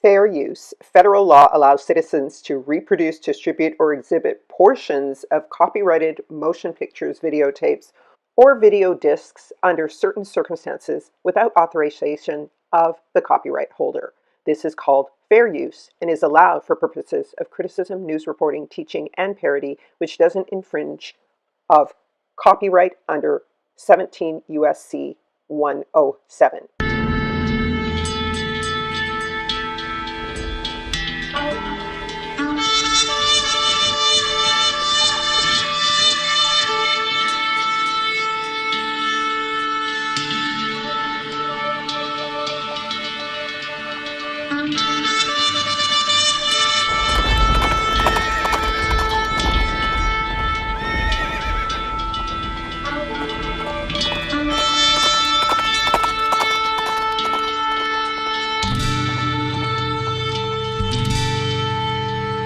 Fair use. Federal law allows citizens to reproduce, distribute, or exhibit portions of copyrighted motion pictures, videotapes, or video discs under certain circumstances without authorization of the copyright holder. This is called fair use and is allowed for purposes of criticism, news reporting, teaching, and parody, which doesn't infringe of copyright under 17 USC 107.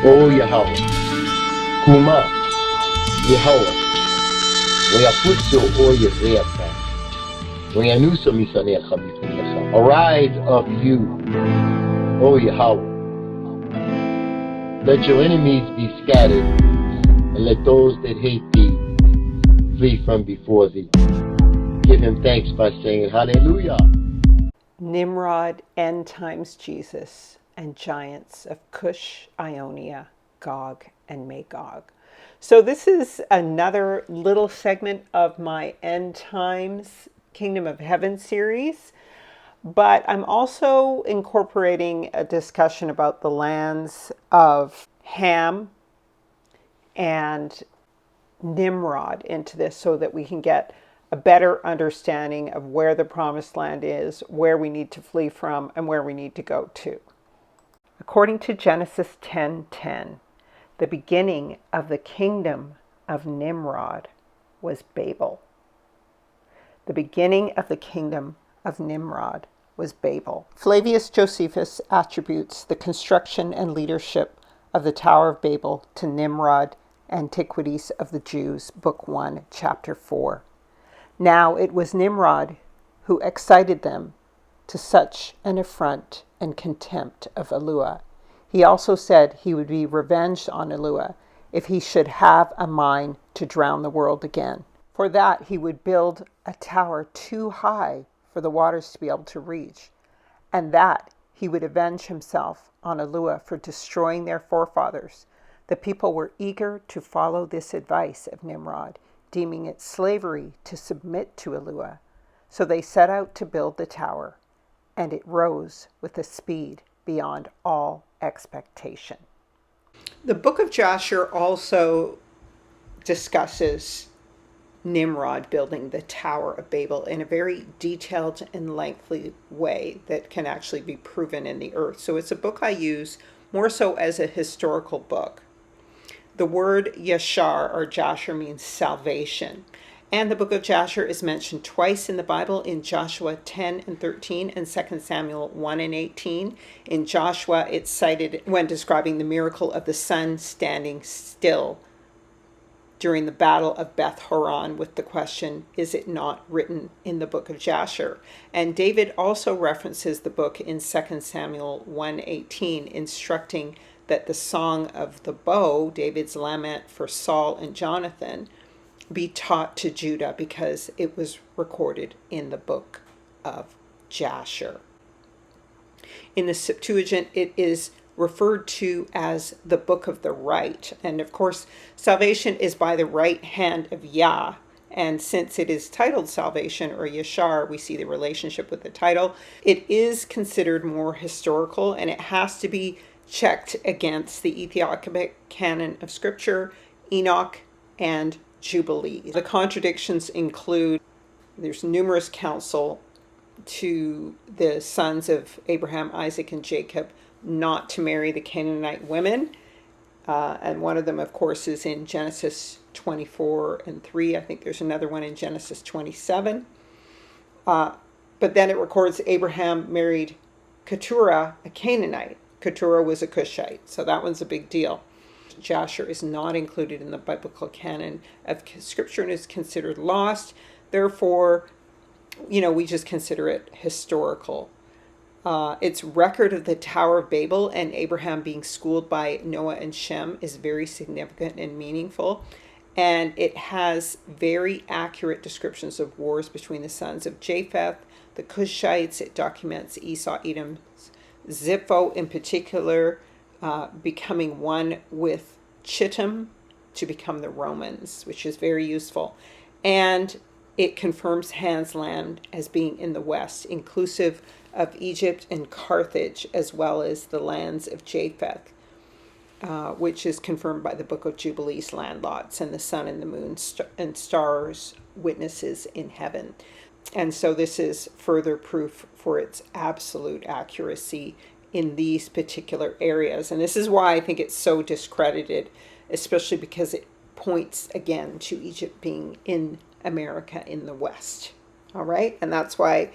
O Yahweh, Kuma, Yahweh, Wayapusto O Yazeaka, Wayanusa Misanecha Bitunecha. Arise of you, O Yahweh. Let your enemies be scattered, and let those that hate thee flee from before thee. Give him thanks by saying Hallelujah. Nimrod, End Times Jesus, and giants of Kush, Ionia, Gog, and Magog. So this is another little segment of my End Times Kingdom of Heaven series, but I'm also incorporating a discussion about the lands of Ham and Nimrod into this so that we can get a better understanding of where the promised land is, where we need to flee from, and where we need to go to. According to Genesis 10:10, the beginning of the kingdom of Nimrod was Babel. The beginning of the kingdom of Nimrod was Babel. Flavius Josephus attributes the construction and leadership of the Tower of Babel to Nimrod, Antiquities of the Jews, Book 1, Chapter 4. Now it was Nimrod who excited them to such an affront and contempt of Eluah. He also said he would be revenged on Eluah if he should have a mind to drown the world again. For that he would build a tower too high for the waters to be able to reach, and that he would avenge himself on Eluah for destroying their forefathers. The people were eager to follow this advice of Nimrod, deeming it slavery to submit to Eluah. So they set out to build the tower, and it rose with a speed beyond all expectation. The book of Jasher also discusses Nimrod building the Tower of Babel in a very detailed and lengthy way that can actually be proven in the earth. So it's a book I use more so as a historical book. The word Yashar or Jasher means salvation. And the book of Jasher is mentioned twice in the Bible, in Joshua 10 and 13 and 2 Samuel 1 and 18. In Joshua, it's cited when describing the miracle of the sun standing still during the Battle of Beth Horon with the question, is it not written in the book of Jasher? And David also references the book in 2 Samuel 1:18, instructing that the song of the bow, David's lament for Saul and Jonathan, be taught to Judah because it was recorded in the book of Jasher. In the Septuagint, it is referred to as the book of the right. And of course, salvation is by the right hand of Yah. And since it is titled Salvation or Yashar, we see the relationship with the title. It is considered more historical, and it has to be checked against the Ethiopic canon of scripture, Enoch, and Jubilee. The contradictions include there's numerous counsel to the sons of Abraham, Isaac, and Jacob not to marry the Canaanite women. And one of them, of course, is in Genesis 24 and 3. I think there's another one in Genesis 27. But then it records Abraham married Keturah, a Canaanite. Keturah was a Cushite, so that one's a big deal. Jasher is not included in the biblical canon of scripture and is considered lost. Therefore, we just consider it historical. Its record of the Tower of Babel and Abraham being schooled by Noah and Shem is very significant and meaningful. And it has very accurate descriptions of wars between the sons of Japheth, the Cushites. It documents Esau, Edom, Zipho in particular, becoming one with Chittim to become the Romans, which is very useful. And it confirms Ham's land as being in the west, inclusive of Egypt and Carthage, as well as the lands of Japheth, which is confirmed by the Book of Jubilees land lots and the sun and the moon and stars witnesses in heaven. And so this is further proof for its absolute accuracy in these particular areas. And this is why I think it's so discredited, especially because it points again to Egypt being in America in the West. All right. And that's why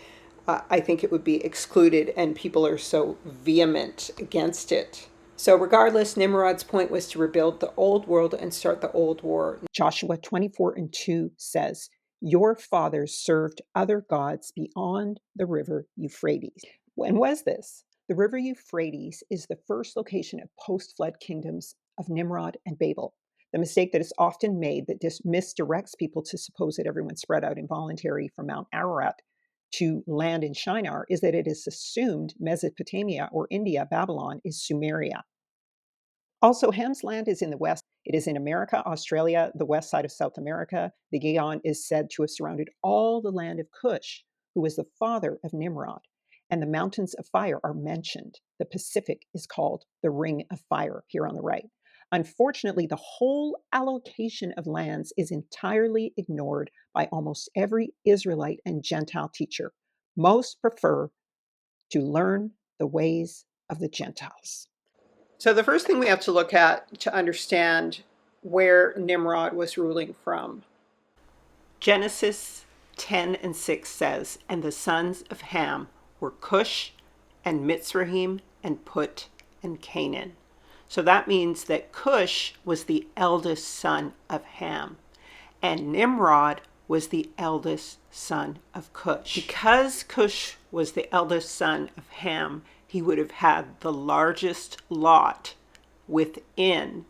I think it would be excluded, and people are so vehement against it. So regardless, Nimrod's point was to rebuild the old world and start the old war. Joshua 24:2 says, "Your fathers served other gods beyond the river Euphrates." When was this? The river Euphrates is the first location of post-flood kingdoms of Nimrod and Babel. The mistake that is often made that misdirects people to suppose that everyone spread out involuntarily from Mount Ararat to land in Shinar is that it is assumed Mesopotamia or India, Babylon, is Sumeria. Also, Ham's land is in the west. It is in America, Australia, the west side of South America. The Gihon is said to have surrounded all the land of Kush, who was the father of Nimrod. And the mountains of fire are mentioned. The Pacific is called the Ring of Fire here on the right. Unfortunately, the whole allocation of lands is entirely ignored by almost every Israelite and Gentile teacher. Most prefer to learn the ways of the Gentiles. So the first thing we have to look at to understand where Nimrod was ruling from. Genesis 10:6 says, "And the sons of Ham were Cush and Mitzrayim and Put and Canaan." So that means that Cush was the eldest son of Ham, and Nimrod was the eldest son of Cush. Because Cush was the eldest son of Ham, he would have had the largest lot within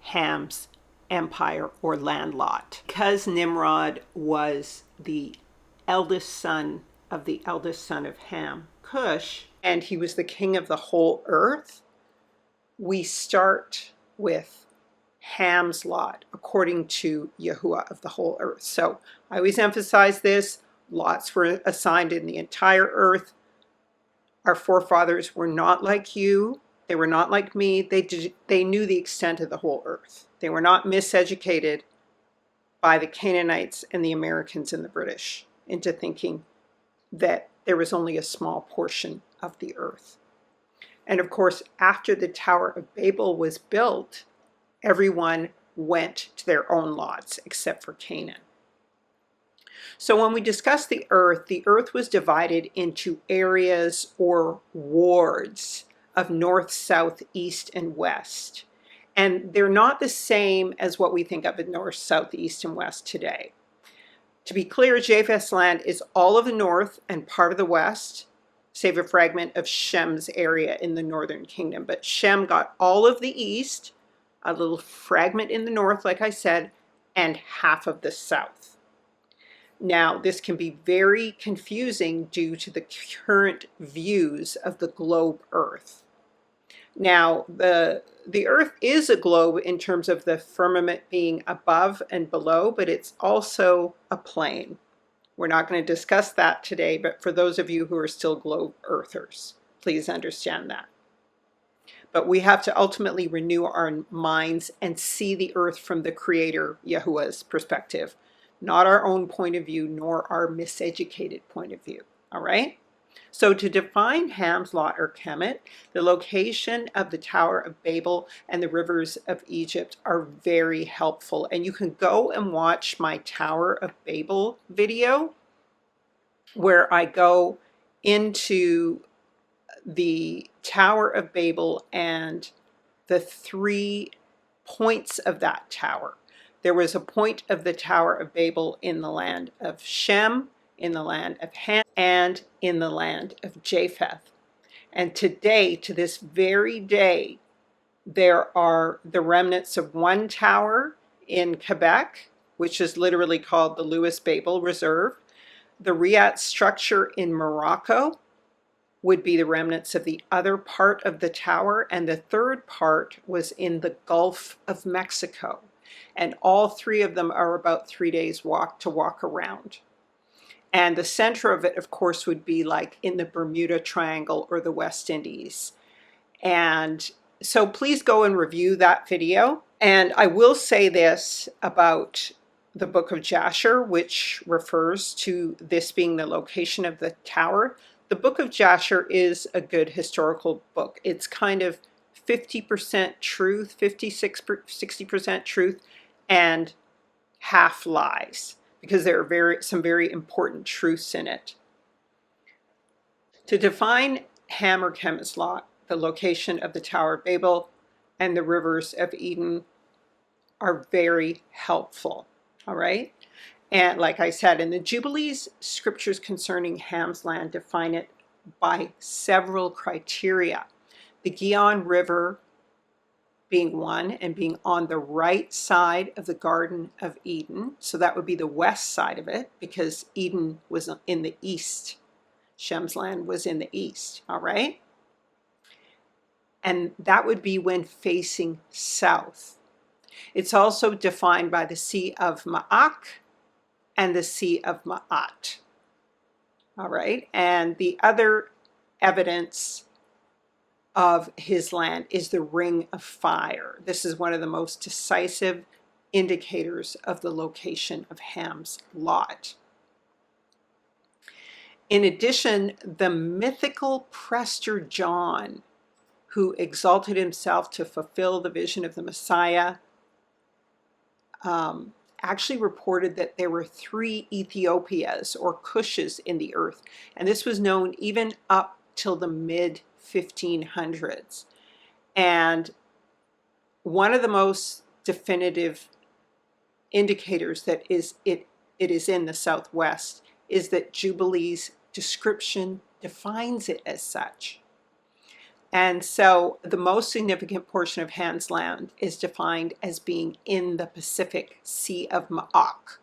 Ham's empire or land lot. Because Nimrod was the eldest son of the eldest son of Ham, Cush, and he was the king of the whole earth, we start with Ham's lot, according to Yahuwah of the whole earth. So I always emphasize this. Lots were assigned in the entire earth. Our forefathers were not like you. They were not like me. They knew the extent of the whole earth. They were not miseducated by the Canaanites and the Americans and the British into thinking that there was only a small portion of the earth. And of course, after the Tower of Babel was built, everyone went to their own lots except for Canaan. So when we discuss the earth was divided into areas or wards of north, south, east, and west. And they're not the same as what we think of as north, south, east, and west today. To be clear, Japheth's land is all of the north and part of the west, save a fragment of Shem's area in the northern kingdom. But Shem got all of the east, a little fragment in the north, like I said, and half of the south. Now, this can be very confusing due to the current views of the globe Earth. Now, the Earth is a globe in terms of the firmament being above and below, but it's also a plane. We're not going to discuss that today, but for those of you who are still globe earthers, please understand that. But we have to ultimately renew our minds and see the earth from the Creator, Yahuwah's perspective, not our own point of view, nor our miseducated point of view. All right? So to define Ham's lot or Kemet, the location of the Tower of Babel and the rivers of Egypt are very helpful. And you can go and watch my Tower of Babel video where I go into the Tower of Babel and the 3 points of that tower. There was a point of the Tower of Babel in the land of Shem, in the land of Ham, and in the land of Japheth. And today, to this very day, there are the remnants of one tower in Quebec, which is literally called the Louis Babel Reserve. The Riat structure in Morocco would be the remnants of the other part of the tower, and the third part was in the Gulf of Mexico. And all three of them are about 3 days walk around. And the center of it, of course, would be like in the Bermuda Triangle or the West Indies. And so please go and review that video. And I will say this about the Book of Jasher, which refers to this being the location of the tower. The Book of Jasher is a good historical book. It's kind of 50% truth, 60% truth, and half lies, because there are some very important truths in it. To define Ham or Chem's lot, the location of the Tower of Babel and the rivers of Eden are very helpful, all right? And like I said, in the Jubilees, scriptures concerning Ham's land define it by several criteria. The Gihon River being one, and being on the right side of the Garden of Eden. So that would be the west side of it, because Eden was in the east. Shem's land was in the east, all right? And that would be when facing south. It's also defined by the Sea of Ma'ak and the Sea of Ma'at, all right? And the other evidence of his land is the ring of fire. This is one of the most decisive indicators of the location of Ham's lot. In addition, the mythical Prester John, who exalted himself to fulfill the vision of the Messiah, actually reported that there were 3 Ethiopias or Kushes in the earth. And this was known even up till the mid-1500s. And one of the most definitive indicators that it is in the Southwest is that Jubilee's description defines it as such. And so the most significant portion of Ham's land is defined as being in the Pacific Sea of Ma'ak.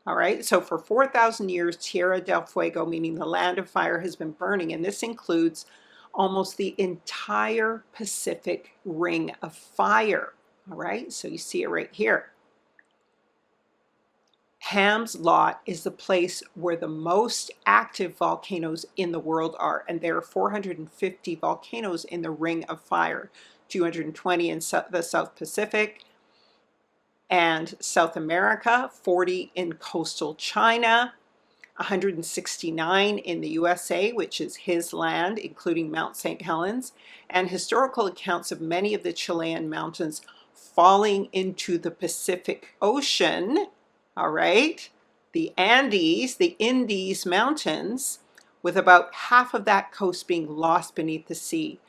All right, so for 4,000 years, Tierra del Fuego, meaning the land of fire, has been burning, and this includes almost the entire Pacific Ring of Fire. All right, so you see it right here. Ham's lot is the place where the most active volcanoes in the world are, and there are 450 volcanoes in the Ring of Fire, 220 in the South Pacific and South America, 40 in coastal China, 169 in the USA, which is his land, including Mount St. Helens, and historical accounts of many of the Chilean mountains falling into the Pacific Ocean. All right, the Andes, the Indies Mountains, with about half of that coast being lost beneath the sea,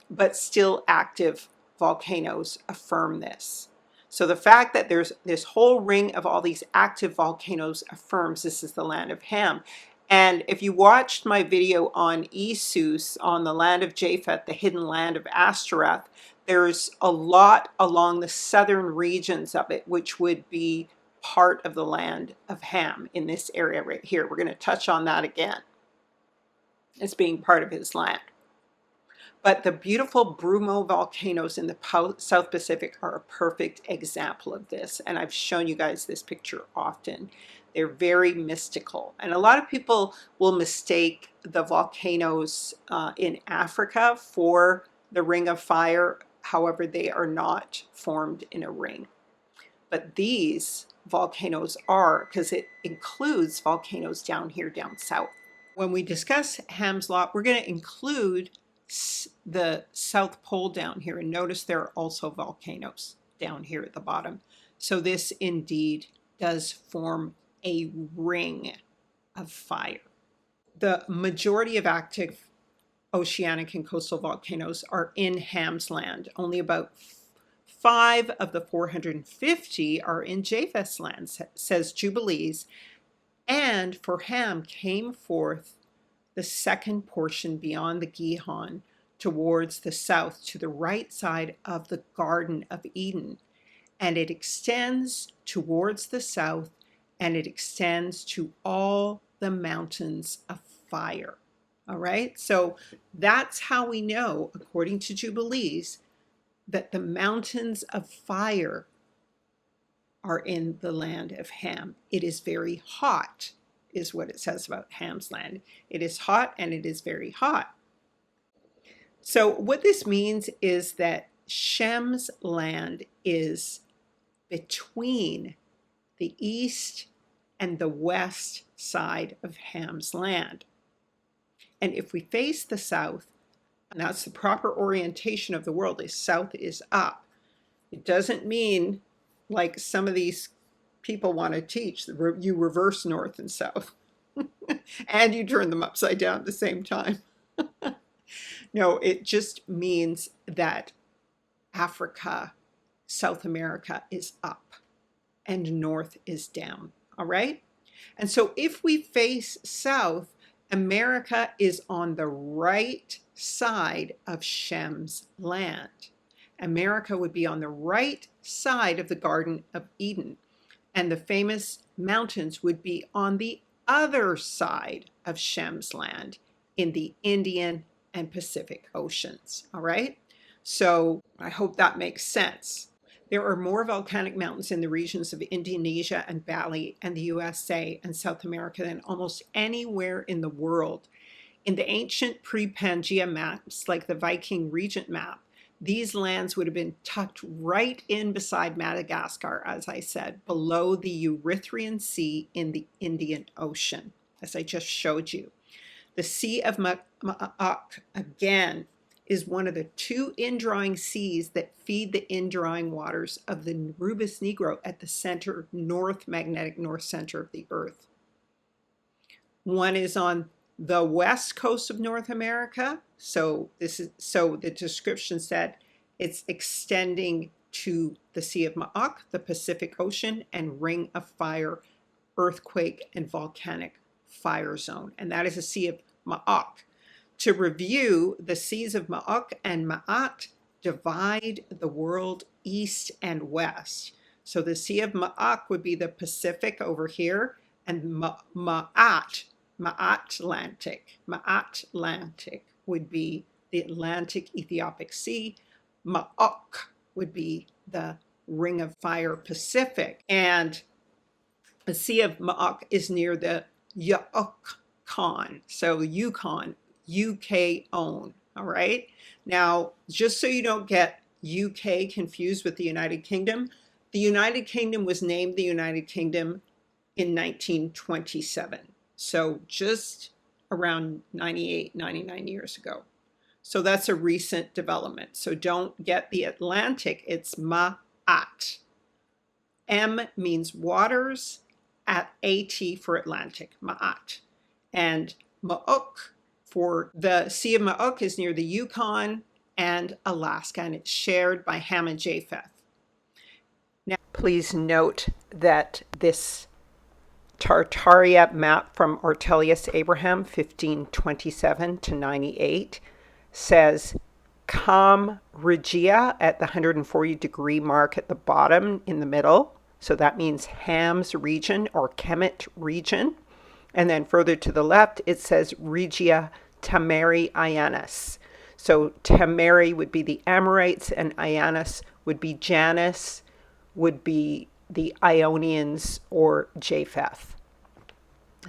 but still active volcanoes affirm this. So the fact that there's this whole ring of all these active volcanoes affirms this is the land of Ham. And if you watched my video on Esus, on the land of Japheth, the hidden land of Ashtoreth, there's a lot along the southern regions of it, which would be part of the land of Ham in this area right here. We're going to touch on that again as being part of his land. But the beautiful Brumo volcanoes in the South Pacific are a perfect example of this. And I've shown you guys this picture often. They're very mystical. And a lot of people will mistake the volcanoes in Africa for the Ring of Fire. However, they are not formed in a ring. But these volcanoes are, because it includes volcanoes down here, down south. When we discuss Ham's lot, we're going to include the South Pole down here, and notice there are also volcanoes down here at the bottom. So this indeed does form a ring of fire. The majority of active oceanic and coastal volcanoes are in Ham's land. Only about 5 of the 450 are in Japheth's land, says Jubilees. And for Ham came forth the second portion beyond the Gihon, towards the south, to the right side of the Garden of Eden. And it extends towards the south, and it extends to all the mountains of fire. All right, so that's how we know, according to Jubilees, that the mountains of fire are in the land of Ham. It is very hot, is what it says about Ham's land. It is hot and it is very hot. So what this means is that Shem's land is between the east and the west side of Ham's land. And if we face the south, and that's the proper orientation of the world, is south is up. It doesn't mean, like some of these people want to teach, you reverse north and south and you turn them upside down at the same time. No, it just means that Africa, South America is up and north is down. All right? And so if we face south, America is on the right side of Shem's land. America would be on the right side of the Garden of Eden, and the famous mountains would be on the other side of Shem's land in the Indian and Pacific Oceans. All right? So I hope that makes sense. There are more volcanic mountains in the regions of Indonesia and Bali and the USA and South America than almost anywhere in the world. In the ancient pre-Pangea maps, like the Viking Regent map, these lands would have been tucked right in beside Madagascar, as I said, below the Erythraean Sea in the Indian Ocean, as I just showed you. The Sea of Magog, again, is one of the two indrawing seas that feed the indrawing waters of the Rubus Negro at the center, magnetic north center of the Earth. One is on the west coast of North America. So the description said it's extending to the Sea of Magog, the Pacific Ocean, and Ring of Fire, earthquake and volcanic fire zone. And that is the Sea of Magog. To review, the seas of Magog and Ma'at divide the world east and west. So the Sea of Magog would be the Pacific over here, and Ma'at Atlantic would be the Atlantic Ethiopic Sea. Magog would be the Ring of Fire Pacific. And the Sea of Magog is near the Yukon. So Yukon, UK own. All right. Now, just so you don't get UK confused with the United Kingdom was named the United Kingdom in 1927. So just around 98, 99 years ago. So that's a recent development. So don't get the Atlantic, it's Ma'at. M means waters, at AT for Atlantic, Ma'at. And Magog for the Sea of Magog is near the Yukon and Alaska, and it's shared by Ham and Japheth. Now, please note that this Tartaria map from Ortelius Abraham, 1527 to 98, says Kam Regia at the 140-degree mark at the bottom in the middle. So that means Ham's region or Kemet region. And then further to the left, it says Regia Tamari Ionis. So Tamari would be the Amorites, and Ionis would be Janus, would be the Ionians or Japheth.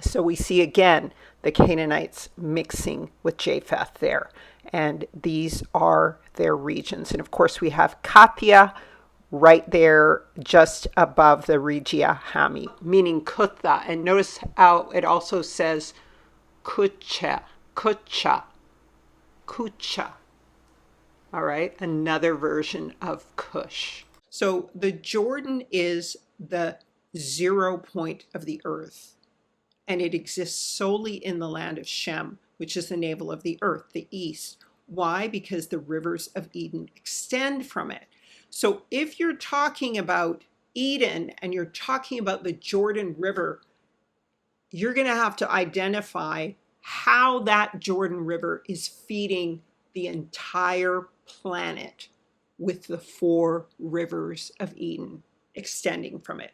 So we see again the Canaanites mixing with Japheth there. And these are their regions. And of course we have Kathia right there just above the Regia Hami, meaning Kutha. And notice how it also says Kucha. All right, another version of Kush. So the Jordan is the 0 point of the earth, and it exists solely in the land of Shem, which is the navel of the earth, the east. Why? Because the rivers of Eden extend from it. So if you're talking about Eden and you're talking about the Jordan River, you're going to have to identify how that Jordan River is feeding the entire planet with the 4 rivers of Eden extending from it.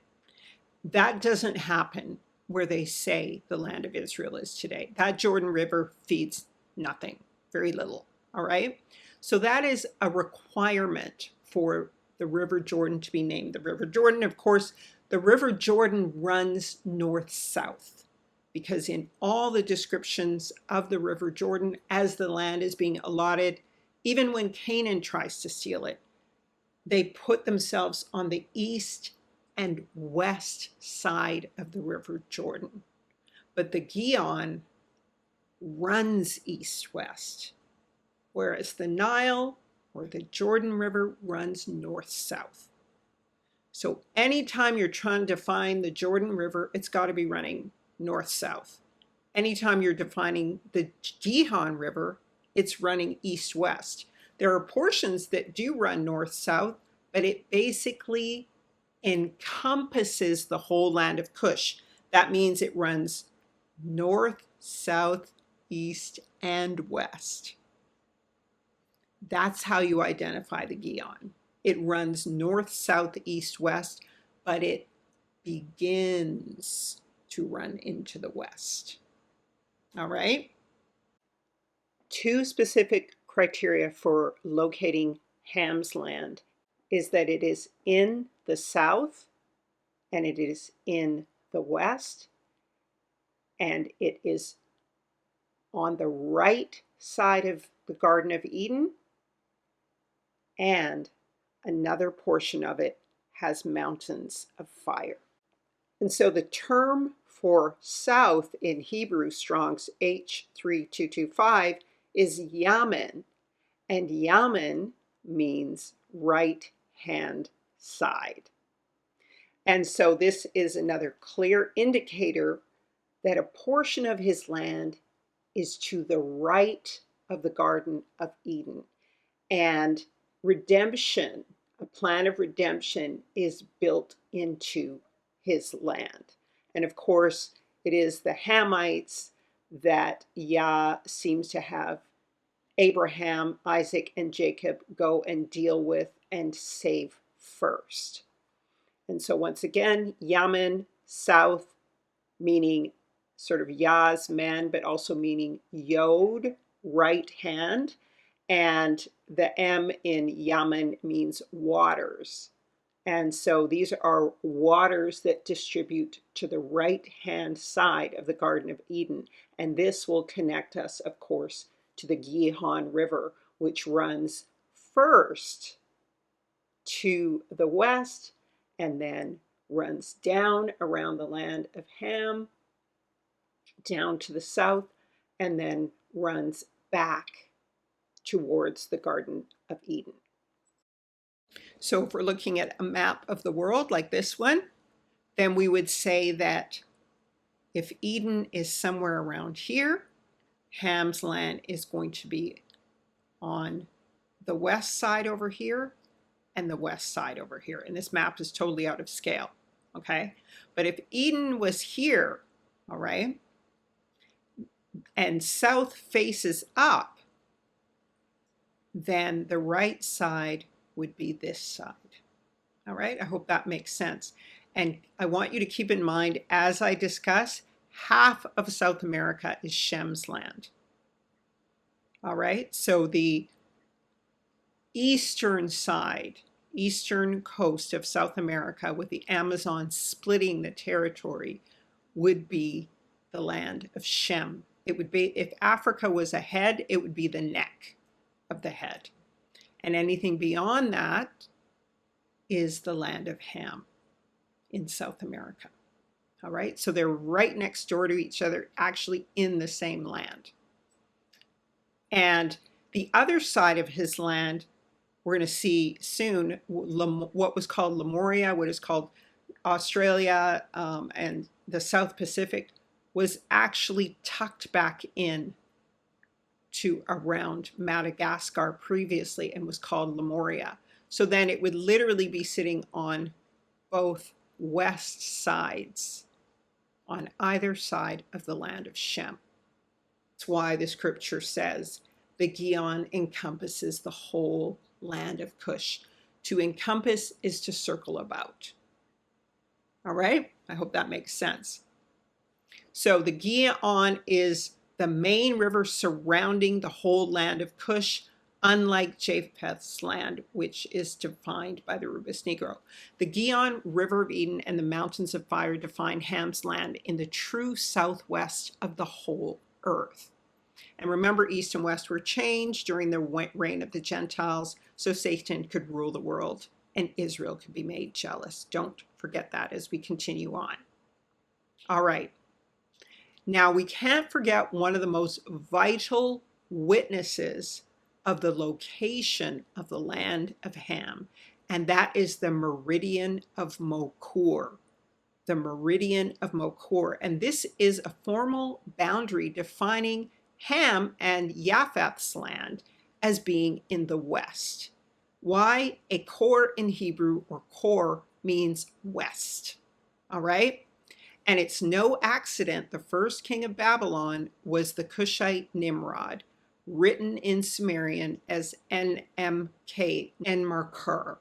That doesn't happen where they say the land of Israel is today. That Jordan River feeds nothing, very little, all right? So that is a requirement for the River Jordan to be named the River Jordan. Of course, the River Jordan runs north-south, because in all the descriptions of the River Jordan as the land is being allotted, even when Canaan tries to steal it, they put themselves on the east and west side of the River Jordan. But the Gihon runs east-west, whereas the Nile or the Jordan River runs north-south. So anytime you're trying to define the Jordan River, it's got to be running north-south. Anytime you're defining the Gihon River, it's running east-west. There are portions that do run north-south, but it basically encompasses the whole land of Kush. That means it runs north, south, east, and west. That's how you identify the Gihon. It runs north, south, east, west, but it begins to run into the west. All right? 2 specific criteria for locating Ham's land is that it is in the south and it is in the west, and it is on the right side of the Garden of Eden, and another portion of it has mountains of fire. And so the term for south in Hebrew, Strong's H3225, is Yamin, and Yamin means right hand side. And so this is another clear indicator that a portion of his land is to the right of the Garden of Eden. And redemption, a plan of redemption, is built into his land. And of course, it is the Hamites that Yah seems to have Abraham, Isaac, and Jacob go and deal with and save first. And so once again, Yamin, south, meaning sort of Yah's men, but also meaning Yod, right hand. And the M in Yamin means waters. And so these are waters that distribute to the right-hand side of the Garden of Eden. And this will connect us, of course, to the Gihon River, which runs first to the west and then runs down around the land of Ham, down to the south, and then runs back towards the Garden of Eden. So if we're looking at a map of the world like this one, then we would say that if Eden is somewhere around here, Ham's land is going to be on the west side over here and the west side over here. And this map is totally out of scale, okay? But if Eden was here, all right, and south faces up, then the right side would be this side. All right, I hope that makes sense. And I want you to keep in mind, as I discuss, half of South America is Shem's land. All right, so the eastern side, eastern coast of South America, with the Amazon splitting the territory, would be the land of Shem. It would be, if Africa was a head, it would be the neck of the head. And anything beyond that is the land of Ham in South America. All right, so they're right next door to each other, actually in the same land. And the other side of his land, we're going to see soon, what was called Lemuria, what is called Australia, and the South Pacific, was actually tucked back in to around Madagascar previously and was called Lemuria. So then it would literally be sitting on both west sides, on either side of the land of Shem. That's why the scripture says the Gion encompasses the whole land of Kush. To encompass is to circle about. All right, I hope that makes sense. So the Gion is the main river surrounding the whole land of Kush, unlike Japheth's land, which is defined by the Rubus Negro. The Gion, River of Eden, and the Mountains of Fire define Ham's land in the true southwest of the whole earth. And remember, east and west were changed during the reign of the Gentiles, so Satan could rule the world and Israel could be made jealous. Don't forget that as we continue on. All right. Now, we can't forget one of the most vital witnesses of the location of the land of Ham, and that is the meridian of Mokor. The meridian of Mokor. And this is a formal boundary defining Ham and Japheth's land as being in the west. Why? A kor in Hebrew, or kor, means west. All right? And it's no accident the first king of Babylon was the Cushite Nimrod, written in Sumerian as NMK, Enmerkur.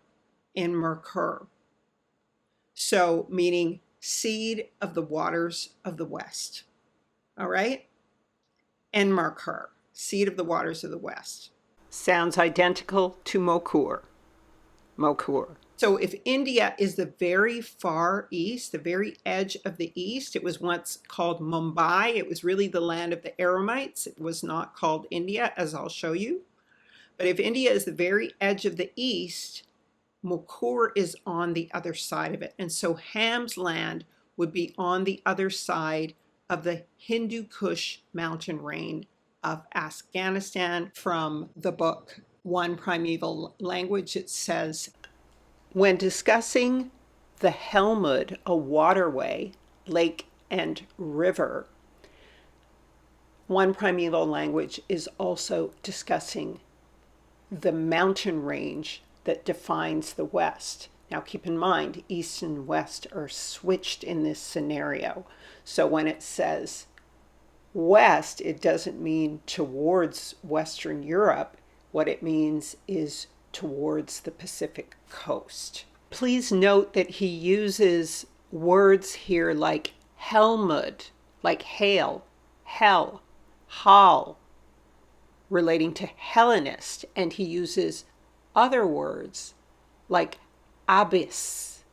So, meaning seed of the waters of the west. All right? Enmerkur, seed of the waters of the west. Sounds identical to Mokor. So if India is the very far east, the very edge of the east, it was once called Mumbai. It was really the land of the Aramites. It was not called India, as I'll show you. But if India is the very edge of the east, Mokor is on the other side of it. And so Ham's land would be on the other side of the Hindu Kush mountain range of Afghanistan. From the book One Primeval Language, it says, when discussing the Helmud, a waterway, lake, and river, One Primeval Language is also discussing the mountain range that defines the West. Now keep in mind, East and West are switched in this scenario. So when it says West, it doesn't mean towards Western Europe. What it means is towards the Pacific coast. Please note that he uses words here like Helmud, like hail, hell, hal, relating to Hellenist, and he uses other words like abyss,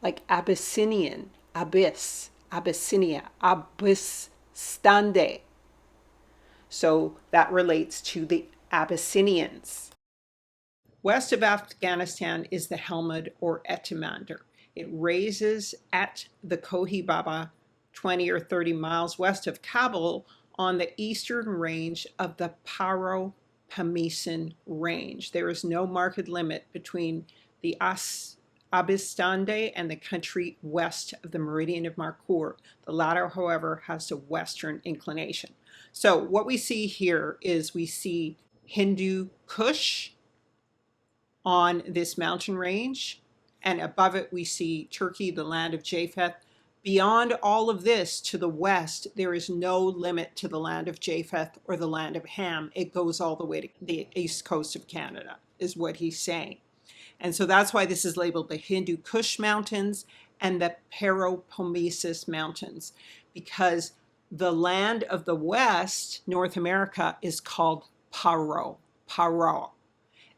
like Abyssinian, abyss, Abyssinia, abyssstande. So that relates to the Abyssinians. West of Afghanistan is the Helmud, or Etamander. It raises at the Kohi Baba 20 or 30 miles west of Kabul on the eastern range of the Paro-Pamisan range. There is no marked limit between the Abyssstande and the country west of the meridian of Mokor. The latter, however, has a western inclination. So what we see here is we see Hindu Kush on this mountain range, and above it we see Turkey, the land of Japheth. Beyond all of this, to the west, there is no limit to the land of Japheth or the land of Ham. It goes all the way to the east coast of Canada, is what he's saying. And so that's why this is labeled the Hindu Kush Mountains and the Paropamisus Mountains, because the land of the west, North America, is called Paro.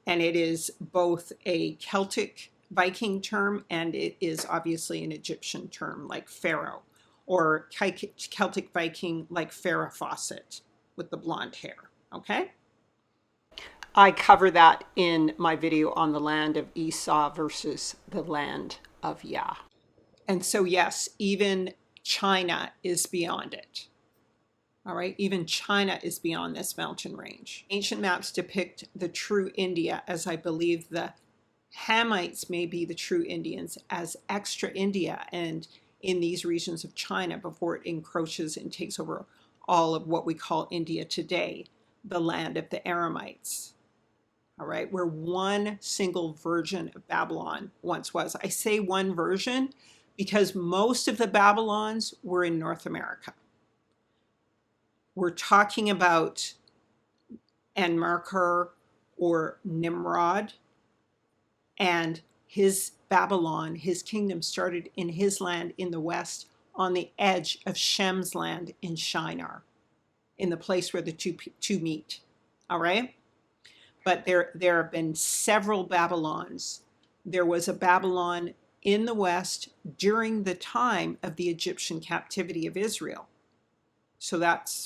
And it is both a Celtic Viking term, and it is obviously an Egyptian term like Pharaoh, or Celtic Viking like Farrah Fawcett with the blonde hair, okay? I cover that in my video on the land of Esau versus the land of Yah. And so yes, even China is beyond it. All right, even China is beyond this mountain range. Ancient maps depict the true India, as I believe the Hamites may be the true Indians, as extra India and in these regions of China before it encroaches and takes over all of what we call India today, the land of the Aramites. All right, where one single version of Babylon once was. I say one version because most of the Babylons were in North America. we're talking about Enmerkar or Nimrod, and his Babylon, his kingdom started in his land in the west on the edge of Shem's land in Shinar, in the place where the two meet. All right? But there have been several Babylons. There was a Babylon in the west during the time of the Egyptian captivity of Israel. So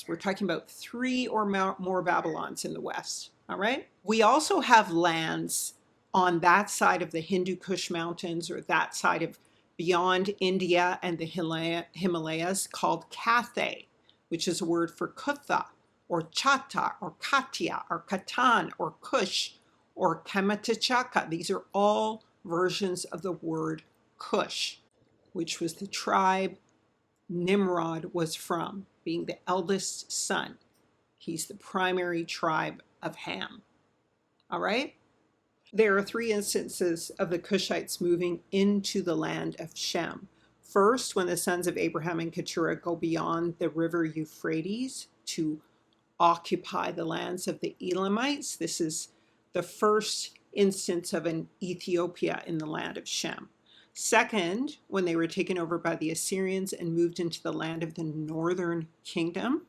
we're talking about 3 or more Babylons in the west. All right? We also have lands on that side of the Hindu Kush mountains, or that side of beyond India and the Himalayas, called Cathay, which is a word for Kutha, or Chata, or Katya, or Katan, or Kush, or Kamatachaka. These are all versions of the word Kush, which was the tribe Nimrod was from, being the eldest son. He's the primary tribe of Ham. All right? There are 3 instances of the Cushites moving into the land of Shem. First, when the sons of Abraham and Keturah go beyond the river Euphrates to occupy the lands of the Elamites. This is the first instance of an Ethiopia in the land of Shem. Second, when they were taken over by the Assyrians and moved into the land of the northern kingdom,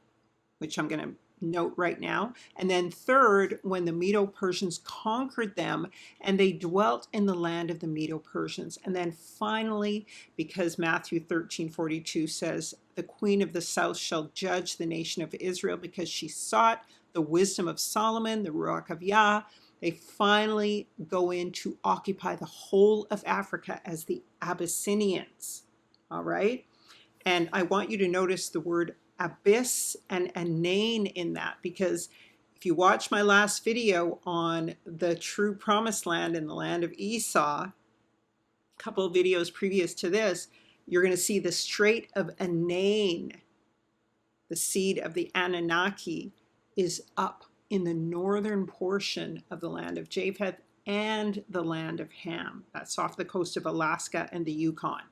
which I'm going to note right now. And then third, when the Medo-Persians conquered them and they dwelt in the land of the Medo-Persians. And then finally, because Matthew 13:42 says, the queen of the south shall judge the nation of Israel because she sought the wisdom of Solomon, the Ruach of Yah, they finally go in to occupy the whole of Africa as the Abyssinians. All right? And I want you to notice the word abyss and Anain in that, because if you watch my last video on the true promised land in the land of Esau, a couple of videos previous to this, you're going to see the Strait of Anain, the seed of the Anunnaki, is up in the northern portion of the land of Japheth and the land of Ham. That's off the coast of Alaska and the Yukon.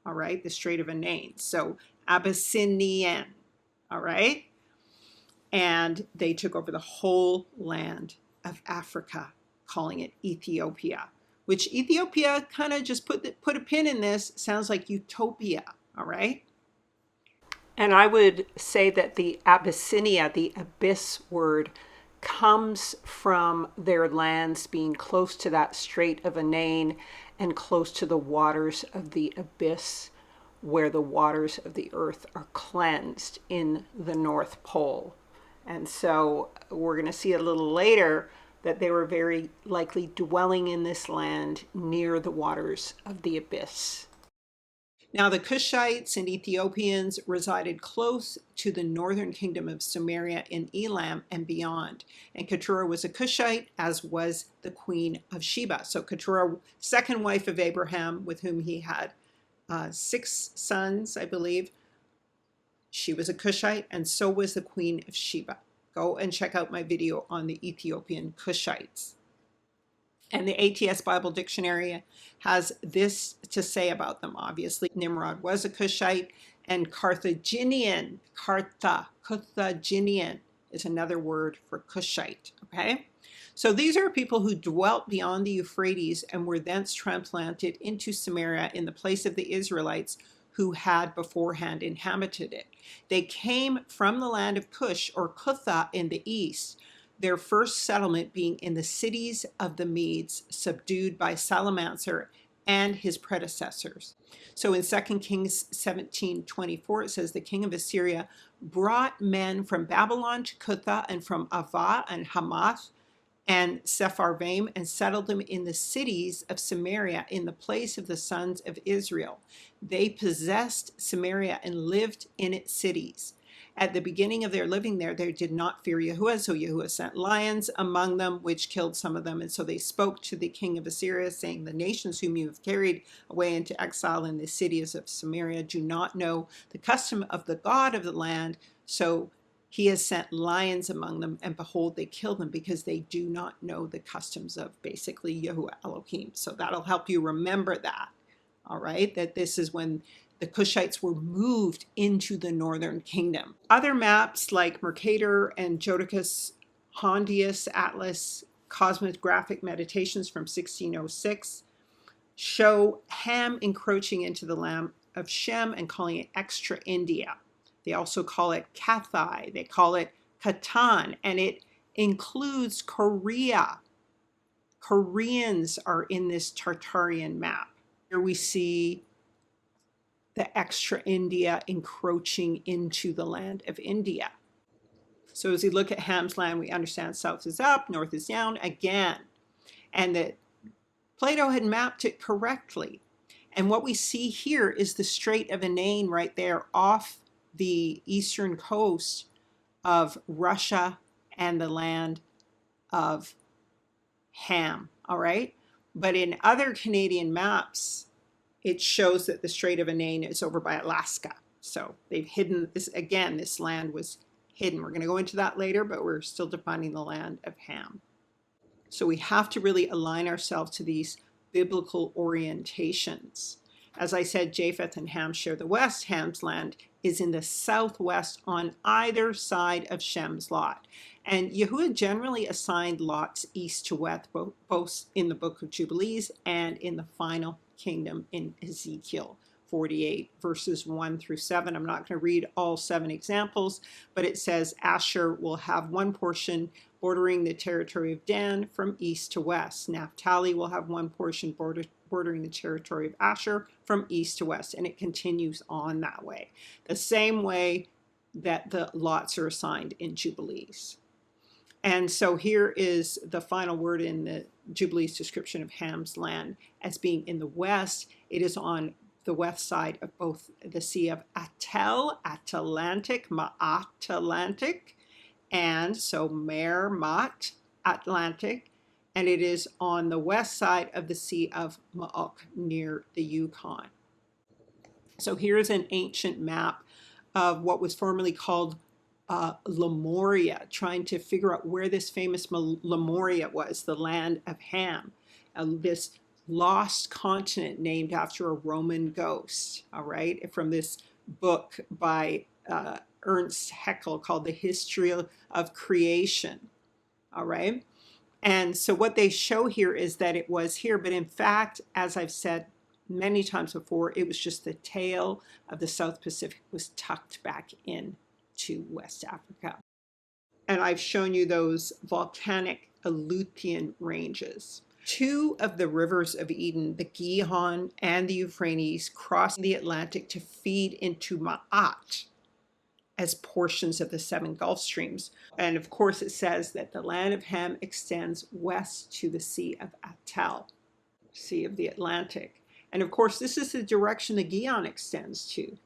All right, the Strait of Anain. So Abyssinian. All right? And they took over the whole land of Africa, calling it Ethiopia, which Ethiopia kind of just put a pin in this, sounds like utopia. All right? And I would say that the Abyssinia, the abyss word, comes from their lands being close to that Strait of Anain and close to the waters of the abyss, where the waters of the earth are cleansed in the North Pole. And so we're going to see a little later that they were very likely dwelling in this land near the waters of the abyss. Now the Cushites and Ethiopians resided close to the northern kingdom of Samaria in Elam and beyond. And Keturah was a Cushite, as was the queen of Sheba. So Keturah, second wife of Abraham, with whom he had 6 sons, I believe. She was a Cushite, and so was the queen of Sheba. Go and check out my video on the Ethiopian Cushites. And the ATS Bible Dictionary has this to say about them. Obviously, Nimrod was a Cushite, and Carthaginian is another word for Cushite, okay? So these are people who dwelt beyond the Euphrates and were thence transplanted into Samaria in the place of the Israelites who had beforehand inhabited it. They came from the land of Kush, or Kutha, in the east, their first settlement being in the cities of the Medes, subdued by Salmanasar and his predecessors. So in 2 Kings 17:24, it says, the king of Assyria brought men from Babylon to Kutha and from Avah and Hamath and Sepharvaim, and settled them in the cities of Samaria in the place of the sons of Israel. They possessed Samaria and lived in its cities. At the beginning of their living there, they did not fear Yahuwah, so Yahuwah sent lions among them, which killed some of them. And so they spoke to the king of Assyria, saying, the nations whom you have carried away into exile in the cities of Samaria do not know the custom of the God of the land, so he has sent lions among them, and behold, they kill them because they do not know the customs of basically Yahuwah Elohim. So that'll help you remember that, all right? That this is when the Cushites were moved into the northern kingdom. Other maps like Mercator and Jodocus Hondius Atlas Cosmographic Meditations from 1606 show Ham encroaching into the land of Shem and calling it Extra India. They also call it Kathai, they call it Khatan, and it includes Korea. Koreans are in this Tartarian map. Here we see the Extra India encroaching into the land of India. So as we look at Ham's land, we understand south is up, north is down again. And that Plato had mapped it correctly. And what we see here is the Strait of Anian right there off the eastern coast of Russia and the land of Ham, all right? But in other Canadian maps, it shows that the Strait of Anian is over by Alaska. So they've hidden this, again, this land was hidden. We're going to go into that later, but we're still defining the land of Ham. So we have to really align ourselves to these biblical orientations. As I said, Japheth and Ham share the west. Ham's land is in the southwest on either side of Shem's lot. And Yahuwah generally assigned lots east to west, both in the book of Jubilees and in the final kingdom in Ezekiel 48, verses 1 through 7. I'm not going to read all 7 examples, but it says Asher will have one portion bordering the territory of Dan from east to west. Naphtali will have one portion bordering the territory of Asher from east to west. And it continues on that way, the same way that the lots are assigned in Jubilees. And so here is the final word in the Jubilees description of Ham's land as being in the west. It is on the west side of both the Sea of Atlantic, Ma'at-Atlantic, and so Mer-Mat, Atlantic, and it is on the west side of the Sea of Ma'ok near the Yukon. So here's an ancient map of what was formerly called Lemuria, trying to figure out where this famous Lemuria was, the land of Ham, this lost continent named after a Roman ghost, all right, from this book by Ernst Haeckel called The History of Creation, all right? And so what they show here is that it was here, but in fact, as I've said many times before, it was just the tail of the South Pacific was tucked back in to West Africa. And I've shown you those volcanic Aleutian ranges. 2 of the rivers of Eden, the Gihon and the Euphrates, cross the Atlantic to feed into Ma'at as portions of the 7 Gulf streams. And of course it says that the land of Ham extends west to the Sea of Attal, Sea of the Atlantic. And of course this is the direction the Gihon extends to.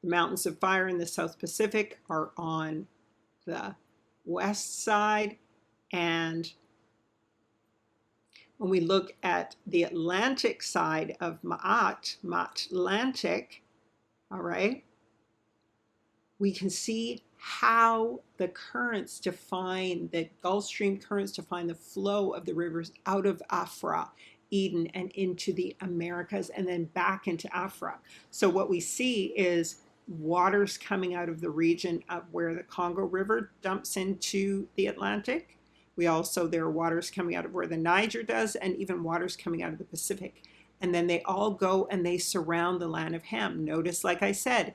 The mountains of fire in the South Pacific are on the west side, and when we look at the Atlantic side of Ma'at-Atlantic, all right, we can see how the currents define, the Gulf Stream currents define the flow of the rivers out of Afra, Eden, and into the Americas, and then back into Afra. So what we see is waters coming out of the region of where the Congo River dumps into the Atlantic. There are waters coming out of where the Niger does, and even waters coming out of the Pacific. And then they all go and they surround the land of Ham. Notice, like I said,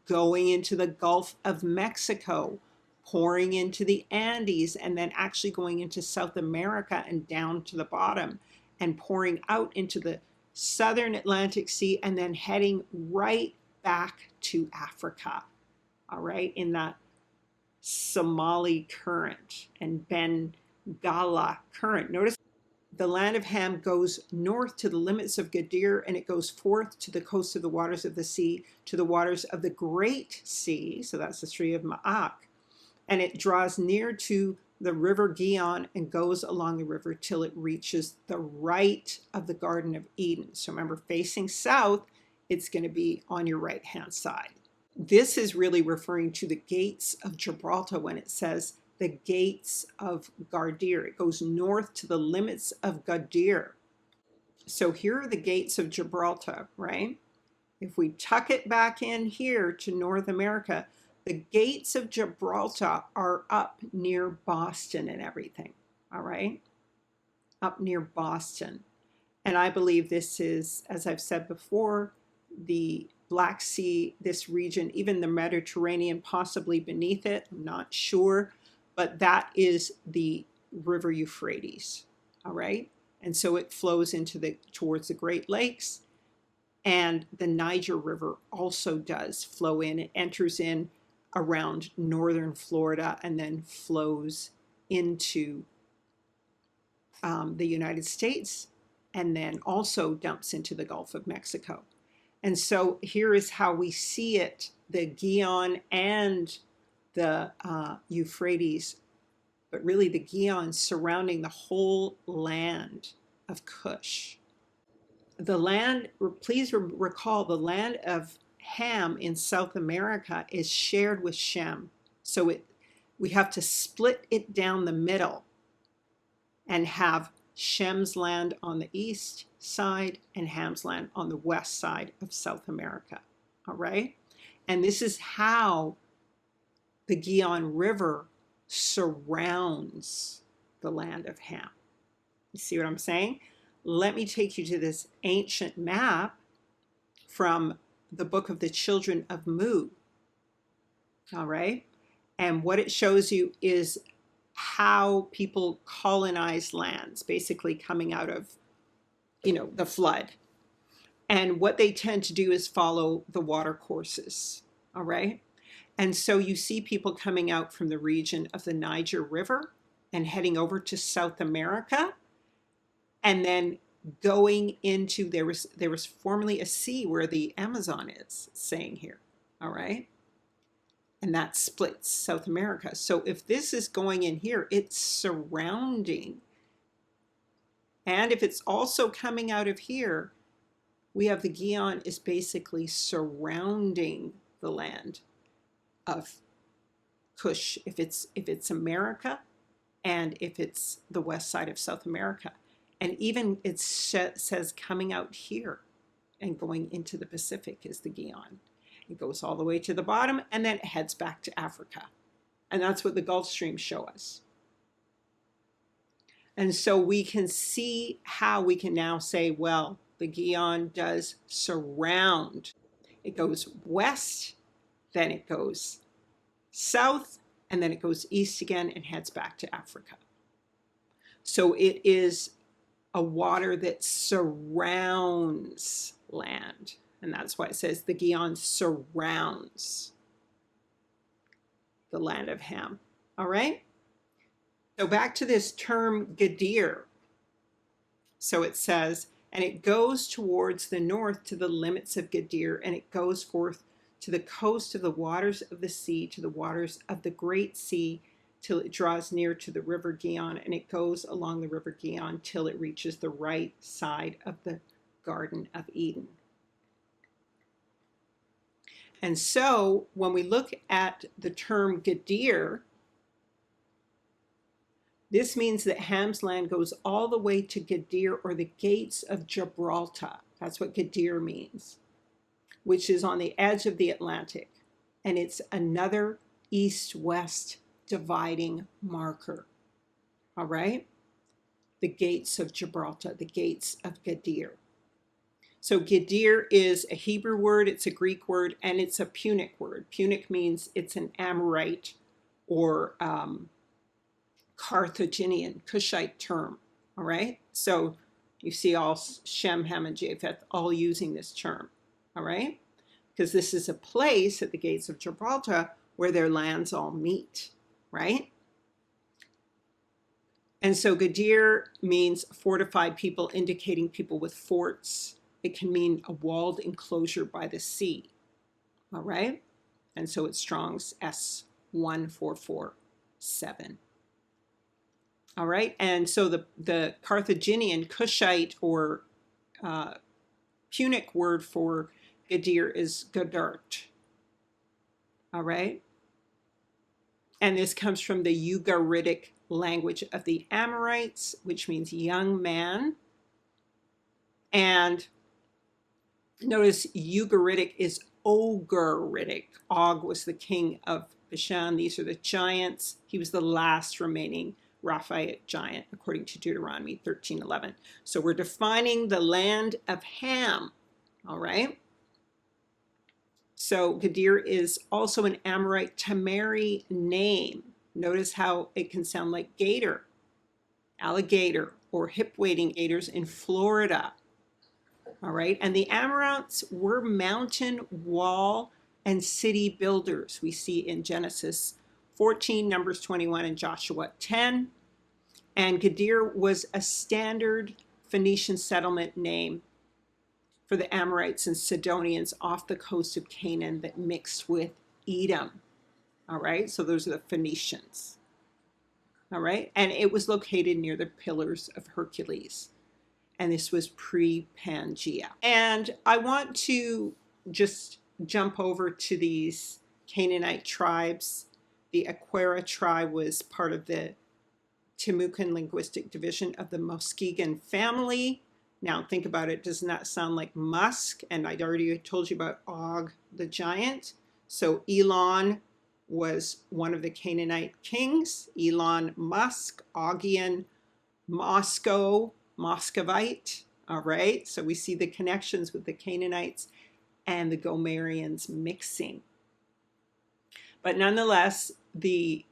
going into the Gulf of Mexico, pouring into the Andes, and then actually going into South America and down to the bottom, and pouring out into the southern Atlantic Sea, and then heading right back to Africa, all right, in that Somali current and Bengala current. Notice the land of Ham goes north to the limits of Gadir, and it goes forth to the coast of the waters of the sea, to the waters of the Great Sea, so that's the Strait of Ma'ak, and it draws near to the river Gihon and goes along the river till it reaches the right of the Garden of Eden. So remember, facing south, it's going to be on your right-hand side. This is really referring to the gates of Gibraltar when it says the gates of Gadir. It goes north to the limits of Gadir. So here are the gates of Gibraltar, right? If we tuck it back in here to North America, the gates of Gibraltar are up near Boston and everything, all right? Up near Boston. And I believe this is, as I've said before, the Black Sea, this region, even the Mediterranean, possibly beneath it, I'm not sure, but that is the river Euphrates, all right? And so it flows towards the Great Lakes, and the Niger River also does flow in. It enters in around northern Florida and then flows into the United States, and then also dumps into the Gulf of Mexico. And so here is how we see it, the Gihon and the Euphrates, but really the Gihon surrounding the whole land of Kush. The land, please recall, the land of Ham in South America is shared with Shem. So we have to split it down the middle and have Shem's land on the east side and Ham's land on the west side of South America. All right? And this is how the Gihon River surrounds the land of Ham. You see what I'm saying? Let me take you to this ancient map from the book of the children of Mu. All right? And what it shows you is how people colonize lands, basically coming out of, the flood. And what they tend to do is follow the water courses, all right? And so you see people coming out from the region of the Niger River and heading over to South America, and then going into, there was formerly a sea where the Amazon is, saying here, all right? And that splits South America. So if this is going in here, it's surrounding. And if it's also coming out of here, we have the Gihon is basically surrounding the land of Kush, if it's America, and if it's the west side of South America. And even it says coming out here and going into the Pacific is the Gihon. It goes all the way to the bottom, and then it heads back to Africa. And that's what the Gulf Streams show us. And so we can see how we can now say, well, the Gihon does surround. It goes west, then it goes south, and then it goes east again and heads back to Africa. So it is a water that surrounds land. And that's why it says the Gihon surrounds the land of Ham. All right? So back to this term Gadir. So it says, and it goes towards the north to the limits of Gadir, and it goes forth to the coast of the waters of the sea, to the waters of the great sea, till it draws near to the river Gihon, and it goes along the river Gihon till it reaches the right side of the Garden of Eden. And so when we look at the term Gadir, this means that Ham's land goes all the way to Gadir, or the gates of Gibraltar. That's what Gadir means, which is on the edge of the Atlantic. And it's another east-west dividing marker. All right? The gates of Gibraltar, the gates of Gadir. So Gadir is a Hebrew word, it's a Greek word, and it's a Punic word. Punic means it's an Amorite or Carthaginian, Cushite term, all right? So you see all Shem, Ham, and Japheth all using this term, all right? Because this is a place at the gates of Gibraltar where their lands all meet, right? And so Gadir means fortified people, indicating people with forts. It can mean a walled enclosure by the sea, all right? And so it's Strong's S1447. All right, and so the Carthaginian, Cushite, or Punic word for Gadir is Gadart. All right? And this comes from the Ugaritic language of the Amorites, which means young man. And notice Ugaritic is Ogaritic. Og was the king of Bashan. These are the giants. He was the last remaining Raphaite giant, according to Deuteronomy 13:11. So we're defining the land of Ham, all right? So Gadir is also an Amorite Tamari name. Notice how it can sound like gator, alligator, or hip-wading gators in Florida. All right, and the Amorites were mountain, wall, and city builders. We see in Genesis 14, Numbers 21, and Joshua 10. And Gadir was a standard Phoenician settlement name for the Amorites and Sidonians off the coast of Canaan that mixed with Edom. All right, so those are the Phoenicians. All right, and it was located near the Pillars of Hercules. And this was pre-Pangea. And I want to just jump over to these Canaanite tribes. The Aquara tribe was part of the Timucuan linguistic division of the Muskegon family. Now think about it, does not sound like musk, and I'd already told you about Og the giant. So Elon was one of the Canaanite kings. Elon Musk, Augian, Moscow, Muscovite. All right, so we see the connections with the Canaanites and the Gomerians mixing. But nonetheless, the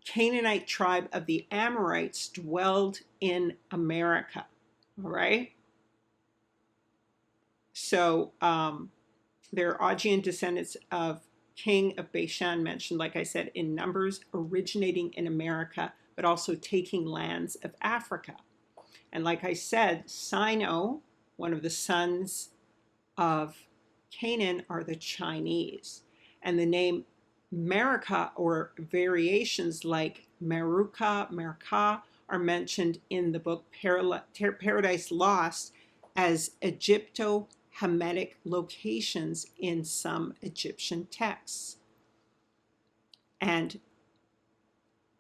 Canaanite tribe of the Amorites dwelled in America. All right, so they're Augian descendants of King of Bashan, mentioned, like I said, in Numbers, originating in America, but also taking lands of Africa. And like I said, Sino, one of the sons of Canaan, are the Chinese. And the name America, or variations like Meruka, Merka, are mentioned in the book Paradise Lost as Egypto-Hamitic locations in some Egyptian texts. And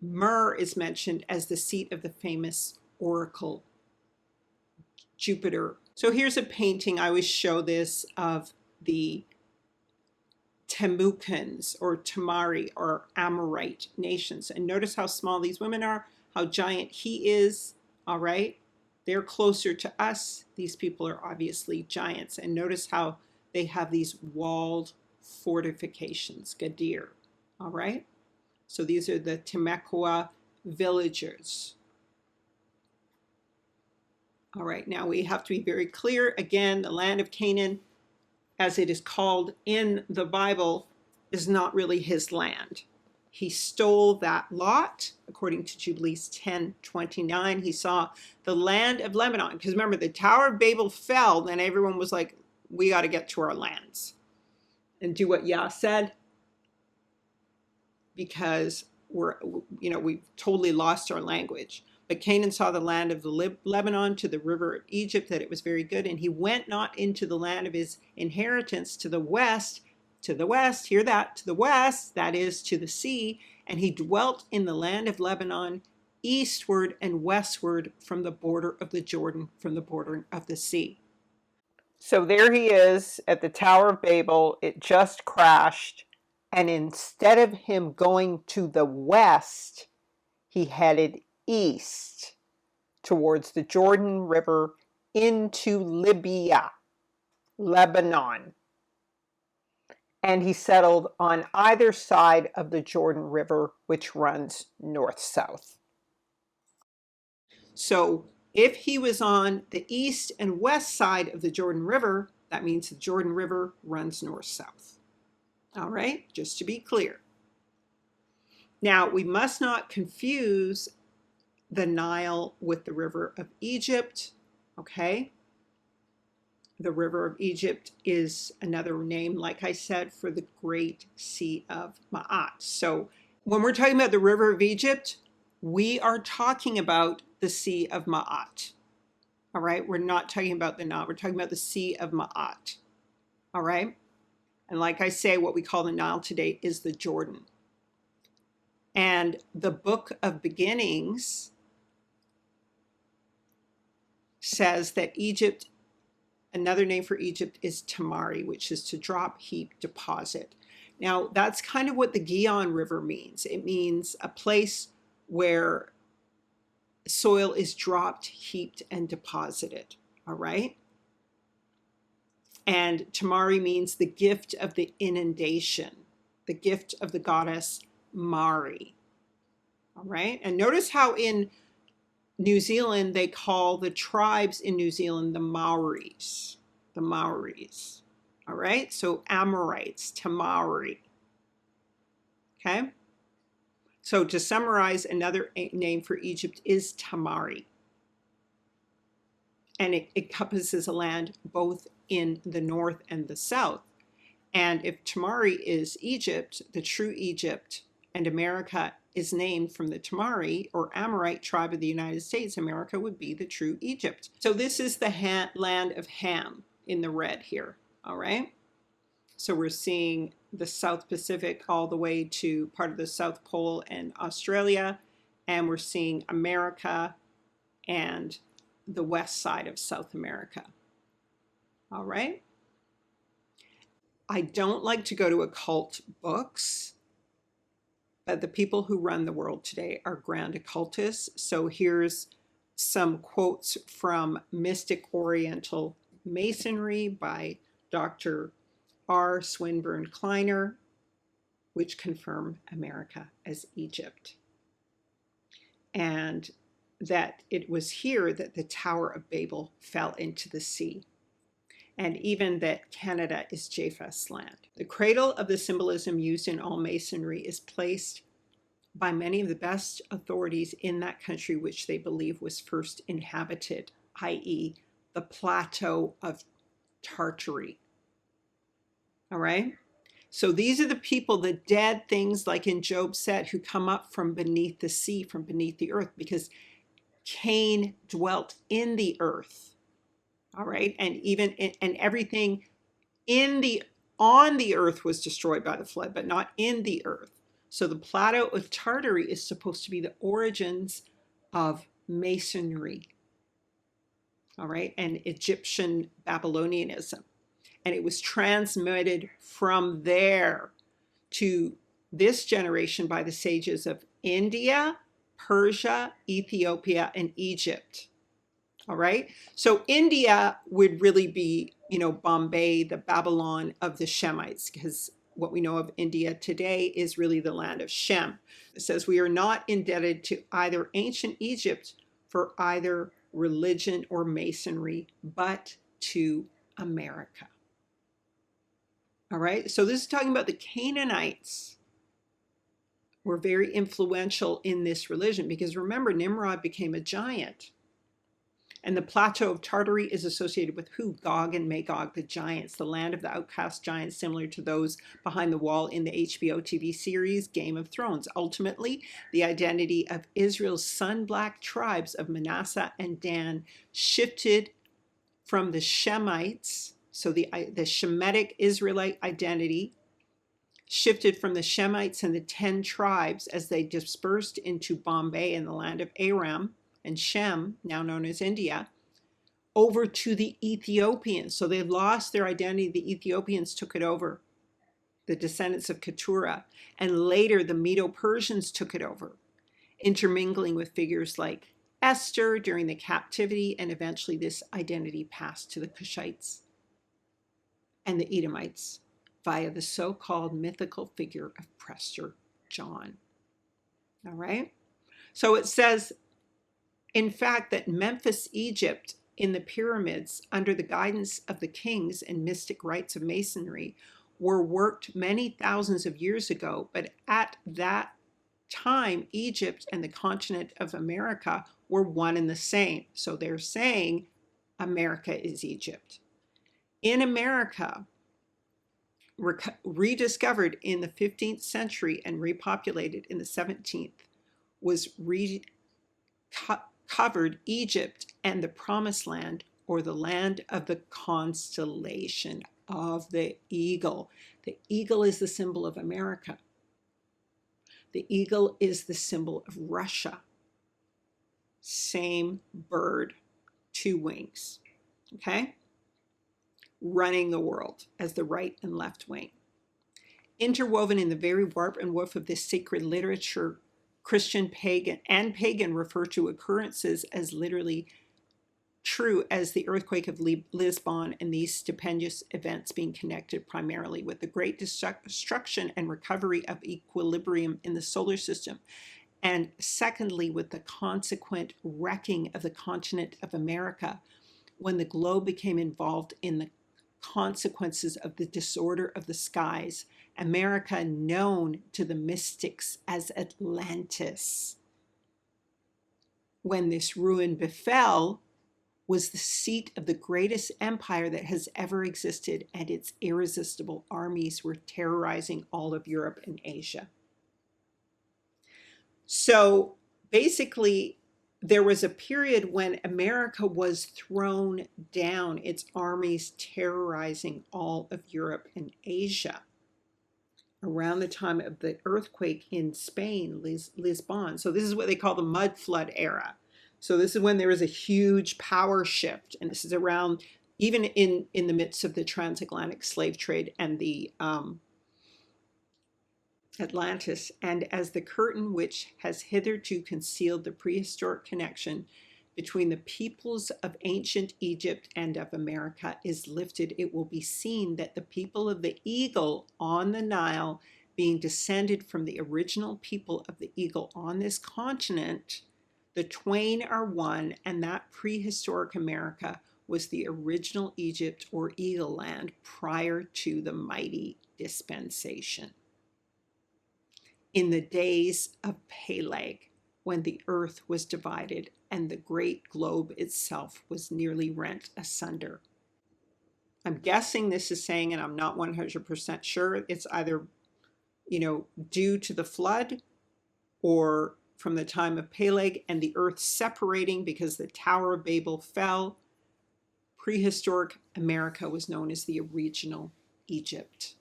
Mur is mentioned as the seat of the famous oracle Jupiter. So here's a painting, I always show this, of the Temucans or Tamari or Amorite nations. And notice how small these women are, how giant he is, all right? They're closer to us. These people are obviously giants. And notice how they have these walled fortifications, Gadir, all right? So these are the Temecula villagers. All right, now we have to be very clear. Again, the land of Canaan, as it is called in the Bible, is not really his land. He stole that lot, according to Jubilees 10:29. He saw the land of Lebanon. Because remember, the Tower of Babel fell, then everyone was like, we got to get to our lands and do what Yah said, because we've totally lost our language. But Canaan saw the land of the Lebanon to the river of Egypt, that it was very good. And he went not into the land of his inheritance to the west, hear that, to the west, that is to the sea. And he dwelt in the land of Lebanon, eastward and westward from the border of the Jordan, from the border of the sea. So there he is at the Tower of Babel. It just crashed. And instead of him going to the west, he headed east towards the Jordan River into Libya, Lebanon. And he settled on either side of the Jordan River, which runs north-south. So if he was on the east and west side of the Jordan River, that means the Jordan River runs north-south. All right, just to be clear. Now, we must not confuse the Nile with the river of Egypt, okay? The river of Egypt is another name, like I said, for the Great Sea of Ma'at. So when we're talking about the river of Egypt, we are talking about the Sea of Ma'at, all right? We're not talking about the Nile. We're talking about the Sea of Ma'at, all right? And like I say, what we call the Nile today is the Jordan. And the book of Beginnings says that Egypt another name for Egypt is Tamari, which is to drop, heap, deposit. Now, that's kind of what the Gihon River means. It means a place where soil is dropped, heaped, and deposited. All right? And Tamari means the gift of the inundation, the gift of the goddess Mari. All right? And notice how in New Zealand they call the tribes in New Zealand the Maoris. The Maoris. All right? So Amorites, Tamari. Okay? So to summarize, another name for Egypt is Tamari. And it encompasses a land both in the north and the south. And if Tamari is Egypt, the true Egypt, and America is named from the Tamari or Amorite tribe of the United States, America would be the true Egypt. So this is the land of Ham in the red here, all right? So we're seeing the South Pacific all the way to part of the South Pole and Australia, and we're seeing America and the west side of South America. All right? I don't like to go to occult books, but the people who run the world today are grand occultists. So here's some quotes from Mystic Oriental Masonry by Dr. R. Swinburne Kleiner, which confirm America as Egypt. And that it was here that the Tower of Babel fell into the sea. And even that Canada is Japheth's land. The cradle of the symbolism used in all Masonry is placed by many of the best authorities in that country which they believe was first inhabited, i.e. the plateau of Tartary. All right? So these are the people, the dead things like in Job said, who come up from beneath the sea, from beneath the earth, because Cain dwelt in the earth. All right, and everything on the earth was destroyed by the flood, but not in the earth. So the plateau of Tartary is supposed to be the origins of Masonry. All right, and Egyptian Babylonianism. And it was transmitted from there to this generation by the sages of India, Persia, Ethiopia, and Egypt. All right. So India would really be, Bombay, the Babylon of the Shemites, because what we know of India today is really the land of Shem. It says we are not indebted to either ancient Egypt for either religion or masonry, but to America. All right. So this is talking about the Canaanites were very influential in this religion because remember, Nimrod became a giant. And the plateau of Tartary is associated with who? Gog and Magog, the giants, the land of the outcast giants, similar to those behind the wall in the HBO TV series Game of Thrones. Ultimately, the identity of Israel's sun-black tribes of Manasseh and Dan shifted from the Shemites, so the Shemitic Israelite identity shifted from the Shemites and the 10 tribes as they dispersed into Bombay and the land of Aram and Shem, now known as India, over to the Ethiopians. So they lost their identity. The Ethiopians took it over, the descendants of Keturah. And later, the Medo-Persians took it over, intermingling with figures like Esther during the captivity. And eventually, this identity passed to the Kushites and the Edomites via the so-called mythical figure of Prester John. All right? So it says, in fact, that Memphis, Egypt, in the pyramids, under the guidance of the kings and mystic rites of masonry, were worked many thousands of years ago, but at that time, Egypt and the continent of America were one and the same. So they're saying America is Egypt. In America, rediscovered in the 15th century and repopulated in the 17th, was covered Egypt and the Promised Land, or the land of the constellation of the eagle. The eagle is the symbol of America. The eagle is the symbol of Russia. Same bird, two wings. Okay? running the world as the right and left wing. Interwoven in the very warp and woof of this sacred literature, Christian, pagan refer to occurrences as literally true as the earthquake of Lisbon, and these stupendous events being connected primarily with the great destruction and recovery of equilibrium in the solar system, and secondly with the consequent wrecking of the continent of America when the globe became involved in the consequences of the disorder of the skies. America, known to the mystics as Atlantis, when this ruin befell, was the seat of the greatest empire that has ever existed, and its irresistible armies were terrorizing all of Europe and Asia. So basically, there was a period when America was thrown down, its armies terrorizing all of Europe and Asia, around the time of the earthquake in Spain, Lisbon. So this is what they call the mud flood era. So this is when there was a huge power shift, and this is around even in the midst of the transatlantic slave trade and the Atlantis, and as the curtain which has hitherto concealed the prehistoric connection between the peoples of ancient Egypt and of America is lifted, it will be seen that the people of the eagle on the Nile, being descended from the original people of the eagle on this continent, the twain are one, and that prehistoric America was the original Egypt or Eagle Land prior to the mighty dispensation. In the days of Peleg, when the earth was divided and the great globe itself was nearly rent asunder. I'm guessing this is saying, and I'm not 100% sure, it's either, due to the flood or from the time of Peleg and the earth separating because the Tower of Babel fell. Prehistoric America was known as the original Egypt.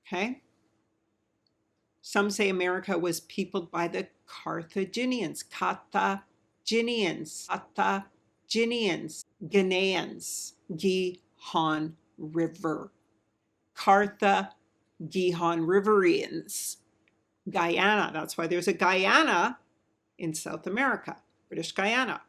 Okay? Some say America was peopled by the Carthaginians, Ghanaians, Gihon River, Gihon Riverians, Guyana. That's why there's a Guyana in South America, British Guyana,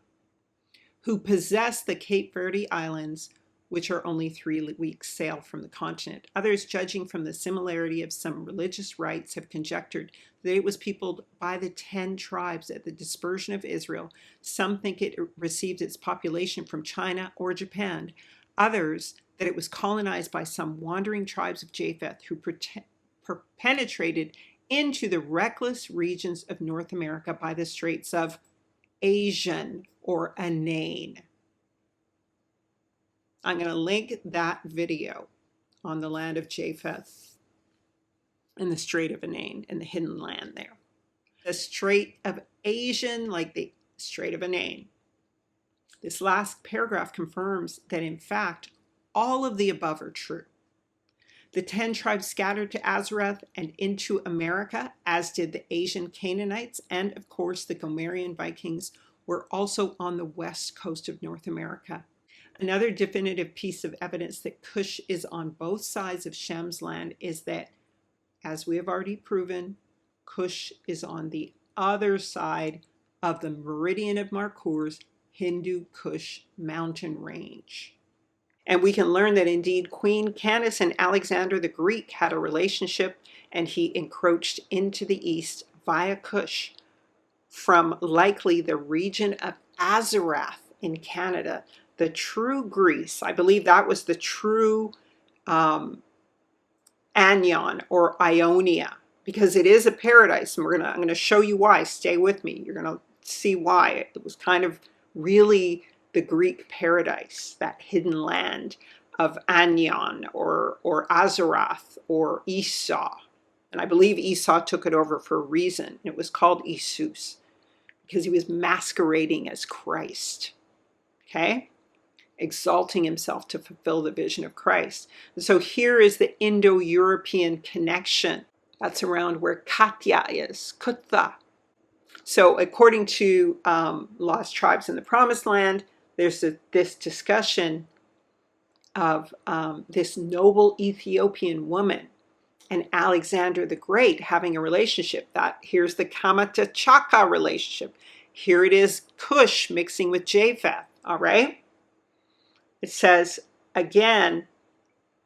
who possess the Cape Verde Islands, which are only 3 weeks' sail from the continent. Others, judging from the similarity of some religious rites, have conjectured that it was peopled by the 10 tribes at the dispersion of Israel. Some think it received its population from China or Japan. Others, that it was colonized by some wandering tribes of Japheth who penetrated into the reckless regions of North America by the Straits of Asian or Anain. I'm going to link that video on the land of Japheth and the Strait of Anain and the hidden land there. The Strait of Asian, like the Strait of Anain. This last paragraph confirms that, in fact, all of the above are true. The 10 tribes scattered to Azareth and into America, as did the Asian Canaanites, and of course the Gomerian Vikings, were also on the west coast of North America. Another definitive piece of evidence that Kush is on both sides of Shem's land is that, as we have already proven, Kush is on the other side of the meridian of Markur's Hindu Kush mountain range. And we can learn that indeed Queen Candace and Alexander the Greek had a relationship, and he encroached into the east via Kush from likely the region of Azarath in Canada, the true Greece. I believe that was the true Anion or Ionia, because it is a paradise, and I'm going to show you why. Stay with me. You're going to see why. It was kind of really the Greek paradise, that hidden land of Anion or Azarath or Esau. And I believe Esau took it over for a reason. It was called Isus because he was masquerading as Christ. Okay? Exalting himself to fulfill the vision of Christ. And so here is the Indo-European connection. That's around where Katya is, Kutha. So according to Lost Tribes in the Promised Land, there's this discussion of this noble Ethiopian woman and Alexander the Great having a relationship. That here's the Kamata Chaka relationship. Here it is, Kush mixing with Japheth. All right. It says again,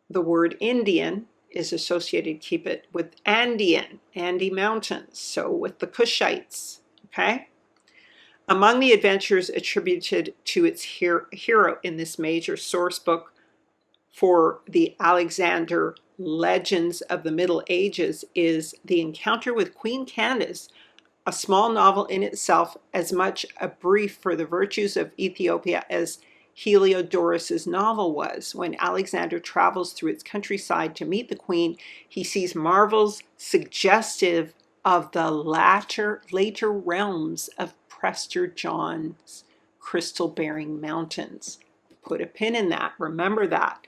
the word Indian is associated, keep it, with Andean, Andes Mountains. So with the Kushites. Okay. Among the adventures attributed to its hero in this major source book for the Alexander legends of the Middle Ages is The Encounter with Queen Candace, a small novel in itself, as much a brief for the virtues of Ethiopia as Heliodorus's novel was. When Alexander travels through its countryside to meet the queen, he sees marvels suggestive of the later realms of Prester John's crystal-bearing mountains. Put a pin in that. Remember that.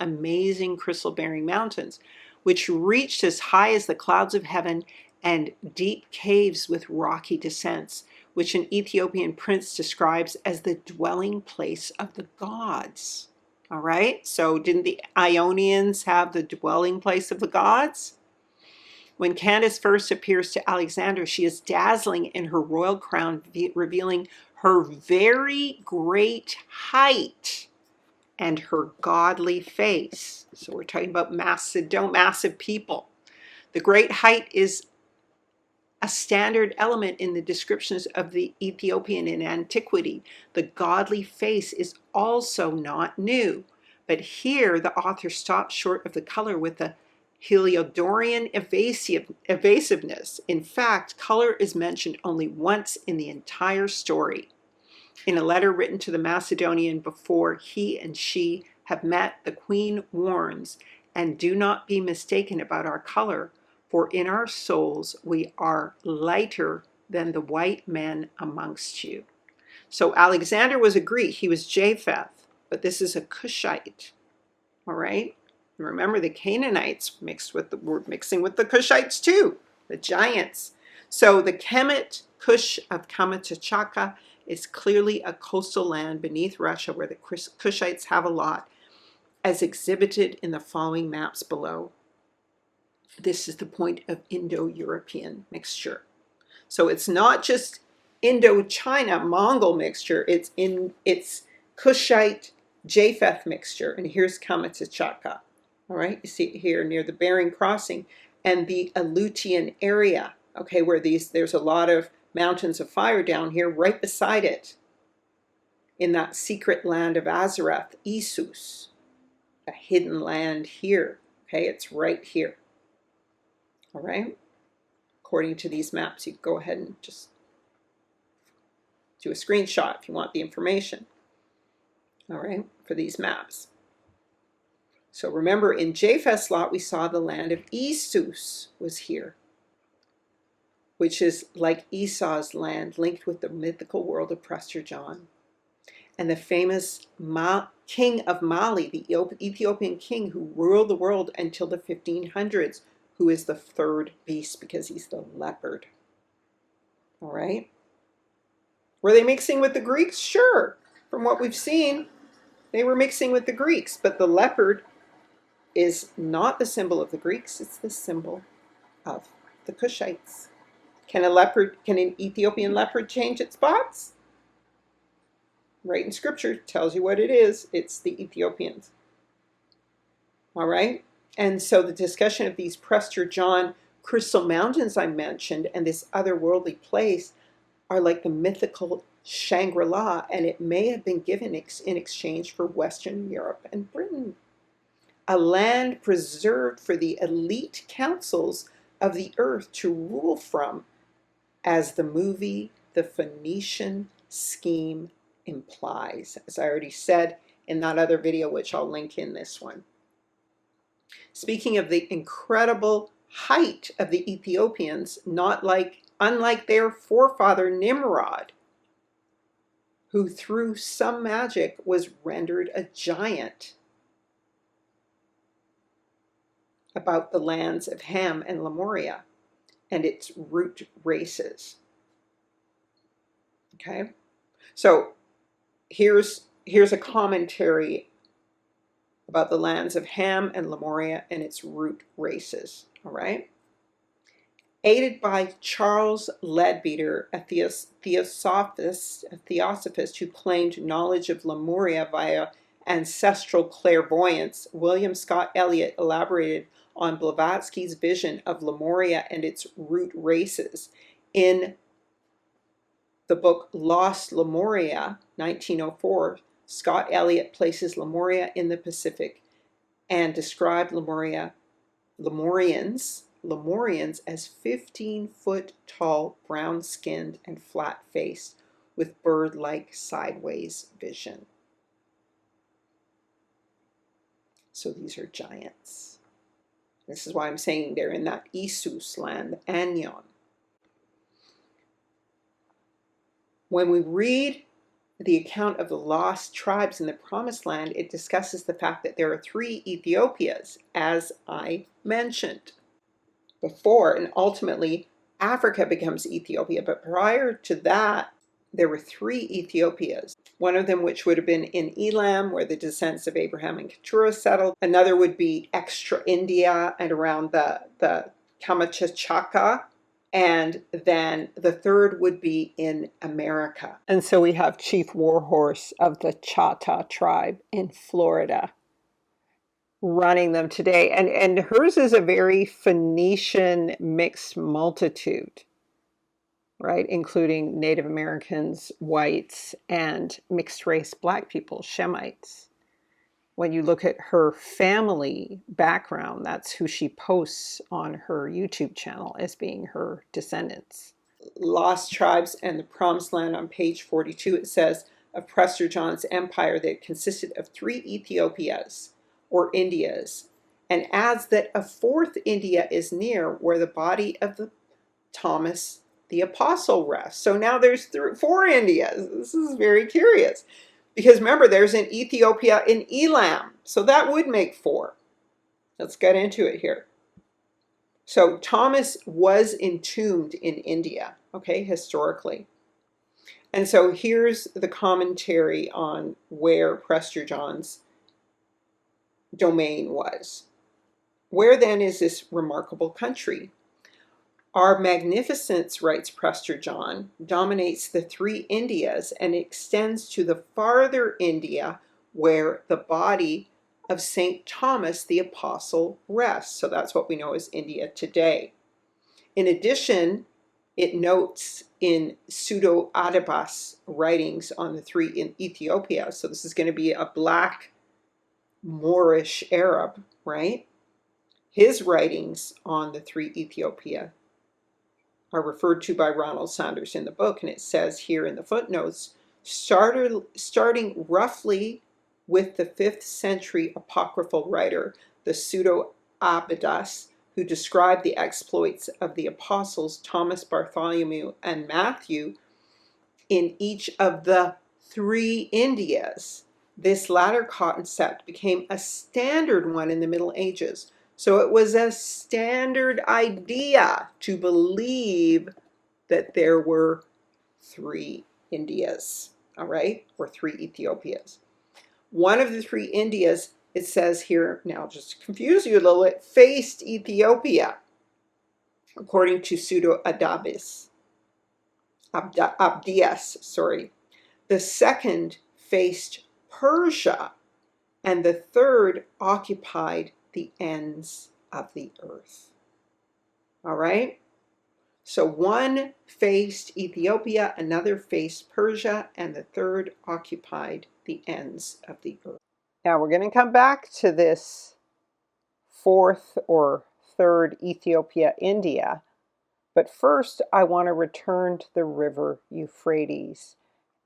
Amazing crystal-bearing mountains, which reached as high as the clouds of heaven, and deep caves with rocky descents, which an Ethiopian prince describes as the dwelling place of the gods. All right, so didn't the Ionians have the dwelling place of the gods? When Candace first appears to Alexander, she is dazzling in her royal crown, revealing her very great height and her godly face. So we're talking about massive people. The great height is a standard element in the descriptions of the Ethiopian in antiquity. The godly face is also not new, but here the author stops short of the color with the Heliodorian evasiveness. In fact, color is mentioned only once in the entire story. In a letter written to the Macedonian before he and she have met, the queen warns, "And do not be mistaken about our color, for in our souls we are lighter than the white men amongst you." So Alexander was a Greek, he was Japheth, but this is a Kushite. All right? Remember, the Canaanites were mixing with the Kushites too, the giants. So the Kemet Kush of Kamachaka is clearly a coastal land beneath Russia where the Kushites have a lot, as exhibited in the following maps below. This is the point of Indo-European mixture. So it's not just Indo-China Mongol mixture, it's Kushite Japheth mixture. And here's Kamachaka. All right, you see it here near the Bering Crossing and the Aleutian area, okay, where there's a lot of mountains of fire down here right beside it in that secret land of Azareth, Isus, a hidden land here, okay, it's right here. All right, according to these maps, you can go ahead and just do a screenshot if you want the information, all right, for these maps. So remember, in Japheth's lot, we saw the land of Isus was here, which is like Esau's land, linked with the mythical world of Prester John. And the famous king of Mali, the Ethiopian king who ruled the world until the 1500s, who is the third beast because he's the leopard. All right? Were they mixing with the Greeks? Sure. From what we've seen, they were mixing with the Greeks, but the leopard is not the symbol of the Greeks, it's the symbol of the Kushites. Can an Ethiopian leopard change its spots? Right in scripture tells you what it is. It's the Ethiopians. All right? And so the discussion of these Prester John crystal mountains I mentioned and this otherworldly place are like the mythical Shangri-La, and it may have been given in exchange for Western Europe and Britain. A land preserved for the elite councils of the earth to rule from, as the movie The Phoenician Scheme implies, as I already said in that other video, which I'll link in this one. Speaking of the incredible height of the Ethiopians, unlike their forefather Nimrod, who through some magic was rendered a giant, about the lands of Ham and Lemuria and its root races. Okay, so here's a commentary about the lands of Ham and Lemuria and its root races. All right. Aided by Charles Leadbeater, a theosophist who claimed knowledge of Lemuria via ancestral clairvoyance, William Scott Elliott elaborated on Blavatsky's vision of Lemuria and its root races in the book Lost Lemuria, 1904. Scott Elliott places Lemuria in the Pacific and described Lemurians as 15-foot tall, brown-skinned, and flat-faced, with bird-like sideways vision. So these are giants. This is why I'm saying they're in that Isus land, Anion. When we read the account of the lost tribes in the Promised Land, it discusses the fact that there are 3 Ethiopias, as I mentioned before, and ultimately Africa becomes Ethiopia. But prior to that, there were 3 Ethiopias. One of them, which would have been in Elam, where the descendants of Abraham and Keturah settled. Another would be extra India and around the Kamachachaka. And then the third would be in America. And so we have Chief Warhorse of the Chata tribe in Florida running them today. And hers is a very Phoenician mixed multitude, right? Including Native Americans, whites, and mixed race Black people, Shemites. When you look at her family background, that's who she posts on her YouTube channel as being her descendants. Lost Tribes and the Promised Land on page 42, it says of Prester John's empire that it consisted of 3 Ethiopias or Indias, and adds that a 4th India is near where the body of the Thomas the Apostle rests. So now there's 4 Indias. This is very curious. Because remember, there's an Ethiopia in Elam. So that would make 4. Let's get into it here. So Thomas was entombed in India, okay, historically. And so here's the commentary on where Prester John's domain was. Where then is this remarkable country? Our magnificence, writes Prester John, dominates the 3 Indias and extends to the farther India where the body of St. Thomas the Apostle rests. So that's what we know as India today. In addition, it notes in Pseudo-Adibas writings on the 3 in Ethiopia. So this is going to be a Black Moorish Arab, right? His writings on the 3 Ethiopia are referred to by Ronald Saunders in the book, and it says here in the footnotes, starting roughly with the 5th century apocryphal writer, the Pseudo-Abydos, who described the exploits of the apostles Thomas, Bartholomew, and Matthew in each of the 3 Indias. This latter concept became a standard one in the Middle Ages. So it was a standard idea to believe that there were 3 Indias, all right, or 3 Ethiopias. One of the 3 Indias, it says here, now just to confuse you a little bit, faced Ethiopia, according to Pseudo-Abdias. The second faced Persia, and the third occupied the ends of the earth. All right? So one faced Ethiopia, another faced Persia, and the third occupied the ends of the earth. Now we're going to come back to this 4th or 3rd Ethiopia, India. But first, I want to return to the river Euphrates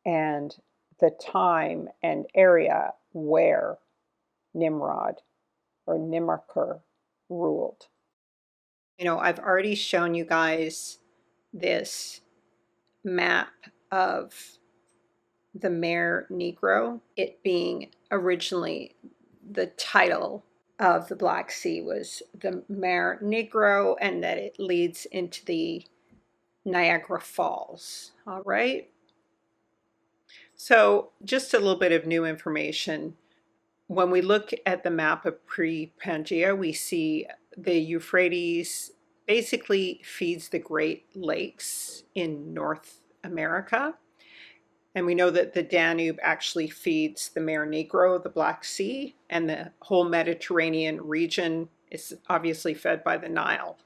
and the time and area where Nimrod or Nimrod ruled. You know, I've already shown you guys this map of the Mare Negro, it being originally the title of the Black Sea was the Mare Negro, and that it leads into the Niagara Falls, all right? So just a little bit of new information. When we look at the map of pre-Pangea, we see the Euphrates basically feeds the Great Lakes in North America. And we know that the Danube actually feeds the Mar Negro, the Black Sea, and the whole Mediterranean region is obviously fed by the Nile,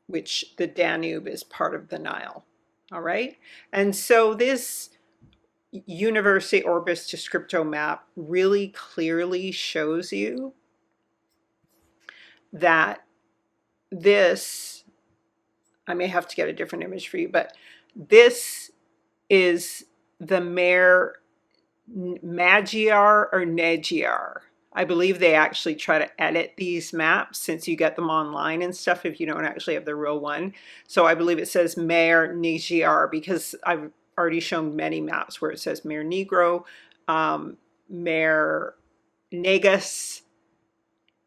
which the Danube is part of the Nile. All right. And so this Universi Orbis Descripto map really clearly shows you that this, I may have to get a different image for you, but this is the Mare Magyar or Magyar. I believe they actually try to edit these maps since you get them online and stuff if you don't actually have the real one. So I believe it says Mare Magyar because I've already shown many maps where it says Mare Negro, Mare Negus,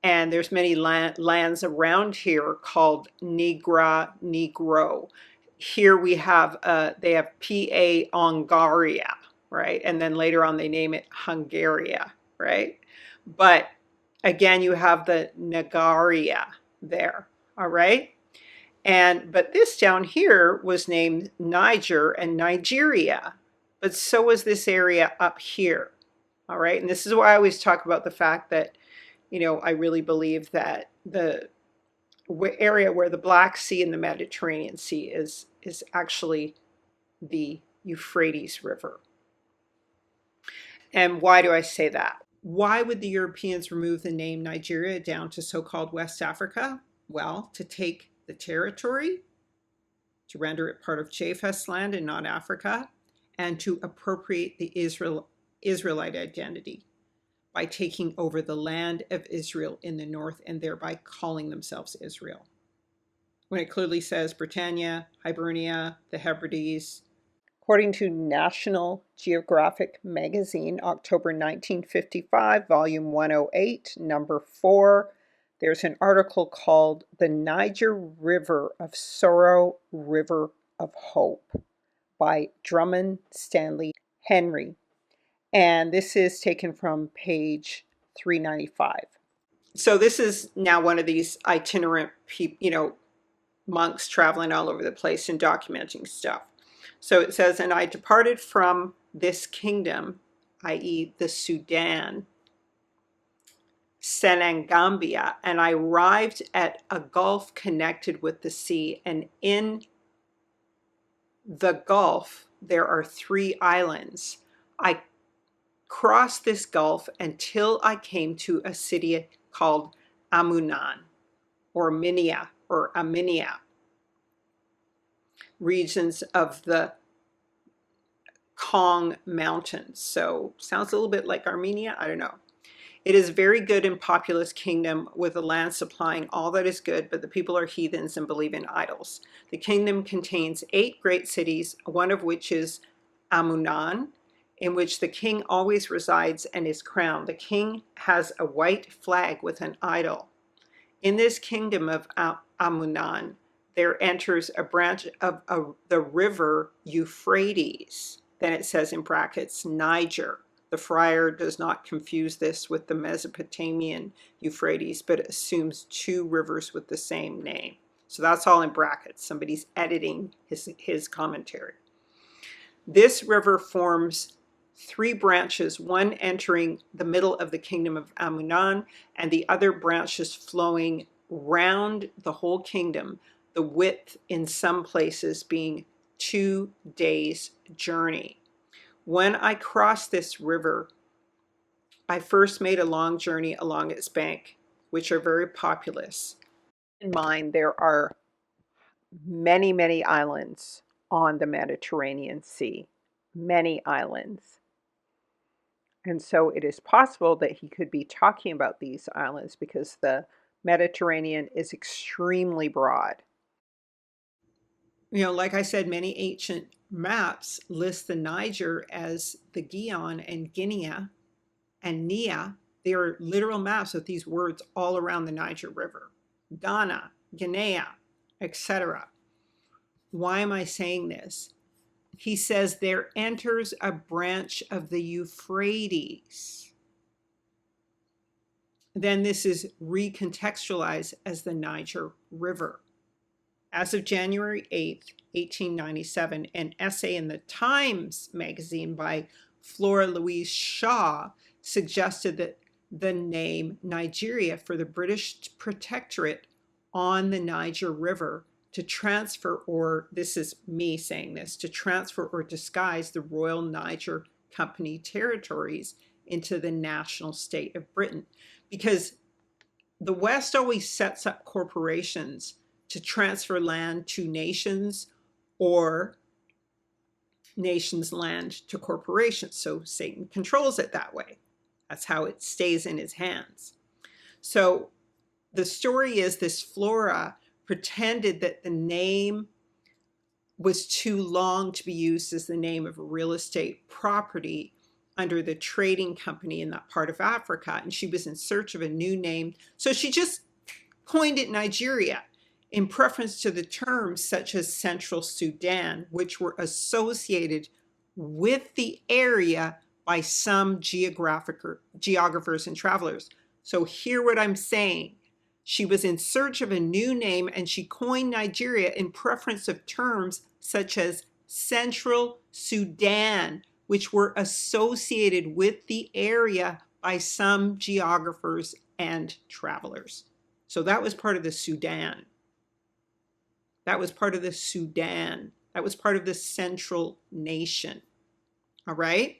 and there's many lands around here called Nigra Negro. Here we have, they have P.A. Ongaria, right? And then later on they name it Hungaria, right? But again, you have the Nagaria there, all right? But this down here was named Niger and Nigeria, but so was this area up here, all right? And this is why I always talk about the fact that, you know, I really believe that the area where the Black Sea and the Mediterranean Sea is actually the Euphrates River. And why do I say that? Why would the Europeans remove the name Nigeria down to so-called West Africa? Well, to take the territory, to render it part of Japheth's land and not Africa, and to appropriate the Israelite identity by taking over the land of Israel in the north and thereby calling themselves Israel. When it clearly says Britannia, Hibernia, the Hebrides. According to National Geographic Magazine, October 1955, volume 108, number 4, there's an article called The Niger River of Sorrow, River of Hope by Drummond Stanley Henry. And this is taken from page 395. So this is now one of these itinerant, monks traveling all over the place and documenting stuff. So it says, and I departed from this kingdom, i.e. the Sudan, Senegambia, and I arrived at a gulf connected with the sea, and in the gulf there are 3 islands. I crossed this gulf until I came to a city called Amunan, or Minia, or Aminia, regions of the Kong Mountains. So sounds a little bit like Armenia, I don't know. It is a very good and populous kingdom with a land supplying all that is good, but the people are heathens and believe in idols. The kingdom contains 8 great cities, one of which is Amunan, in which the king always resides and is crowned. The king has a white flag with an idol. In this kingdom of Amunan, there enters a branch of the river Euphrates. Then it says in brackets, Niger. The friar does not confuse this with the Mesopotamian Euphrates, but assumes 2 rivers with the same name. So that's all in brackets. Somebody's editing his commentary. This river forms 3 branches, one entering the middle of the kingdom of Amunan, and the other branches flowing round the whole kingdom, the width in some places being 2 days' journey. When I crossed this river, I first made a long journey along its bank, which are very populous. In mind, there are many, many islands on the Mediterranean Sea, many islands. And so it is possible that he could be talking about these islands because the Mediterranean is extremely broad. Like I said, many ancient maps list the Niger as the Gihon and Guinea and Nia. They are literal maps with these words all around the Niger River. Ghana, Guinea, etc. Why am I saying this? he says, there enters a branch of the Euphrates. Then this is recontextualized as the Niger River. As of January 8th, 1897, an essay in the Times magazine by Flora Louise Shaw suggested that the name Nigeria for the British protectorate on the Niger River to transfer, or this is me saying this, to transfer or disguise the Royal Niger Company territories into the national state of Britain. Because the West always sets up corporations to transfer land to nations or nations' land to corporations. So Satan controls it that way. That's how it stays in his hands. So the story is this Flora pretended that the name was too long to be used as the name of a real estate property under the trading company in that part of Africa. And she was in search of a new name. So she just coined it Nigeria in preference to the terms such as Central Sudan, which were associated with the area by some geographers and travelers. So hear what I'm saying. She was in search of a new name and she coined Nigeria in preference of terms such as Central Sudan, which were associated with the area by some geographers and travelers. So that was part of the Sudan. That was part of the Sudan. That was part of the central nation. All right?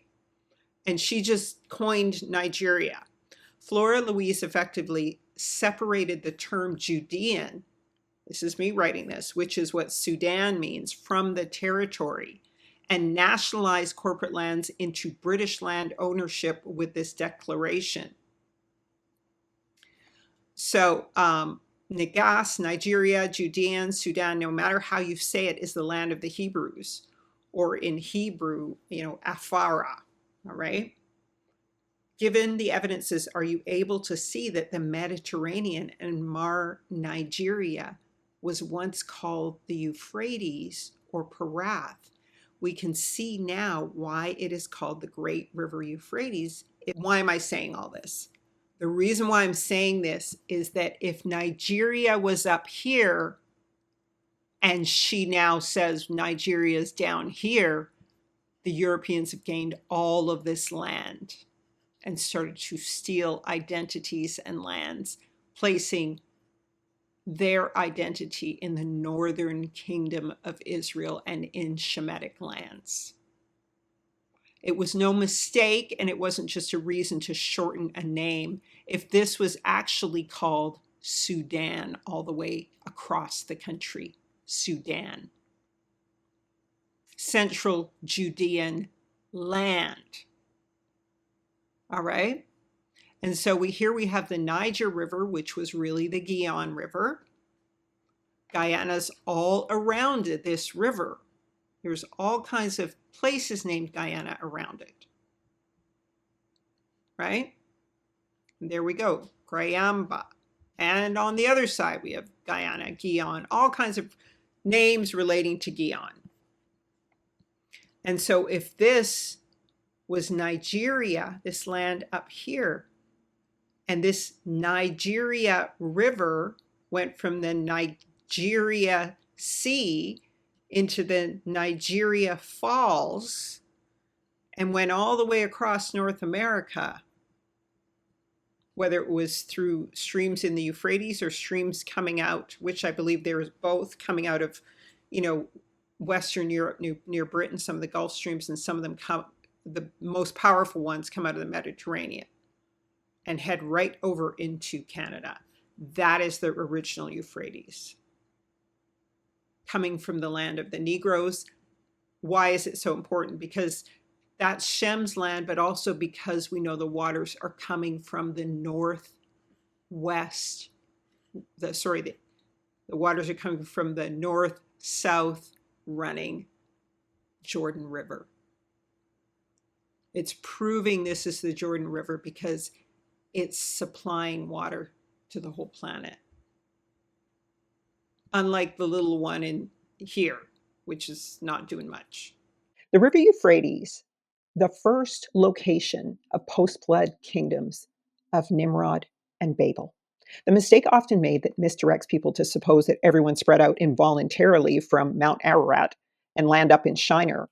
And she just coined Nigeria. Flora Louise effectively separated the term Judean, this is me writing this, which is what Sudan means, from the territory, and nationalized corporate lands into British land ownership with this declaration. So Negas, Nigeria, Judean, Sudan, no matter how you say it, is the land of the Hebrews, or in Hebrew, Afara, all right? Given the evidences, are you able to see that the Mediterranean and Mar Nigeria was once called the Euphrates or Perath? We can see now why it is called the Great River Euphrates. Why am I saying all this? The reason why I'm saying this is that if Nigeria was up here and she now says Nigeria is down here, the Europeans have gained all of this land and started to steal identities and lands, placing their identity in the northern kingdom of Israel and in Shemitic lands. It was no mistake, and it wasn't just a reason to shorten a name, if this was actually called Sudan all the way across the country. Sudan. Central Judean land. All right? And so we have the Niger River, which was really the Gihon River. Guyana's all around this river. There's all kinds of places named Guyana around it. Right? And there we go, Grayamba. And on the other side, we have Guyana, Gihon, all kinds of names relating to Gihon. And so if this was Nigeria, this land up here, and this Nigeria River went from the Nigeria Sea into the Nigeria Falls and went all the way across North America, whether it was through streams in the Euphrates or streams coming out, which I believe there was both coming out of, Western Europe near Britain, some of the Gulf streams, and some of them the most powerful ones come out of the Mediterranean and head right over into Canada. That is the original Euphrates, coming from the land of the Negroes. Why is it so important? Because that's Shem's land, but also because we know the waters are coming from the northwest. The waters are coming from the north-south running Jordan River. It's proving this is the Jordan River because it's supplying water to the whole planet. Unlike the little one in here, which is not doing much. The river Euphrates, the first location of post-flood kingdoms of Nimrod and Babel. The mistake often made that misdirects people to suppose that everyone spread out involuntarily from Mount Ararat and land up in Shinar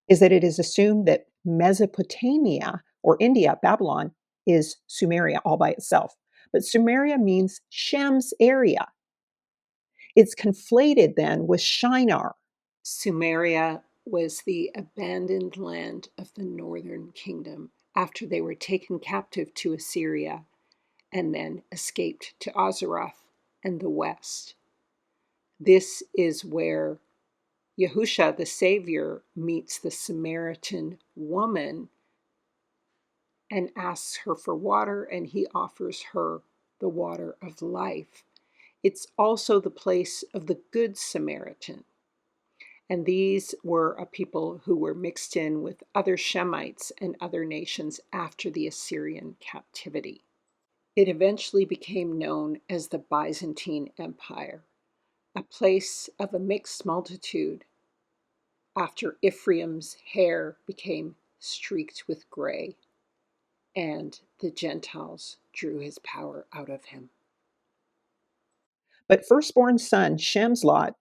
is that it is assumed that Mesopotamia or India, Babylon, is Sumeria all by itself. But Sumeria means Shem's area. It's conflated then with Shinar. Sumeria was the abandoned land of the northern kingdom after they were taken captive to Assyria and then escaped to Azeroth and the west. This is where Yahusha, the Savior, meets the Samaritan woman and asks her for water, and he offers her the water of life. It's also the place of the Good Samaritan. And these were a people who were mixed in with other Shemites and other nations after the Assyrian captivity. It eventually became known as the Byzantine Empire, a place of a mixed multitude after Ephraim's hair became streaked with gray and the Gentiles drew his power out of him. But firstborn son Shem's lot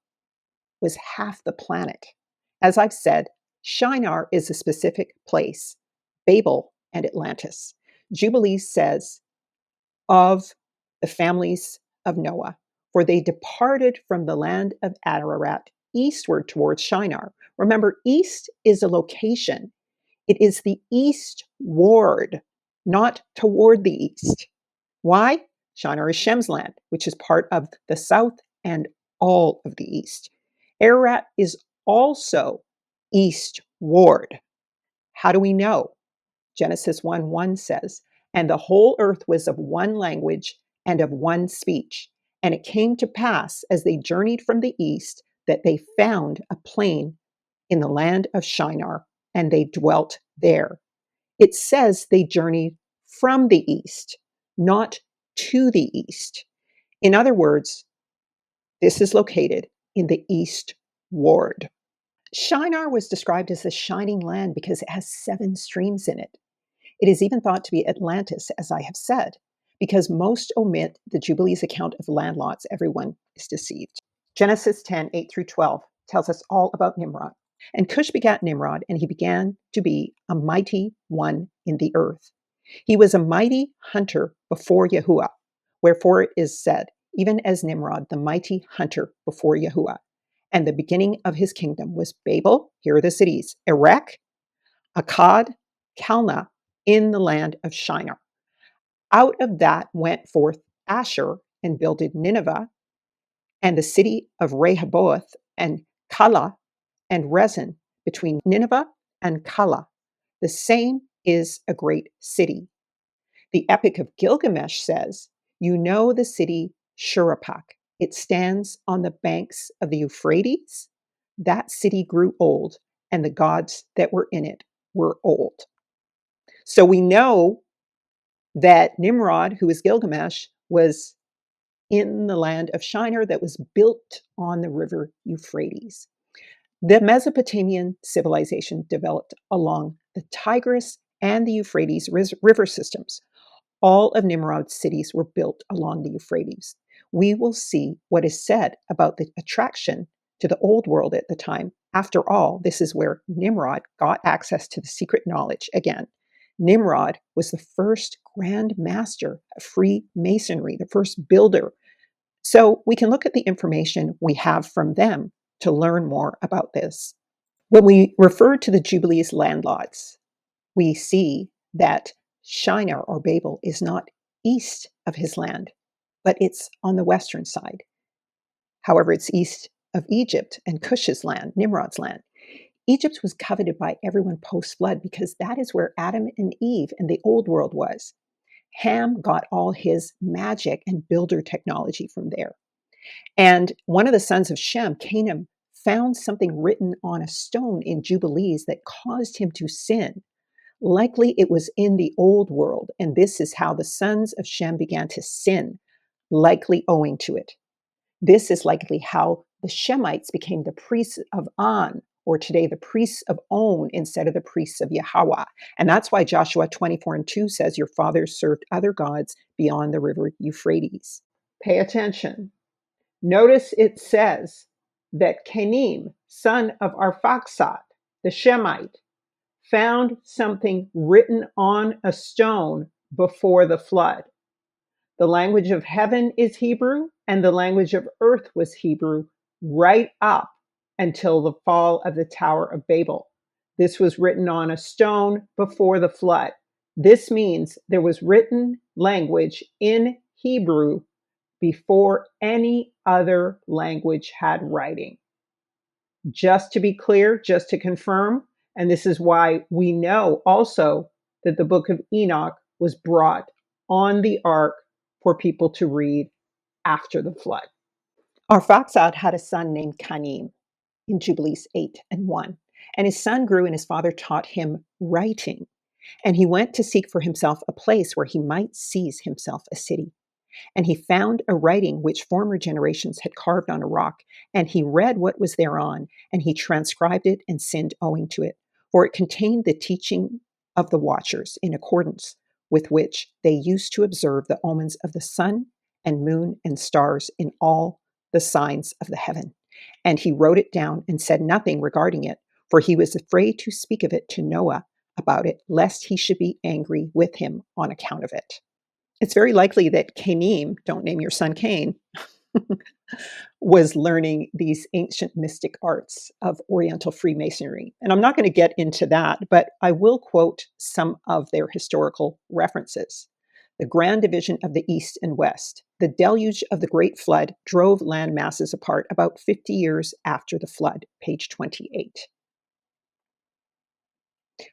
was half the planet. As I've said, Shinar is a specific place, Babel and Atlantis. Jubilees says, of the families of Noah, for they departed from the land of Ararat eastward towards Shinar. Remember, east is a location. It is the eastward, not toward the east. Why? Shinar is Shem's land, which is part of the south and all of the east. Ararat is also eastward. How do we know? Genesis 1:1 says, and the whole earth was of one language and of one speech. And it came to pass, as they journeyed from the east, that they found a plain in the land of Shinar, and they dwelt there. It says they journeyed from the east, not to the east. In other words, this is located in the east ward. Shinar was described as a shining land because it has 7 streams in it. It is even thought to be Atlantis, as I have said, because most omit the Jubilees account of land lots. Everyone is deceived. Genesis 10:8-12 tells us all about Nimrod. And Kush begat Nimrod, and he began to be a mighty one in the earth. He was a mighty hunter before Yahuwah, wherefore it is said, even as Nimrod, the mighty hunter before Yahuwah. And the beginning of his kingdom was Babel, here are the cities, Erech, Akkad, Calneh, in the land of Shinar. Out of that went forth Asher and builded Nineveh, and the city of Rehoboth, and Calah, and Rezin, between Nineveh and Calah. The same is a great city. The Epic of Gilgamesh says, you know the city Shuruppak. It stands on the banks of the Euphrates. That city grew old, and the gods that were in it were old. So we know that Nimrod, who is Gilgamesh, was in the land of Shinar that was built on the river Euphrates. The Mesopotamian civilization developed along the Tigris and the Euphrates river systems. All of Nimrod's cities were built along the Euphrates. We will see what is said about the attraction to the old world at the time. After all, this is where Nimrod got access to the secret knowledge again. Nimrod was the first grand master of Freemasonry, the first builder. So we can look at the information we have from them to learn more about this. When we refer to the Jubilees land lots, we see that Shinar or Babel is not east of his land, but it's on the western side. However, it's east of Egypt and Cush's land, Nimrod's land. Egypt was coveted by everyone post-flood because that is where Adam and Eve and the old world was. Ham got all his magic and builder technology from there. And one of the sons of Shem, Canaan, found something written on a stone in Jubilees that caused him to sin. Likely it was in the old world, and this is how the sons of Shem began to sin, likely owing to it. This is likely how the Shemites became the priests of On, or today the priests of On instead of the priests of Yahweh. And that's why Joshua 24:2 says, your fathers served other gods beyond the river Euphrates. Pay attention. Notice it says that Kenim, son of Arphaxad, the Shemite, found something written on a stone before the flood. The language of heaven is Hebrew, and the language of earth was Hebrew right up until the fall of the Tower of Babel. This was written on a stone before the flood. This means there was written language in Hebrew before any other language had writing. Just to be clear, just to confirm, and this is why we know also that the book of Enoch was brought on the ark for people to read after the flood. Arphaxad had a son named Canim in Jubilees 8:1, and his son grew and his father taught him writing, and he went to seek for himself a place where he might seize himself a city. And he found a writing which former generations had carved on a rock, and he read what was thereon, and he transcribed it and sinned owing to it, for it contained the teaching of the watchers in accordance with which they used to observe the omens of the sun and moon and stars in all the signs of the heaven. And he wrote it down and said nothing regarding it, for he was afraid to speak of it to Noah about it, lest he should be angry with him on account of it. It's very likely that Canim, don't name your son Cain, was learning these ancient mystic arts of Oriental Freemasonry. And I'm not going to get into that, but I will quote some of their historical references. The grand division of the East and West. The deluge of the Great Flood drove land masses apart about 50 years after the flood, page 28.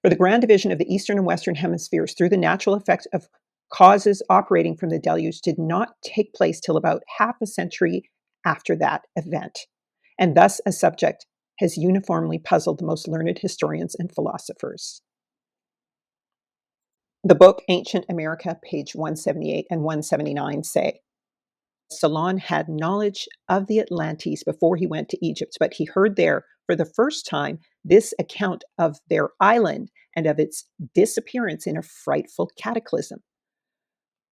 For the grand division of the Eastern and Western hemispheres through the natural effect of causes operating from the deluge did not take place till about half a century after that event, and thus a subject has uniformly puzzled the most learned historians and philosophers. The book Ancient America, page 178 and 179 say, Solon had knowledge of the Atlantes before he went to Egypt, but he heard there for the first time this account of their island and of its disappearance in a frightful cataclysm.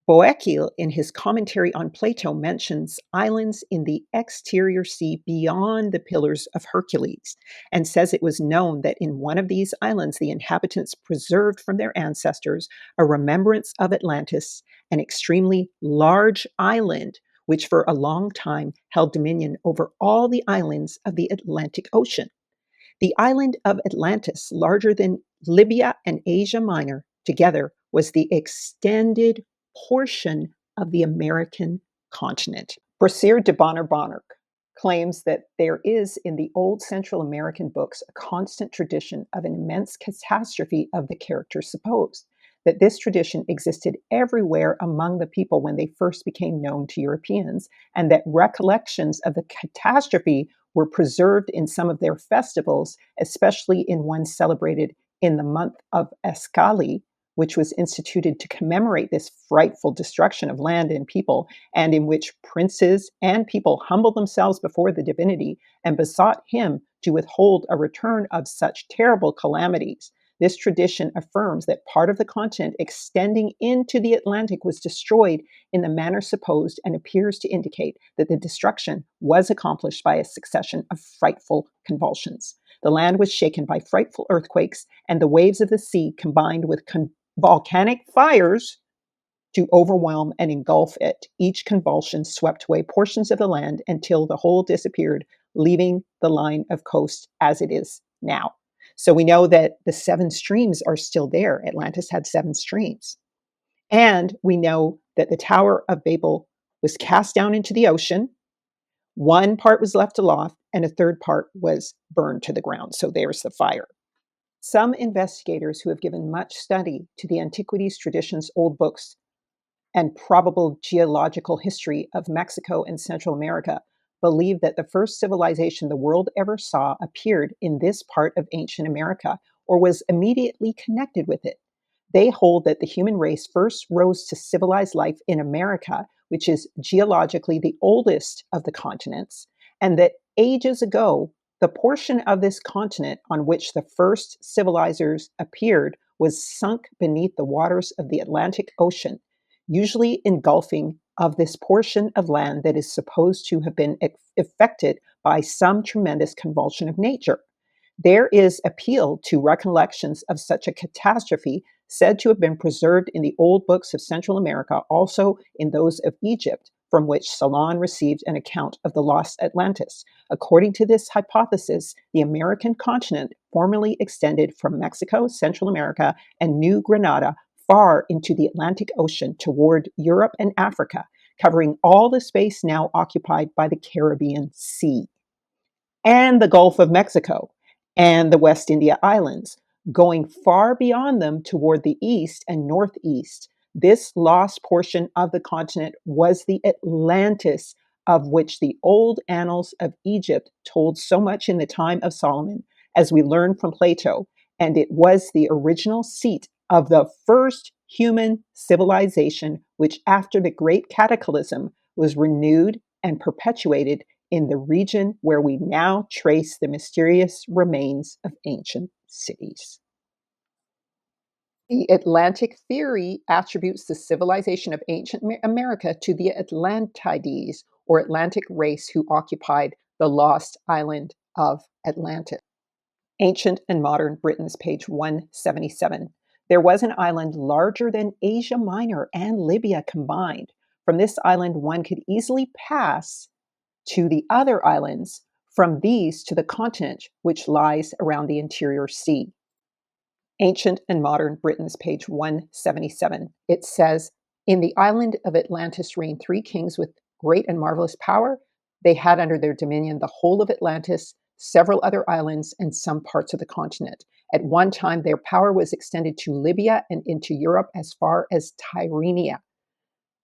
Boekil, in his commentary on Plato, mentions islands in the exterior sea beyond the Pillars of Hercules, and says it was known that in one of these islands the inhabitants preserved from their ancestors a remembrance of Atlantis, an extremely large island which for a long time held dominion over all the islands of the Atlantic Ocean. The island of Atlantis, larger than Libya and Asia Minor together, was the extended portion of the American continent. Brasir de Bonner Bonnerk claims that there is in the old Central American books a constant tradition of an immense catastrophe of the character supposed, that this tradition existed everywhere among the people when they first became known to Europeans, and that recollections of the catastrophe were preserved in some of their festivals, especially in one celebrated in the month of Escali, which was instituted to commemorate this frightful destruction of land and people, and in which princes and people humbled themselves before the divinity and besought him to withhold a return of such terrible calamities. This tradition affirms that part of the continent extending into the Atlantic was destroyed in the manner supposed, and appears to indicate that the destruction was accomplished by a succession of frightful convulsions. The land was shaken by frightful earthquakes, and the waves of the sea combined with volcanic fires to overwhelm and engulf it. Each convulsion swept away portions of the land until the whole disappeared, leaving the line of coast as it is now. So we know that the 7 streams are still there. Atlantis had 7 streams. And we know that the Tower of Babel was cast down into the ocean. One part was left aloft, and a third part was burned to the ground. So there's the fire. Some investigators who have given much study to the antiquities, traditions, old books, and probable geological history of Mexico and Central America believe that the first civilization the world ever saw appeared in this part of ancient America, or was immediately connected with it. They hold that the human race first rose to civilized life in America, which is geologically the oldest of the continents, and that ages ago, The portion of this continent on which the first civilizers appeared was sunk beneath the waters of the Atlantic Ocean, usually engulfing of this portion of land that is supposed to have been affected by some tremendous convulsion of nature. There is appeal to recollections of such a catastrophe said to have been preserved in the old books of Central America, also in those of Egypt, from which Solon received an account of the lost Atlantis. According to this hypothesis, the American continent formerly extended from Mexico, Central America, and New Granada far into the Atlantic Ocean toward Europe and Africa, covering all the space now occupied by the Caribbean Sea and the Gulf of Mexico and the West India Islands, going far beyond them toward the east and northeast. This lost portion of the continent was the Atlantis of which the old annals of Egypt told so much in the time of Solomon, as we learn from Plato, and it was the original seat of the first human civilization, which after the great cataclysm was renewed and perpetuated in the region where we now trace the mysterious remains of ancient cities. The Atlantic theory attributes the civilization of ancient America to the Atlantides, or Atlantic race, who occupied the lost island of Atlantis. Ancient and Modern Britons, page 177. There was an island larger than Asia Minor and Libya combined. From this island, one could easily pass to the other islands, from these to the continent which lies around the interior sea. Ancient and Modern Britons, page 177. It says, in the island of Atlantis reigned 3 kings with great and marvelous power. They had under their dominion the whole of Atlantis, several other islands, and some parts of the continent. At one time, their power was extended to Libya and into Europe as far as Tyrrhenia.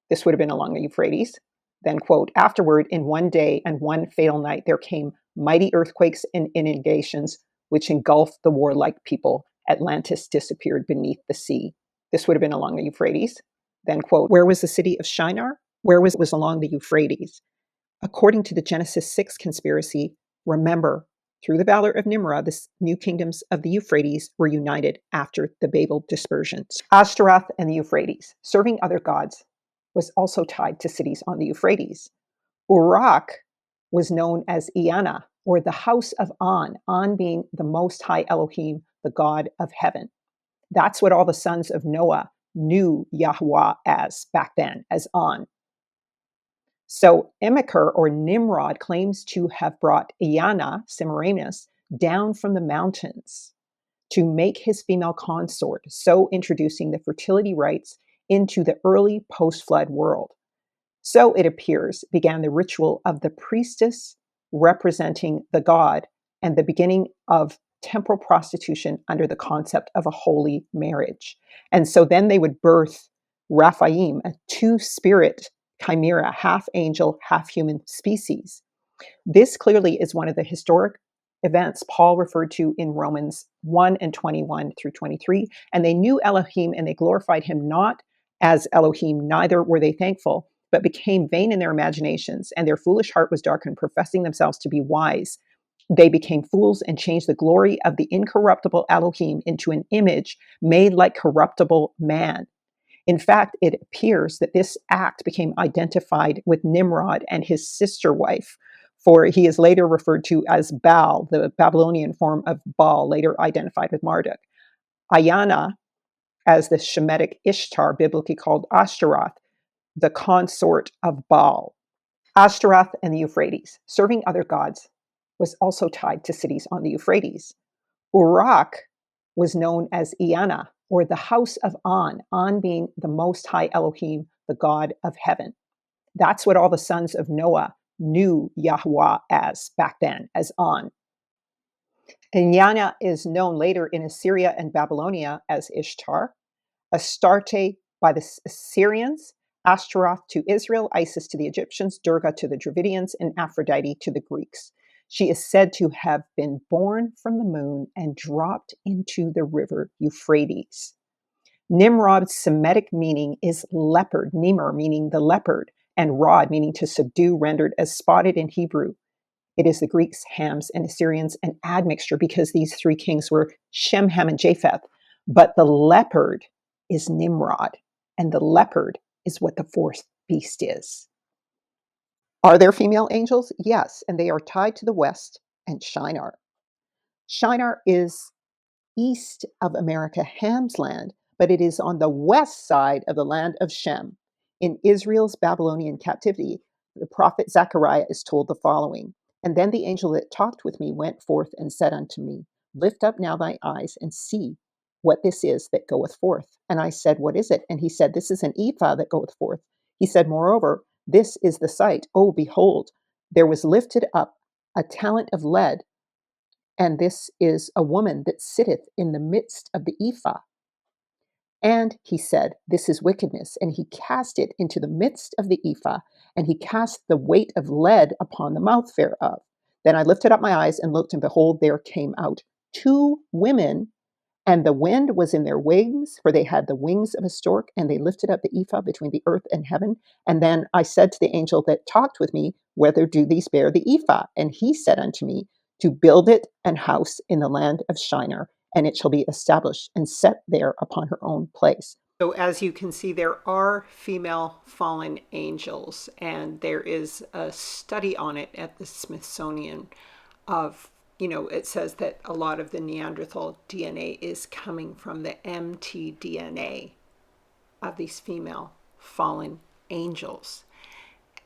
This would have been along the Euphrates. Then, quote, afterward, in one day and one fatal night, there came mighty earthquakes and inundations, which engulfed the warlike people. Atlantis disappeared beneath the sea. This would have been along the Euphrates. Then, quote, where was the city of Shinar? Where was along the Euphrates? According to the Genesis 6 conspiracy, remember, through the valor of Nimrod, the new kingdoms of the Euphrates were united after the Babel dispersions. Ashtaroth and the Euphrates, serving other gods, was also tied to cities on the Euphrates. Uruk was known as Ionia, or the house of An being the Most High Elohim, the God of heaven. That's what all the sons of Noah knew Yahweh as back then, as An. So Emiker, or Nimrod, claims to have brought Ionia, Semiramis, down from the mountains to make his female consort, so introducing the fertility rites into the early post-flood world. So it appears began the ritual of the priestess representing the god and the beginning of temporal prostitution under the concept of a holy marriage. And so then they would birth Raphaim, a 2-spirit chimera, half angel, half human species. This clearly is one of the historic events Paul referred to in Romans 1 and 21 through 23. And they knew Elohim and they glorified him not as Elohim, neither were they thankful, but became vain in their imaginations, and their foolish heart was darkened, professing themselves to be wise. They became fools and changed the glory of the incorruptible Elohim into an image made like corruptible man. In fact, it appears that this act became identified with Nimrod and his sister wife, for he is later referred to as Baal, the Babylonian form of Baal, later identified with Marduk. Ionia, as the Shemitic Ishtar, biblically called Ashtaroth, the consort of Baal. Ashtaroth and the Euphrates, serving other gods, was also tied to cities on the Euphrates. Uruk was known as Ionia, or the house of An being the Most High Elohim, the God of heaven. That's what all the sons of Noah knew Yahweh as back then, as An. And Ionia is known later in Assyria and Babylonia as Ishtar, Astarte by the Assyrians, Ashtaroth to Israel, Isis to the Egyptians, Durga to the Dravidians, and Aphrodite to the Greeks. She is said to have been born from the moon and dropped into the river Euphrates. Nimrod's Semitic meaning is leopard, Nimr meaning the leopard, and Rod meaning to subdue, rendered as spotted in Hebrew. It is the Greeks, Hams, and Assyrians, an admixture because these three kings were Shem, Ham, and Japheth. But the leopard is Nimrod, and the leopard is what the fourth beast is. Are there female angels? Yes, and they are tied to the west and Shinar. Shinar is east of America, Ham's land, but it is on the west side of the land of Shem. In Israel's Babylonian captivity, the prophet Zechariah is told the following: And then the angel that talked with me went forth and said unto me, Lift up now thy eyes and see what this is that goeth forth. And I said, What is it? And he said, This is an ephah that goeth forth. He said, Moreover, this is the sight. Oh, behold, there was lifted up a talent of lead, and this is a woman that sitteth in the midst of the ephah. And he said, This is wickedness. And he cast it into the midst of the ephah, and he cast the weight of lead upon the mouth thereof. Then I lifted up my eyes and looked, and behold, there came out two women, and the wind was in their wings, for they had the wings of a stork, and they lifted up the ephah between the earth and heaven. And then I said to the angel that talked with me, Whether do these bear the ephah? And he said unto me, To build it an house in the land of Shinar, and it shall be established and set there upon her own place. So, as you can see, there are female fallen angels, and there is a study on it at the Smithsonian of, it says that a lot of the Neanderthal DNA is coming from the mtDNA of these female fallen angels.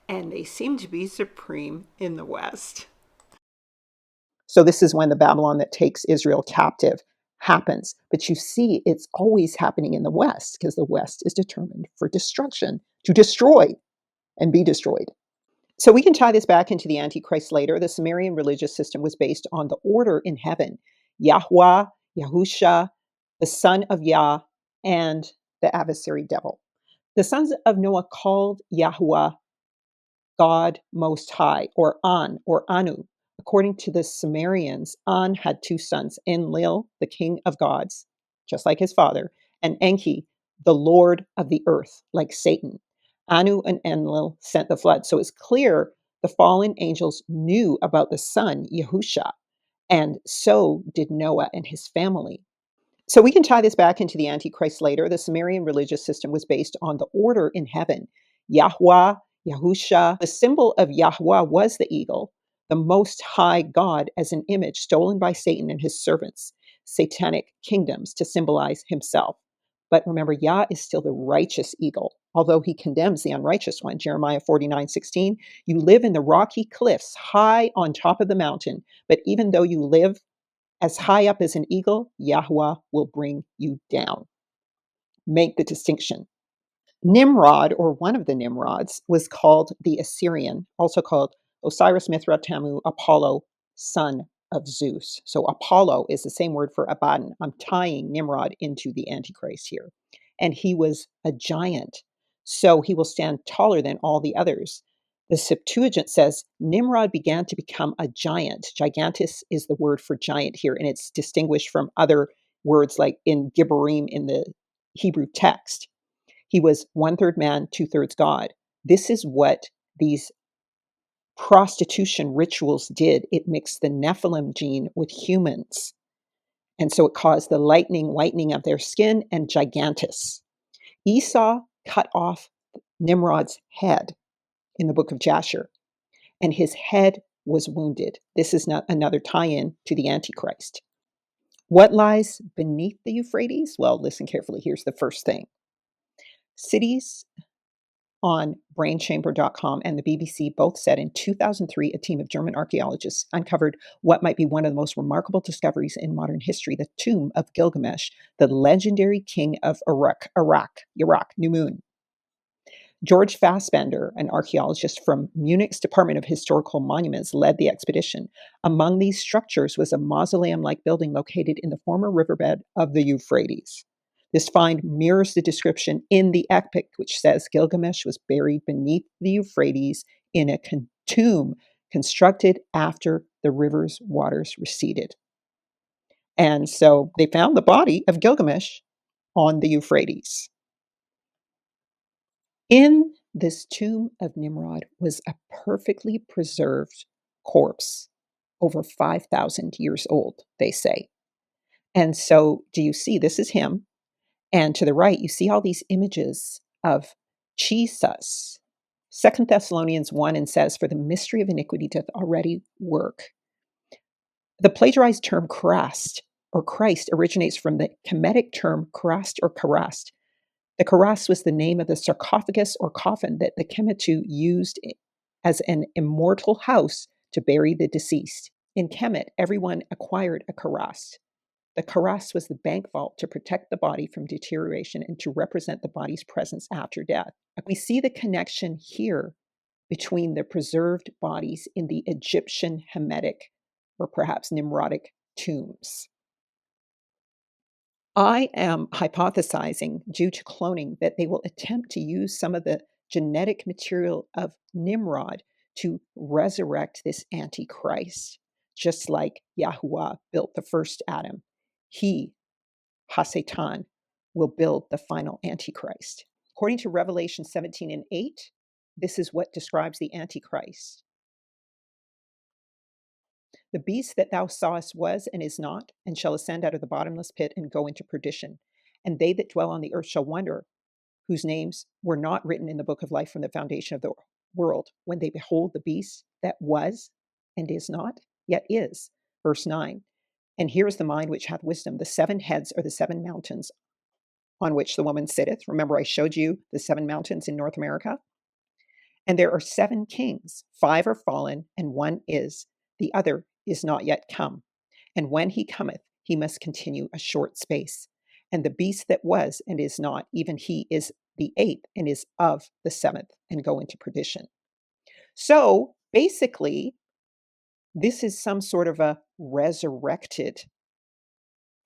And they seem to be supreme in the West. So this is when the Babylon that takes Israel captive happens. But you see, it's always happening in the West because the West is determined for destruction, to destroy and be destroyed. So we can tie this back into the Antichrist later. The Sumerian religious system was based on the order in heaven: Yahweh, Yahusha, the son of Yah, and the adversary devil. The sons of Noah called Yahweh God Most High, or An, or Anu. According to the Sumerians, An had two sons: Enlil, the king of gods, just like his father, and Enki, the lord of the earth, like Satan. Anu and Enlil sent the flood. So it's clear the fallen angels knew about the son, Yahusha, and so did Noah and his family. So we can tie this back into the Antichrist later. The Sumerian religious system was based on the order in heaven: Yahweh, Yahusha. The symbol of Yahweh was the eagle, the most high God as an image stolen by Satan and his servants, satanic kingdoms, to symbolize himself. But remember, Yah is still the righteous eagle, although he condemns the unrighteous one. Jeremiah 49:16, you live in the rocky cliffs high on top of the mountain, but even though you live as high up as an eagle, Yahweh will bring you down. Make the distinction. Nimrod, or one of the Nimrods, was called the Assyrian, also called Osiris, Mithra, Tamu, Apollo, son of Zeus. So Apollo is the same word for Abaddon. I'm tying Nimrod into the Antichrist here. And he was a giant, so he will stand taller than all the others. The Septuagint says Nimrod began to become a giant. Gigantus is the word for giant here, and it's distinguished from other words like in Gibborim in the Hebrew text. He was 1/3 man, 2/3 God. This is what these prostitution rituals did. It mixed the Nephilim gene with humans. And so it caused the lightning whitening of their skin and gigantus. Esau cut off Nimrod's head in the book of Jasher, and his head was wounded. This is not another tie-in to the Antichrist. What lies beneath the Euphrates? Well, listen carefully. Here's the first thing. Cities on brainchamber.com and the BBC both said in 2003, a team of German archaeologists uncovered what might be one of the most remarkable discoveries in modern history: the tomb of Gilgamesh, the legendary king of Iraq, Numun. George Fassbender, an archaeologist from Munich's Department of Historical Monuments, led the expedition. Among these structures was a mausoleum-like building located in the former riverbed of the Euphrates. This find mirrors the description in the epic, which says Gilgamesh was buried beneath the Euphrates in a tomb constructed after the river's waters receded. And so they found the body of Gilgamesh on the Euphrates. In this tomb of Nimrod was a perfectly preserved corpse, over 5,000 years old, they say. And so, do you see, this is him. And to the right, you see all these images of Jesus. 2 Thessalonians 1 and says, "For the mystery of iniquity doth already work." The plagiarized term Christ or Christ originates from the Kemetic term Christ or Karast. The Karast was the name of the sarcophagus or coffin that the Kemetu used as an immortal house to bury the deceased. In Kemet, everyone acquired a Karast. The Karas was the bank vault to protect the body from deterioration and to represent the body's presence after death. We see the connection here between the preserved bodies in the Egyptian Hamitic or perhaps Nimrodic tombs. I am hypothesizing, due to cloning, that they will attempt to use some of the genetic material of Nimrod to resurrect this Antichrist, just like Yahuwah built the first Adam. He, Hasatan, will build the final Antichrist. According to Revelation 17 and 8, this is what describes the Antichrist. The beast that thou sawest was and is not, and shall ascend out of the bottomless pit and go into perdition. And they that dwell on the earth shall wonder, whose names were not written in the book of life from the foundation of the world, when they behold the beast that was and is not, yet is. Verse 9. And here is the mind which hath wisdom. The 7 heads are the 7 mountains on which the woman sitteth. Remember, I showed you the 7 mountains in North America. And there are 7 kings. 5 are fallen, and 1 is. The other is not yet come. And when he cometh, he must continue a short space. And the beast that was and is not, even he is the 8th and is of the 7th, and go into perdition. So basically, this is some sort of a resurrected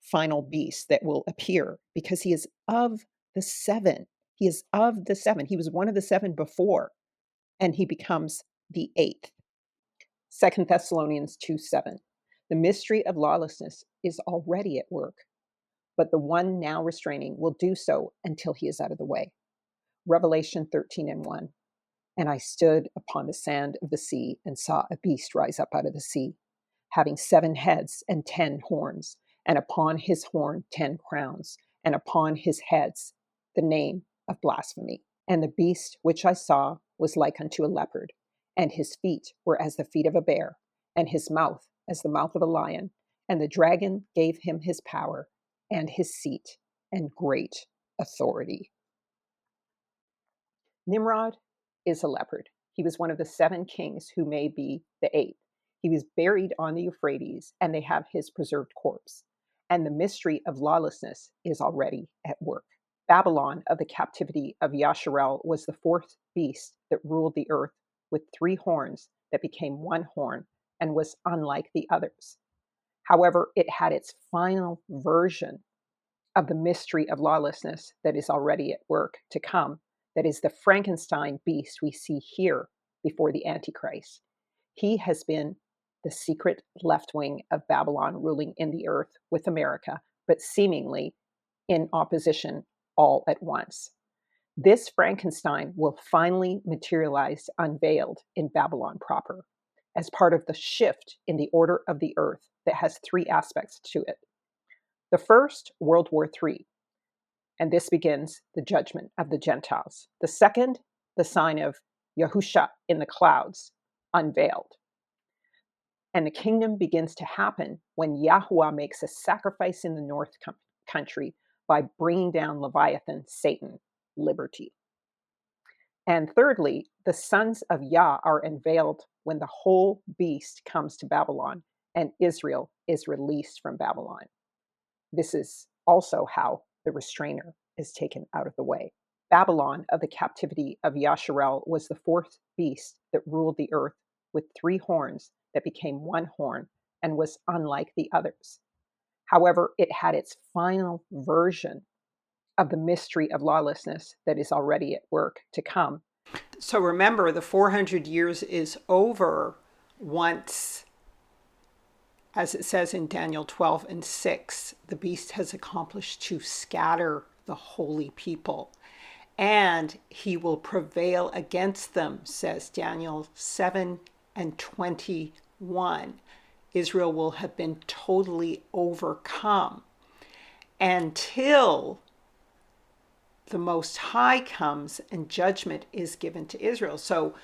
final beast that will appear because he is of the 7. He is of the 7. He was one of the 7 before, and he becomes the 8th. 2 Thessalonians 2:7. The mystery of lawlessness is already at work, but the one now restraining will do so until he is out of the way. Revelation 13 and 1. And I stood upon the sand of the sea and saw a beast rise up out of the sea, having 7 heads and 10 horns, and upon his horn 10 crowns, and upon his heads the name of blasphemy. And the beast which I saw was like unto a leopard, and his feet were as the feet of a bear, and his mouth as the mouth of a lion. And the dragon gave him his power, and his seat, and great authority. Nimrod is a leopard. He was one of the 7 kings who may be the 8th. He was buried on the Euphrates, and they have his preserved corpse. And the mystery of lawlessness is already at work. Babylon of the captivity of Yasharel was the 4th beast that ruled the earth, with 3 horns that became 1 horn and was unlike the others. However, it had its final version of the mystery of lawlessness that is already at work to come. That is the Frankenstein beast we see here before the Antichrist. He has been the secret left wing of Babylon ruling in the earth with America, but seemingly in opposition all at once. This Frankenstein will finally materialize unveiled in Babylon proper as part of the shift in the order of the earth that has 3 aspects to it. The first, World War III, and this begins the judgment of the Gentiles. The second, the sign of Yahusha in the clouds, unveiled. And the kingdom begins to happen when Yahuwah makes a sacrifice in the north country by bringing down Leviathan, Satan, liberty. And thirdly, the sons of Yah are unveiled when the whole beast comes to Babylon and Israel is released from Babylon. This is also how the restrainer is taken out of the way. Babylon of the captivity of Yasharel was the 4th beast that ruled the earth with 3 horns that became 1 horn and was unlike the others. However, it had its final version of the mystery of lawlessness that is already at work to come. So remember, the 400 years is over once, as it says in Daniel 12 and 6, the beast has accomplished to scatter the holy people, and he will prevail against them, says Daniel 7 and 21. 1, Israel will have been totally overcome until the Most High comes and judgment is given to Israel. So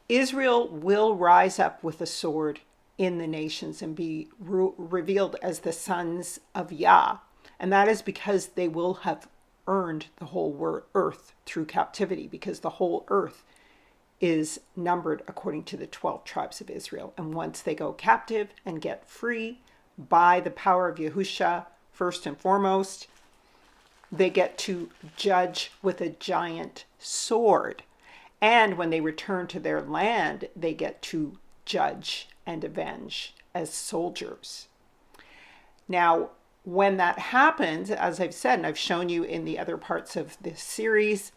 Israel will rise up with a sword in the nations and be revealed as the sons of Yah. And that is because they will have earned the whole earth through captivity, because the whole earth is numbered according to the 12 tribes of Israel. And once they go captive and get free by the power of Yahusha, first and foremost, they get to judge with a giant sword. And when they return to their land, they get to judge and avenge as soldiers. Now, when that happens, as I've said, and I've shown you in the other parts of this series,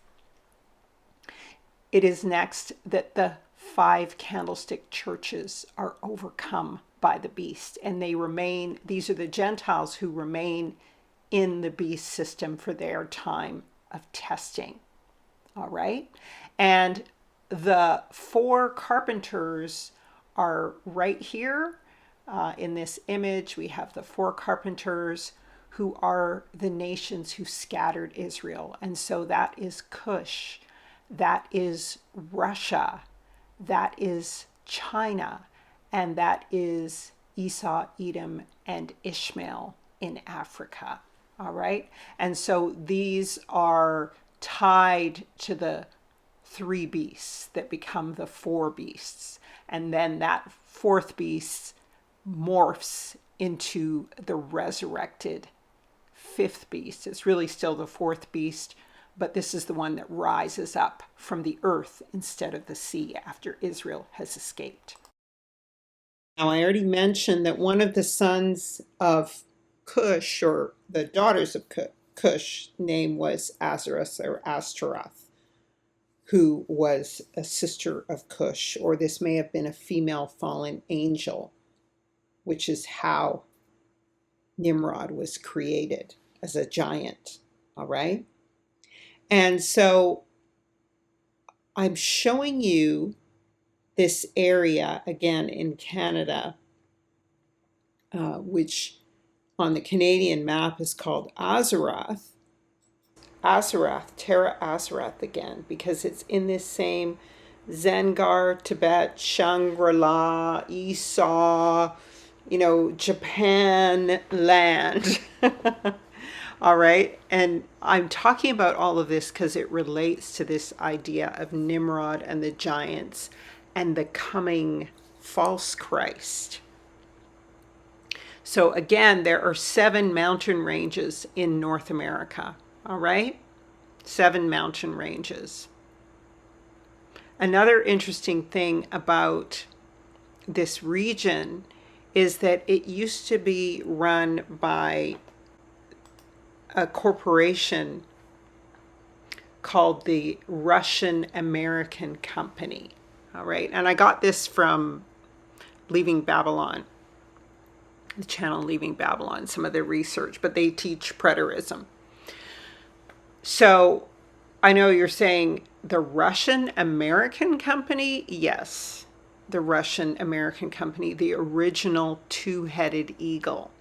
it is next that the 5 candlestick churches are overcome by the beast, and they remain, these are the Gentiles who remain in the beast system for their time of testing. All right. And the 4 carpenters are right here. In this image, we have the 4 carpenters who are the nations who scattered Israel. And so that is Kush, that is Russia, that is China, and that is Esau, Edom, and Ishmael in Africa. All right. And so these are tied to the 3 beasts that become the 4 beasts. And then that 4th beast morphs into the resurrected 5th beast. It's really still the 4th beast, but this is the one that rises up from the earth instead of the sea after Israel has escaped. Now, I already mentioned that one of the sons of Kush, or the daughters of Kush, name was Azarus or Ashtaroth, who was a sister of Kush, or this may have been a female fallen angel, which is how Nimrod was created, as a giant. All right. And so I'm showing you this area again in Canada, which on the Canadian map is called Azaroth. Terra Azaroth again, because it's in this same Zengar, Tibet, Shangri-La, Esau, Japan land. All right. And I'm talking about all of this because it relates to this idea of Nimrod and the giants and the coming false Christ. So again, there are 7 mountain ranges in North America. All right. 7 mountain ranges. Another interesting thing about this region is that it used to be run by a corporation called the Russian American Company. All right. And I got this from Leaving Babylon, the channel Leaving Babylon, some of their research, but they teach preterism. So I know you're saying the Russian American Company. Yes, the Russian American Company, the original 2-headed eagle.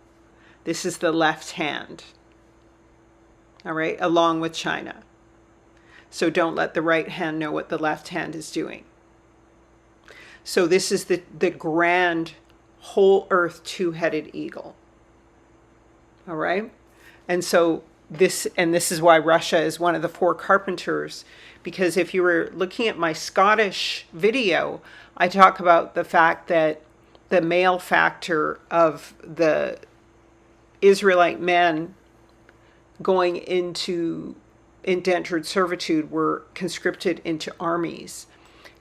This is the left hand. All right, along with China. So don't let the right hand know what the left hand is doing. So this is the grand whole earth 2-headed eagle. All right. And so this is why Russia is one of the 4 carpenters, because if you were looking at my Scottish video, I talk about the fact that the male factor of the Israelite men going into indentured servitude were conscripted into armies.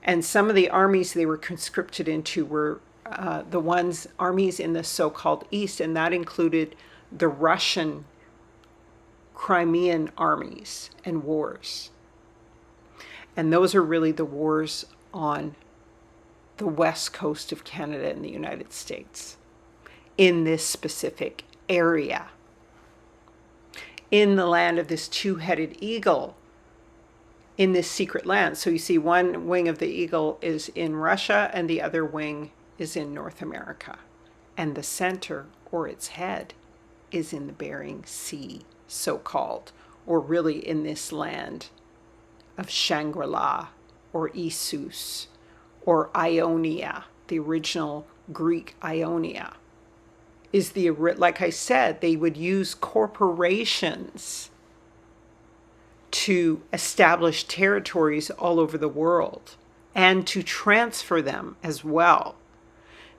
And some of the armies they were conscripted into were armies in the so-called East, and that included the Russian Crimean armies and wars. And those are really the wars on the west coast of Canada and the United States, in this specific area, in the land of this 2-headed eagle, in this secret land. So you see one wing of the eagle is in Russia and the other wing is in North America, and the center, or its head, is in the Bering Sea, so called, or really in this land of Shangri-La, or Issus, or Ionia, the original Greek Ionia. Is the, like I said, they would use corporations to establish territories all over the world and to transfer them as well.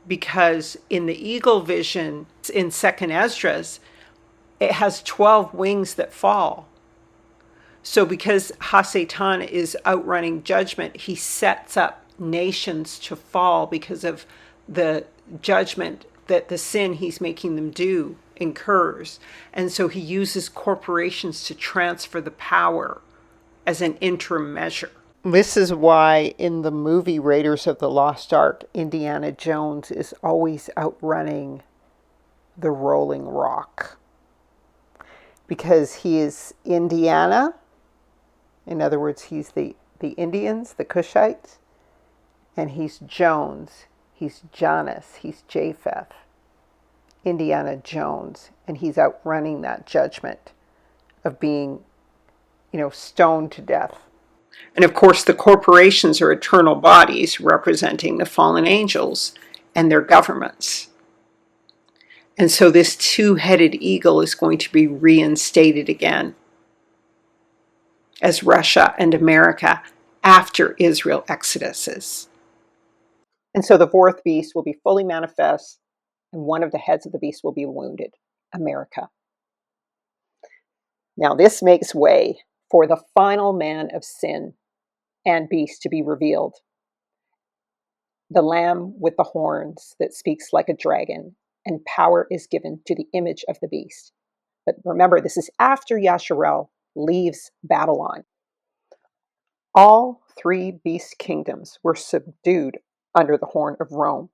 Because in the eagle vision in Second Esdras, it has 12 wings that fall. So because Hasatan is outrunning judgment, he sets up nations to fall because of the judgment that the sin he's making them do incurs. And so he uses corporations to transfer the power as an interim measure. This is why in the movie Raiders of the Lost Ark, Indiana Jones is always outrunning the rolling rock. Because he is Indiana. In other words, he's the Indians, the Kushites. And he's Jones. He's Janus. He's Japheth. Indiana Jones. And he's outrunning that judgment of being, stoned to death. And of course, the corporations are eternal bodies representing the fallen angels and their governments. And so this two-headed eagle is going to be reinstated again as Russia and America after Israel exoduses. And so the fourth beast will be fully manifest, and one of the heads of the beast will be wounded, America. Now this makes way for the final man of sin and beast to be revealed. The lamb with the horns that speaks like a dragon, and power is given to the image of the beast. But remember, this is after Yasharel leaves Babylon. All three beast kingdoms were subdued under the horn of Rome.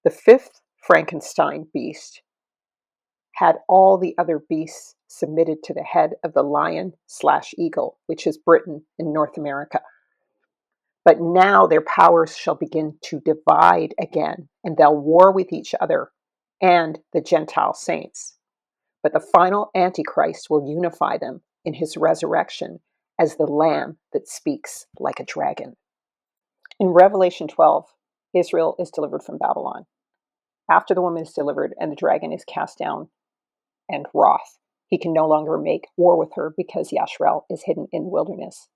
The fifth Frankenstein beast had all the other beasts submitted to the head of the lion/eagle, which is Britain in North America. But now their powers shall begin to divide again, and they'll war with each other and the Gentile saints. But the final Antichrist will unify them in his resurrection as the Lamb that speaks like a dragon. In Revelation 12, Israel is delivered from Babylon. After the woman is delivered and the dragon is cast down and wroth, he can no longer make war with her because Yasharel is hidden in the wilderness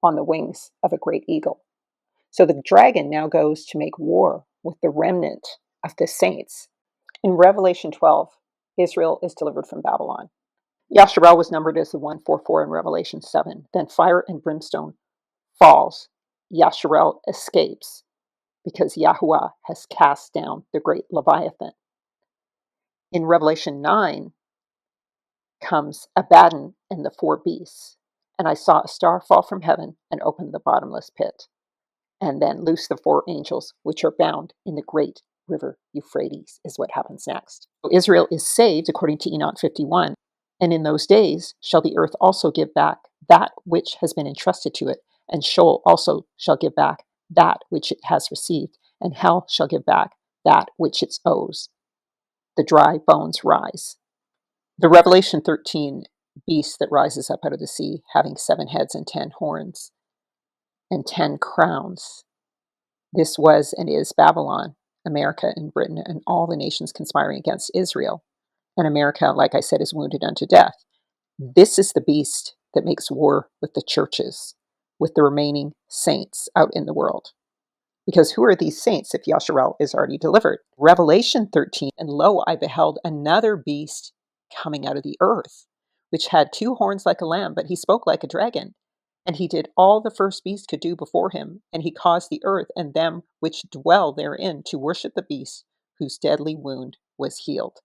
on the wings of a great eagle. So the dragon now goes to make war with the remnant of the saints. In Revelation 12, Israel is delivered from Babylon. Yasharel was numbered as the 144 in Revelation 7. Then fire and brimstone falls. Yasharel escapes because Yahuwah has cast down the great Leviathan. In Revelation 9 comes Abaddon and the four beasts. And I saw a star fall from heaven and open the bottomless pit, and then loose the four angels which are bound in the great river Euphrates, is what happens next. So Israel is saved according to Enoch 51. And in those days shall the earth also give back that which has been entrusted to it, and Sheol also shall give back that which it has received, and hell shall give back that which it owes. The dry bones rise. The Revelation 13 beast that rises up out of the sea, having 7 heads and 10 horns and 10 crowns. This was and is Babylon, America and Britain, and all the nations conspiring against Israel. And America, like I said, is wounded unto death. This is the beast that makes war with the churches, with the remaining saints out in the world. Because who are these saints if Yasharel is already delivered? Revelation 13, and lo, I beheld another beast coming out of the earth, which had 2 horns like a lamb, but he spoke like a dragon. And he did all the first beast could do before him, and he caused the earth and them which dwell therein to worship the beast, whose deadly wound was healed.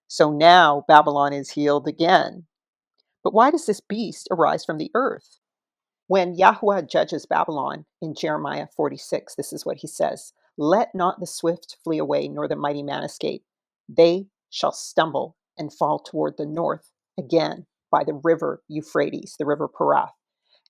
So now Babylon is healed again. But why does this beast arise from the earth? When Yahuwah judges Babylon in Jeremiah 46, this is what he says: Let not the swift flee away, nor the mighty man escape. They shall stumble and fall toward the north again by the river Euphrates, the river Parath.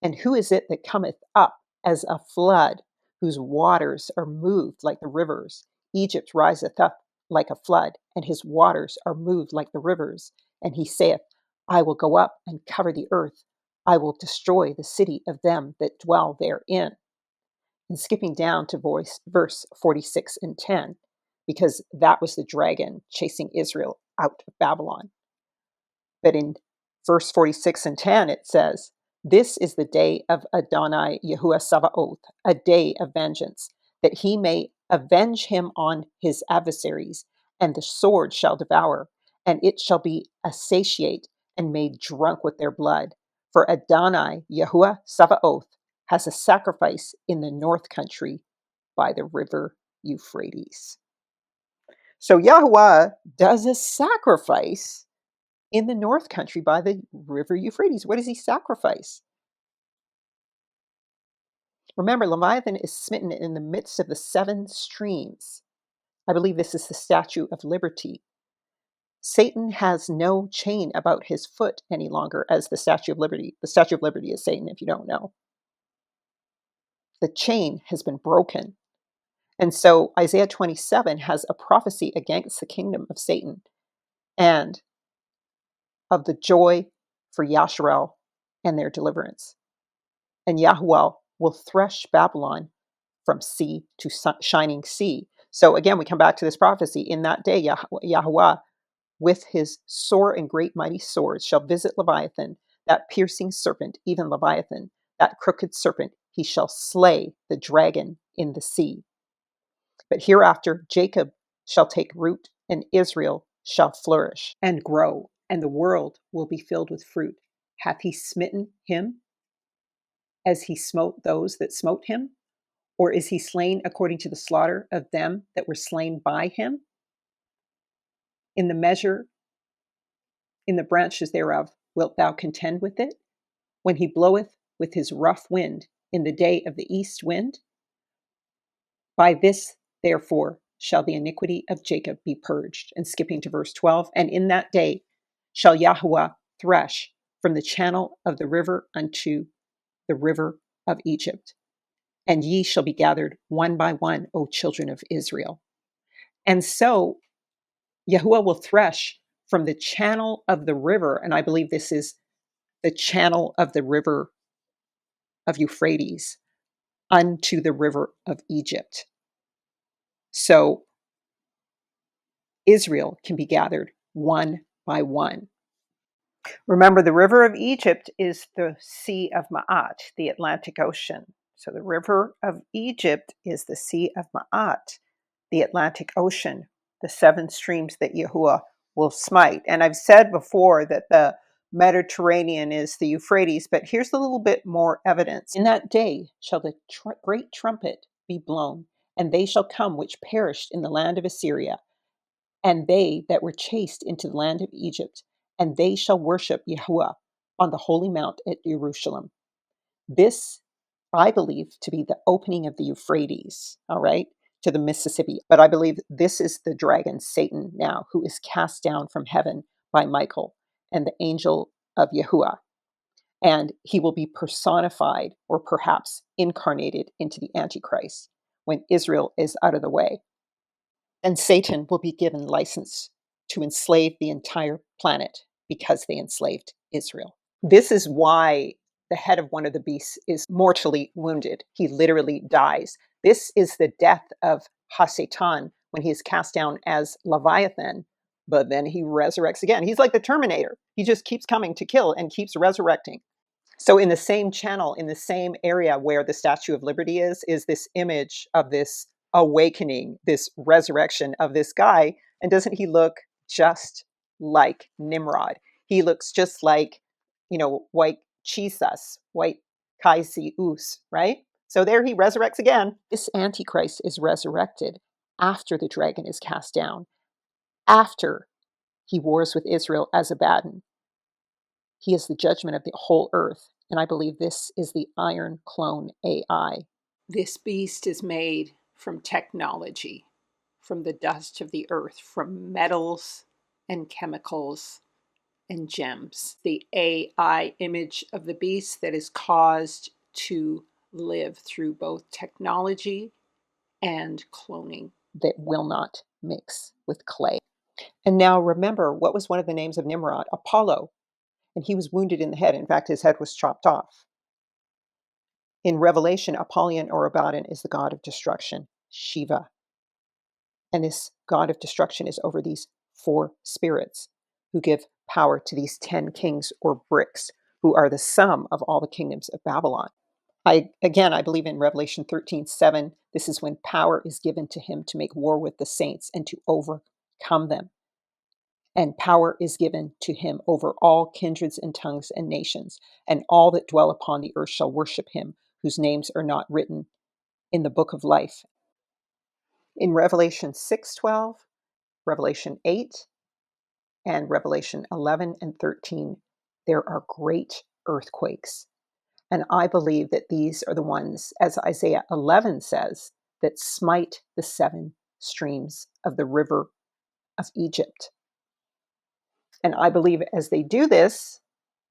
And who is it that cometh up as a flood, whose waters are moved like the rivers. Egypt riseth up like a flood, and his waters are moved like the rivers. And he saith, I will go up and cover the earth. I will destroy the city of them that dwell therein. And skipping down to verse 46 and 10, because that was the dragon chasing Israel out of Babylon. But in verse 46 and 10, it says, This is the day of Adonai Yahuwah Sabaoth, a day of vengeance, that he may avenge him on his adversaries, and the sword shall devour, and it shall be satiate and made drunk with their blood. For Adonai Yahuwah Sabaoth has a sacrifice in the north country by the river Euphrates. So Yahuwah does a sacrifice in the north country by the river Euphrates. What does he sacrifice? Remember, Leviathan is smitten in the midst of the 7 streams. I believe this is the Statue of Liberty. Satan has no chain about his foot any longer as the Statue of Liberty. The Statue of Liberty is Satan, if you don't know. The chain has been broken. And so Isaiah 27 has a prophecy against the kingdom of Satan and of the joy for Yasharel and their deliverance. And Yahuwah will thresh Babylon from sea to shining sea. So again, we come back to this prophecy. In that day, Yahuwah, with his sore and great mighty swords, shall visit Leviathan, that piercing serpent, even Leviathan, that crooked serpent. He shall slay the dragon in the sea. But hereafter, Jacob shall take root, and Israel shall flourish and grow, and the world will be filled with fruit. Hath he smitten him as he smote those that smote him? Or is he slain according to the slaughter of them that were slain by him? In the measure, in the branches thereof, wilt thou contend with it? When he bloweth with his rough wind in the day of the east wind? By this, therefore, shall the iniquity of Jacob be purged. And skipping to verse 12, and in that day shall Yahuwah thresh from the channel of the river unto the river of Egypt. And ye shall be gathered one by one, O children of Israel. And so Yahuwah will thresh from the channel of the river, and I believe this is the channel of the river of Euphrates, unto the river of Egypt. So Israel can be gathered one by one. Remember, the river of Egypt is the Sea of Ma'at, the Atlantic Ocean. So the river of Egypt is the Sea of Ma'at, the Atlantic Ocean, the 7 streams that Yahuwah will smite. And I've said before that the Mediterranean is the Euphrates, but here's a little bit more evidence. In that day shall the great trumpet be blown, and they shall come which perished in the land of Assyria, and they that were chased into the land of Egypt, and they shall worship Yahuwah on the holy mount at Jerusalem. This, I believe, to be the opening of the Euphrates, all right, to the Mississippi. But I believe this is the dragon, Satan, now, who is cast down from heaven by Michael and the angel of Yahuwah. And he will be personified or perhaps incarnated into the Antichrist when Israel is out of the way. And Satan will be given license to enslave the entire planet because they enslaved Israel. This is why the head of one of the beasts is mortally wounded. He literally dies. This is the death of Hasatan when he is cast down as Leviathan, but then he resurrects again. He's like the Terminator. He just keeps coming to kill and keeps resurrecting. So in the same channel, in the same area where the Statue of Liberty is this image of this awakening, this resurrection of this guy. And doesn't he look just like Nimrod? He looks just like, white Jesus, white Kaisi Us, right? So there he resurrects again. This Antichrist is resurrected after the dragon is cast down, after he wars with Israel as Abaddon. He is the judgment of the whole earth. And I believe this is the iron clone AI. This beast is made from technology, from the dust of the earth, from metals and chemicals and gems. The AI image of the beast that is caused to live through both technology and cloning that will not mix with clay. And now remember, what was one of the names of Nimrod? Apollo. And he was wounded in the head. In fact, his head was chopped off. In Revelation, Apollyon or Abaddon is the god of destruction, Shiva. And this god of destruction is over these 4 spirits who give power to these 10 kings or bricks, who are the sum of all the kingdoms of Babylon. I believe in Revelation 13:7, this is when power is given to him to make war with the saints and to overcome them. And power is given to him over all kindreds and tongues and nations, and all that dwell upon the earth shall worship him, whose names are not written in the book of life. In Revelation 6:12, Revelation 8, and Revelation 11 and 13, there are great earthquakes. And I believe that these are the ones, as Isaiah 11 says, that smite the 7 streams of the river of Egypt. And I believe as they do this,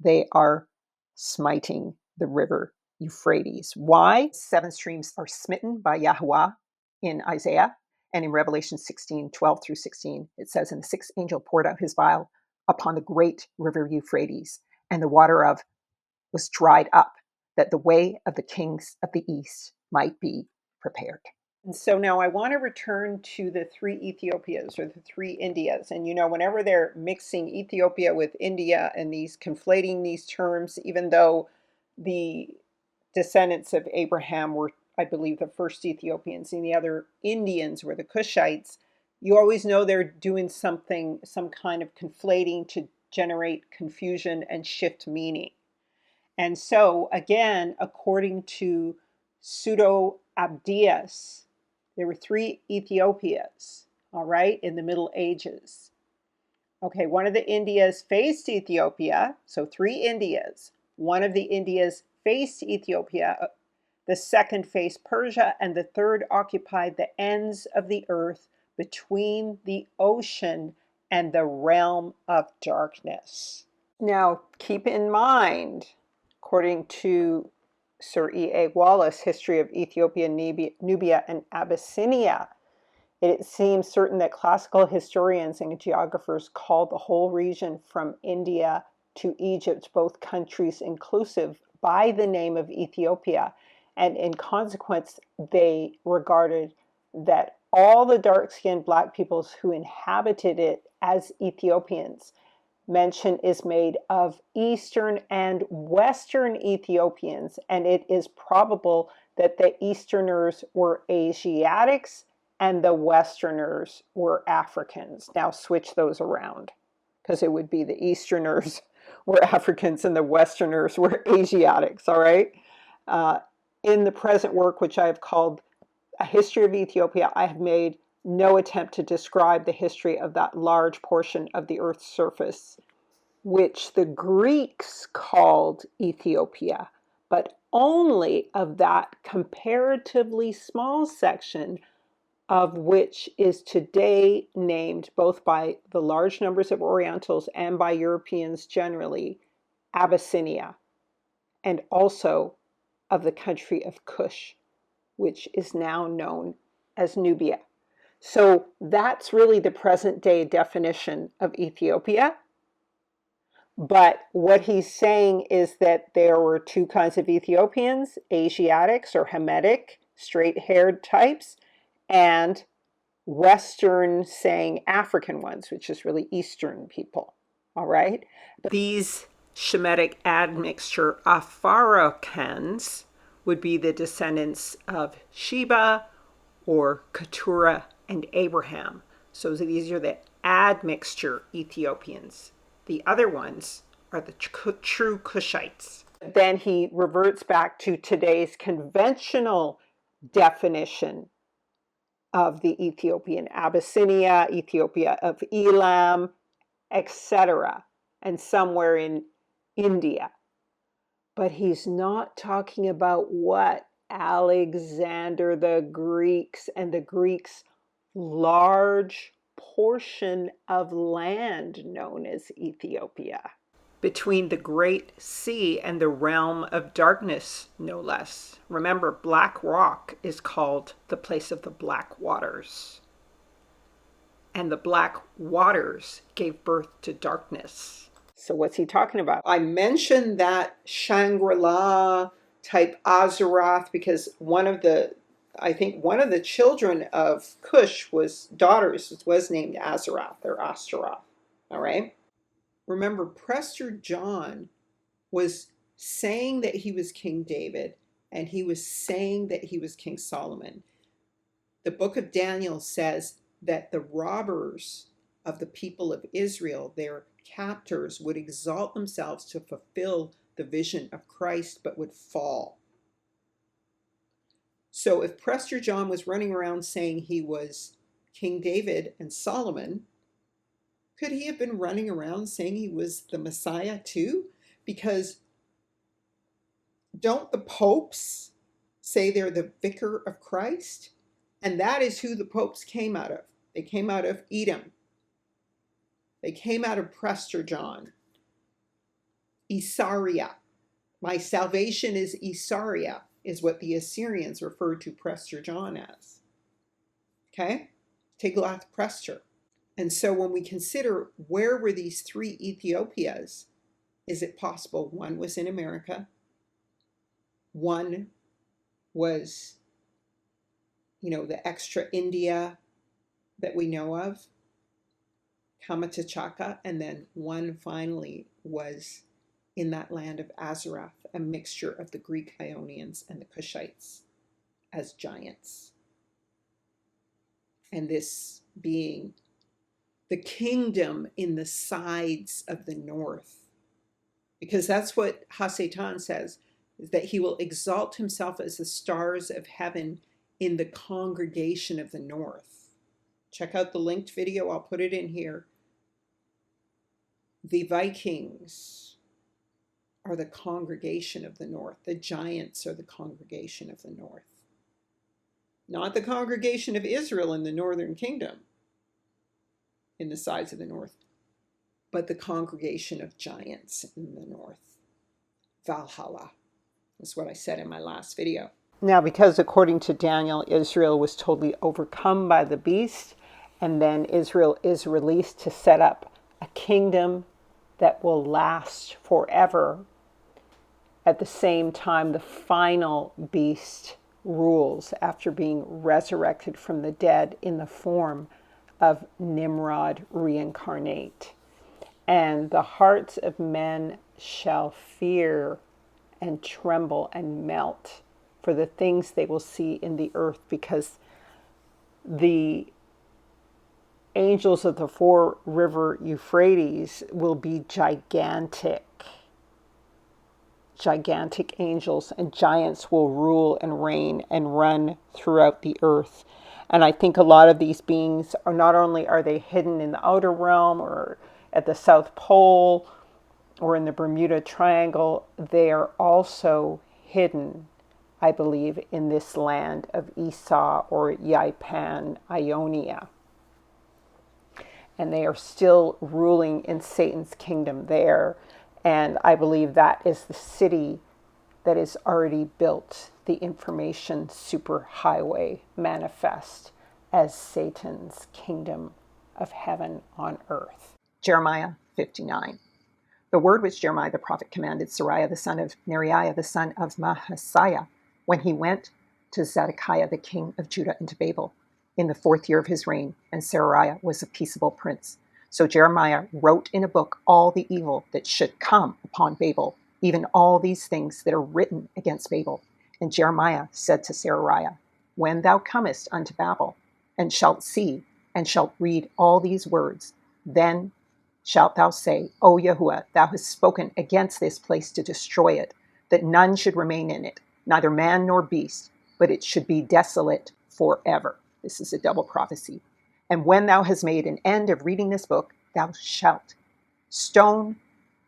they are smiting the river Euphrates. Why? 7 streams are smitten by Yahweh in Isaiah. And in Revelation 16:12 through 16, it says, and the 6th angel poured out his vial upon the great river Euphrates, and the water of was dried up, that the way of the kings of the east might be prepared. And so now I want to return to the 3 Ethiopias, or the 3 Indias. And whenever they're mixing Ethiopia with India and conflating these terms, even though the descendants of Abraham were, I believe, the first Ethiopians, and the other Indians were the Cushites, you always know they're doing some kind of conflating to generate confusion and shift meaning. And so, again, according to Pseudo-Abdias, there were 3 Ethiopias, all right, in the Middle Ages. Okay, one of the Indias faced Ethiopia, so 3 Indias. One of the Indias faced Ethiopia, the second faced Persia, and the third occupied the ends of the earth between the ocean and the realm of darkness. Now, keep in mind, according to Sir E.A. Wallace, History of Ethiopia, Nubia, and Abyssinia, it seems certain that classical historians and geographers called the whole region from India to Egypt, both countries inclusive, by the name of Ethiopia. And in consequence, they regarded that all the dark-skinned black peoples who inhabited it as Ethiopians. Mention is made of Eastern and Western Ethiopians, and it is probable that the Easterners were Asiatics and the Westerners were Africans. Now switch those around, because it would be the Easterners were Africans and the Westerners were Asiatics, all right? In the present work, which I have called A History of Ethiopia, I have made no attempt to describe the history of that large portion of the Earth's surface, which the Greeks called Ethiopia, but only of that comparatively small section of which is today named, both by the large numbers of Orientals and by Europeans generally, Abyssinia, and also of the country of Kush, which is now known as Nubia. So that's really the present day definition of Ethiopia. But what he's saying is that there were 2 kinds of Ethiopians, Asiatics or Hamitic, straight-haired types, and Western saying African ones, which is really Eastern people. All right? These Shemitic admixture Aphoricans would be the descendants of Sheba or Keturah and Abraham. So these are the admixture Ethiopians. The other ones are the true Cushites. Then he reverts back to today's conventional definition of the Ethiopian, Abyssinia, Ethiopia of Elam, etc., and somewhere in India. But he's not talking about what Alexander the Greeks and the Greeks' large portion of land known as Ethiopia. between the great sea and the realm of darkness, no less. Remember, Black Rock is called the place of the black waters. And the black waters gave birth to darkness. So what's he talking about? I mentioned that Shangri-La type Azeroth because I think one of the children of Kush was named Azeroth or Astaroth. All right. Remember, Prester John was saying that he was King David, and he was saying that he was King Solomon. The book of Daniel says that the robbers of the people of Israel, their captors, would exalt themselves to fulfill the vision of Christ, but would fall. So if Prester John was running around saying he was King David and Solomon, could he have been running around saying he was the Messiah too? Because don't the popes say they're the vicar of Christ? And that is who the popes came out of. They came out of Edom. They came out of Prester John. Isaria. My salvation is Isaria, is what the Assyrians referred to Prester John as. Okay? Tiglath-Pileser. And so when we consider where were these three Ethiopias, is it possible one was in America, one was, the extra India that we know of, Kamachaka, and then one finally was in that land of Azeroth, a mixture of the Greek Ionians and the Kushites as giants. And this being the kingdom in the sides of the north. Because that's what Hasatan says, is that he will exalt himself as the stars of heaven in the congregation of the north. Check out the linked video, I'll put it in here. The Vikings are the congregation of the north. The giants are the congregation of the north. Not the congregation of Israel in the northern kingdom, in the sides of the north, but the congregation of giants in the north. Valhalla. That's what I said in my last video. Now, because according to Daniel, Israel was totally overcome by the beast, and then Israel is released to set up a kingdom that will last forever. At the same time, the final beast rules after being resurrected from the dead in the form of Nimrod reincarnate. And the hearts of men shall fear and tremble and melt for the things they will see in the earth, because the angels of the river Euphrates will be gigantic angels, and giants will rule and reign and run throughout the earth. And I think a lot of these beings are not only are they hidden in the outer realm or at the South Pole or in the Bermuda Triangle, they are also hidden, I believe, in this land of Esau or Yaipan, Ionia. And they are still ruling in Satan's kingdom there. And I believe that is the city that is already built, the information superhighway manifest as Satan's kingdom of heaven on earth. Jeremiah 59. The word which Jeremiah the prophet commanded Seraiah the son of Neriah the son of Mahasiah when he went to Zedekiah the king of Judah into Babel in the 4th year of his reign, and Seraiah was a peaceable prince. So Jeremiah wrote in a book all the evil that should come upon Babel, even all these things that are written against Babel. And Jeremiah said to Seraiah, when thou comest unto Babel, and shalt see, and shalt read all these words, then shalt thou say, O Yahuwah, thou hast spoken against this place to destroy it, that none should remain in it, neither man nor beast, but it should be desolate forever. This is a double prophecy. And when thou hast made an end of reading this book, thou shalt stone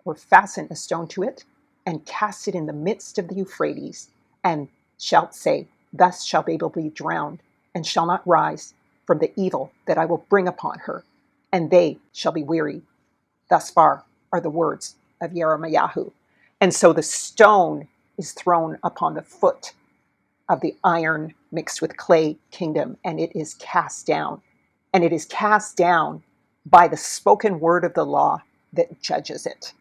or fasten a stone to it, and cast it in the midst of the Euphrates, and shalt say, thus shall Babel be drowned, and shall not rise from the evil that I will bring upon her, and they shall be weary. Thus far are the words of Jeremiah. And so the stone is thrown upon the foot of the iron mixed with clay kingdom, and it is cast down. And it is cast down by the spoken word of the law that judges it.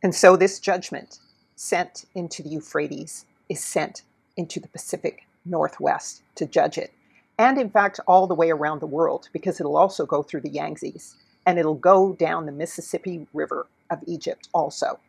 And so this judgment sent into the Euphrates is sent into the Pacific Northwest to judge it. And in fact, all the way around the world, because it'll also go through the Yangtzes, and it'll go down the Mississippi River of Egypt also.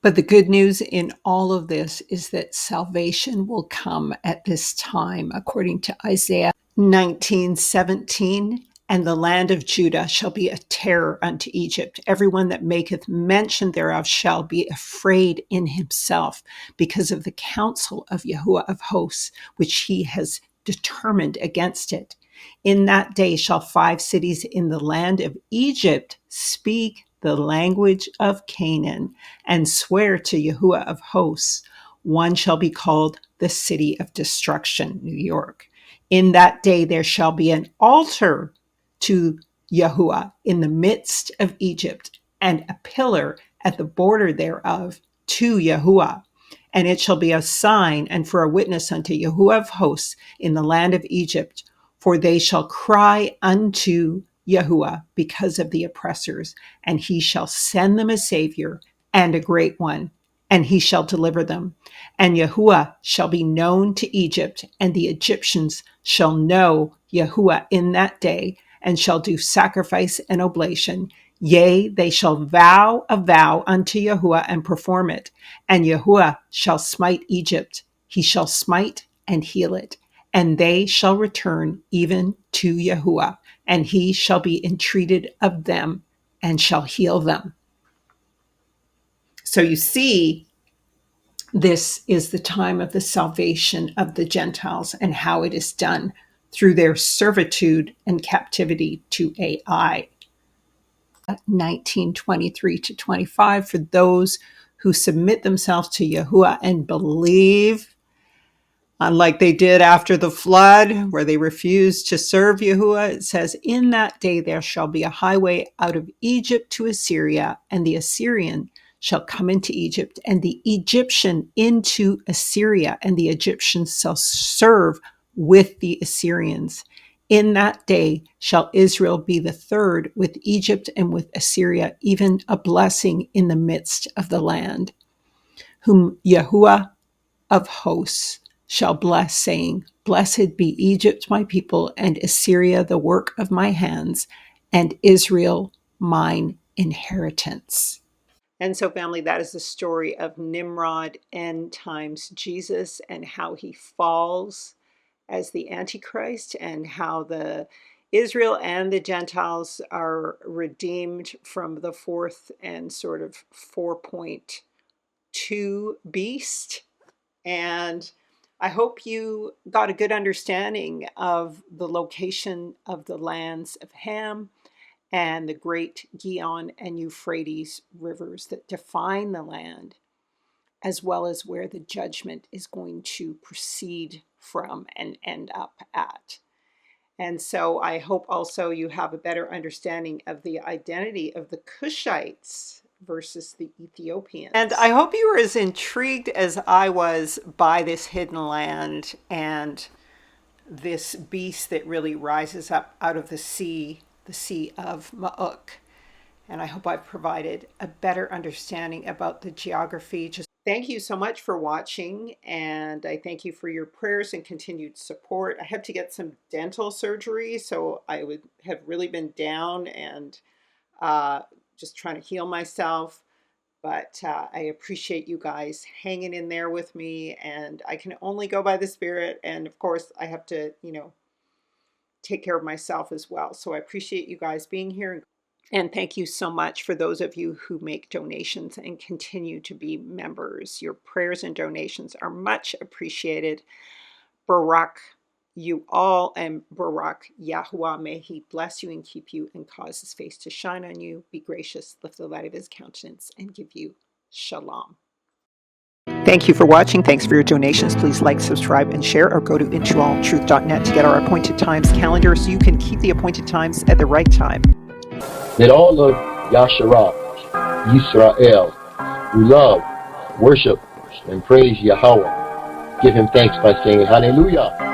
But the good news in all of this is that salvation will come at this time, according to Isaiah 19:17. And the land of Judah shall be a terror unto Egypt. Everyone that maketh mention thereof shall be afraid in himself, because of the counsel of Yahuwah of hosts, which he has determined against it. In that day shall 5 cities in the land of Egypt speak the language of Canaan, and swear to Yahuwah of hosts. One shall be called the city of destruction, New York. In that day there shall be an altar to Yahuwah in the midst of Egypt, and a pillar at the border thereof to Yahuwah. And it shall be a sign and for a witness unto Yahuwah of hosts in the land of Egypt, for they shall cry unto Yahuwah because of the oppressors, and he shall send them a savior and a great one, and he shall deliver them. And Yahuwah shall be known to Egypt, and the Egyptians shall know Yahuwah in that day, and shall do sacrifice and oblation. Yea, they shall vow a vow unto Yahuwah and perform it. And Yahuwah shall smite Egypt. He shall smite and heal it. And they shall return even to Yahuwah, and he shall be entreated of them and shall heal them. So you see, this is the time of the salvation of the Gentiles and how it is done through their servitude and captivity to Ai. 19:23 to 25, for those who submit themselves to Yahuwah and believe, unlike they did after the flood, where they refused to serve Yahuwah. It says, in that day there shall be a highway out of Egypt to Assyria, and the Assyrian shall come into Egypt, and the Egyptian into Assyria, and the Egyptians shall serve with the Assyrians. In that day shall Israel be the third with Egypt and with Assyria, even a blessing in the midst of the land, whom Yahuwah of hosts shall bless, saying, blessed be Egypt, my people, and Assyria, the work of my hands, and Israel, mine inheritance. And so, family, that is the story of Nimrod end times Jesus, and how he falls as the Antichrist, and how the Israel and the Gentiles are redeemed from the fourth and sort of 4.2 beast. And I hope you got a good understanding of the location of the lands of Ham and the great Gihon and Euphrates rivers that define the land, as well as where the judgment is going to proceed from and end up at. And so I hope also you have a better understanding of the identity of the Cushites versus the Ethiopians. And I hope you were as intrigued as I was by this hidden land and this beast that really rises up out of the sea of Ma'uk. And I hope I've provided a better understanding about the geography. Just thank you so much for watching, and I thank you for your prayers and continued support. I had to get some dental surgery, so I would have really been down and just trying to heal myself. But I appreciate you guys hanging in there with me, and I can only go by the Spirit. And of course, I have to, take care of myself as well. So I appreciate you guys being here. And thank you so much for those of you who make donations and continue to be members. Your prayers and donations are much appreciated. Barak you all, and Barak Yahuwah, may he bless you and keep you and cause his face to shine on you, be gracious, lift the light of his countenance, and give you shalom. Thank you for watching. Thanks for your donations. Please like, subscribe, and share, or go to intoalltruth.net to get our appointed times calendar so you can keep the appointed times at the right time. That all of Yasharah Yisrael, who love, worship, and praise Yahweh. Give him thanks by saying Hallelujah.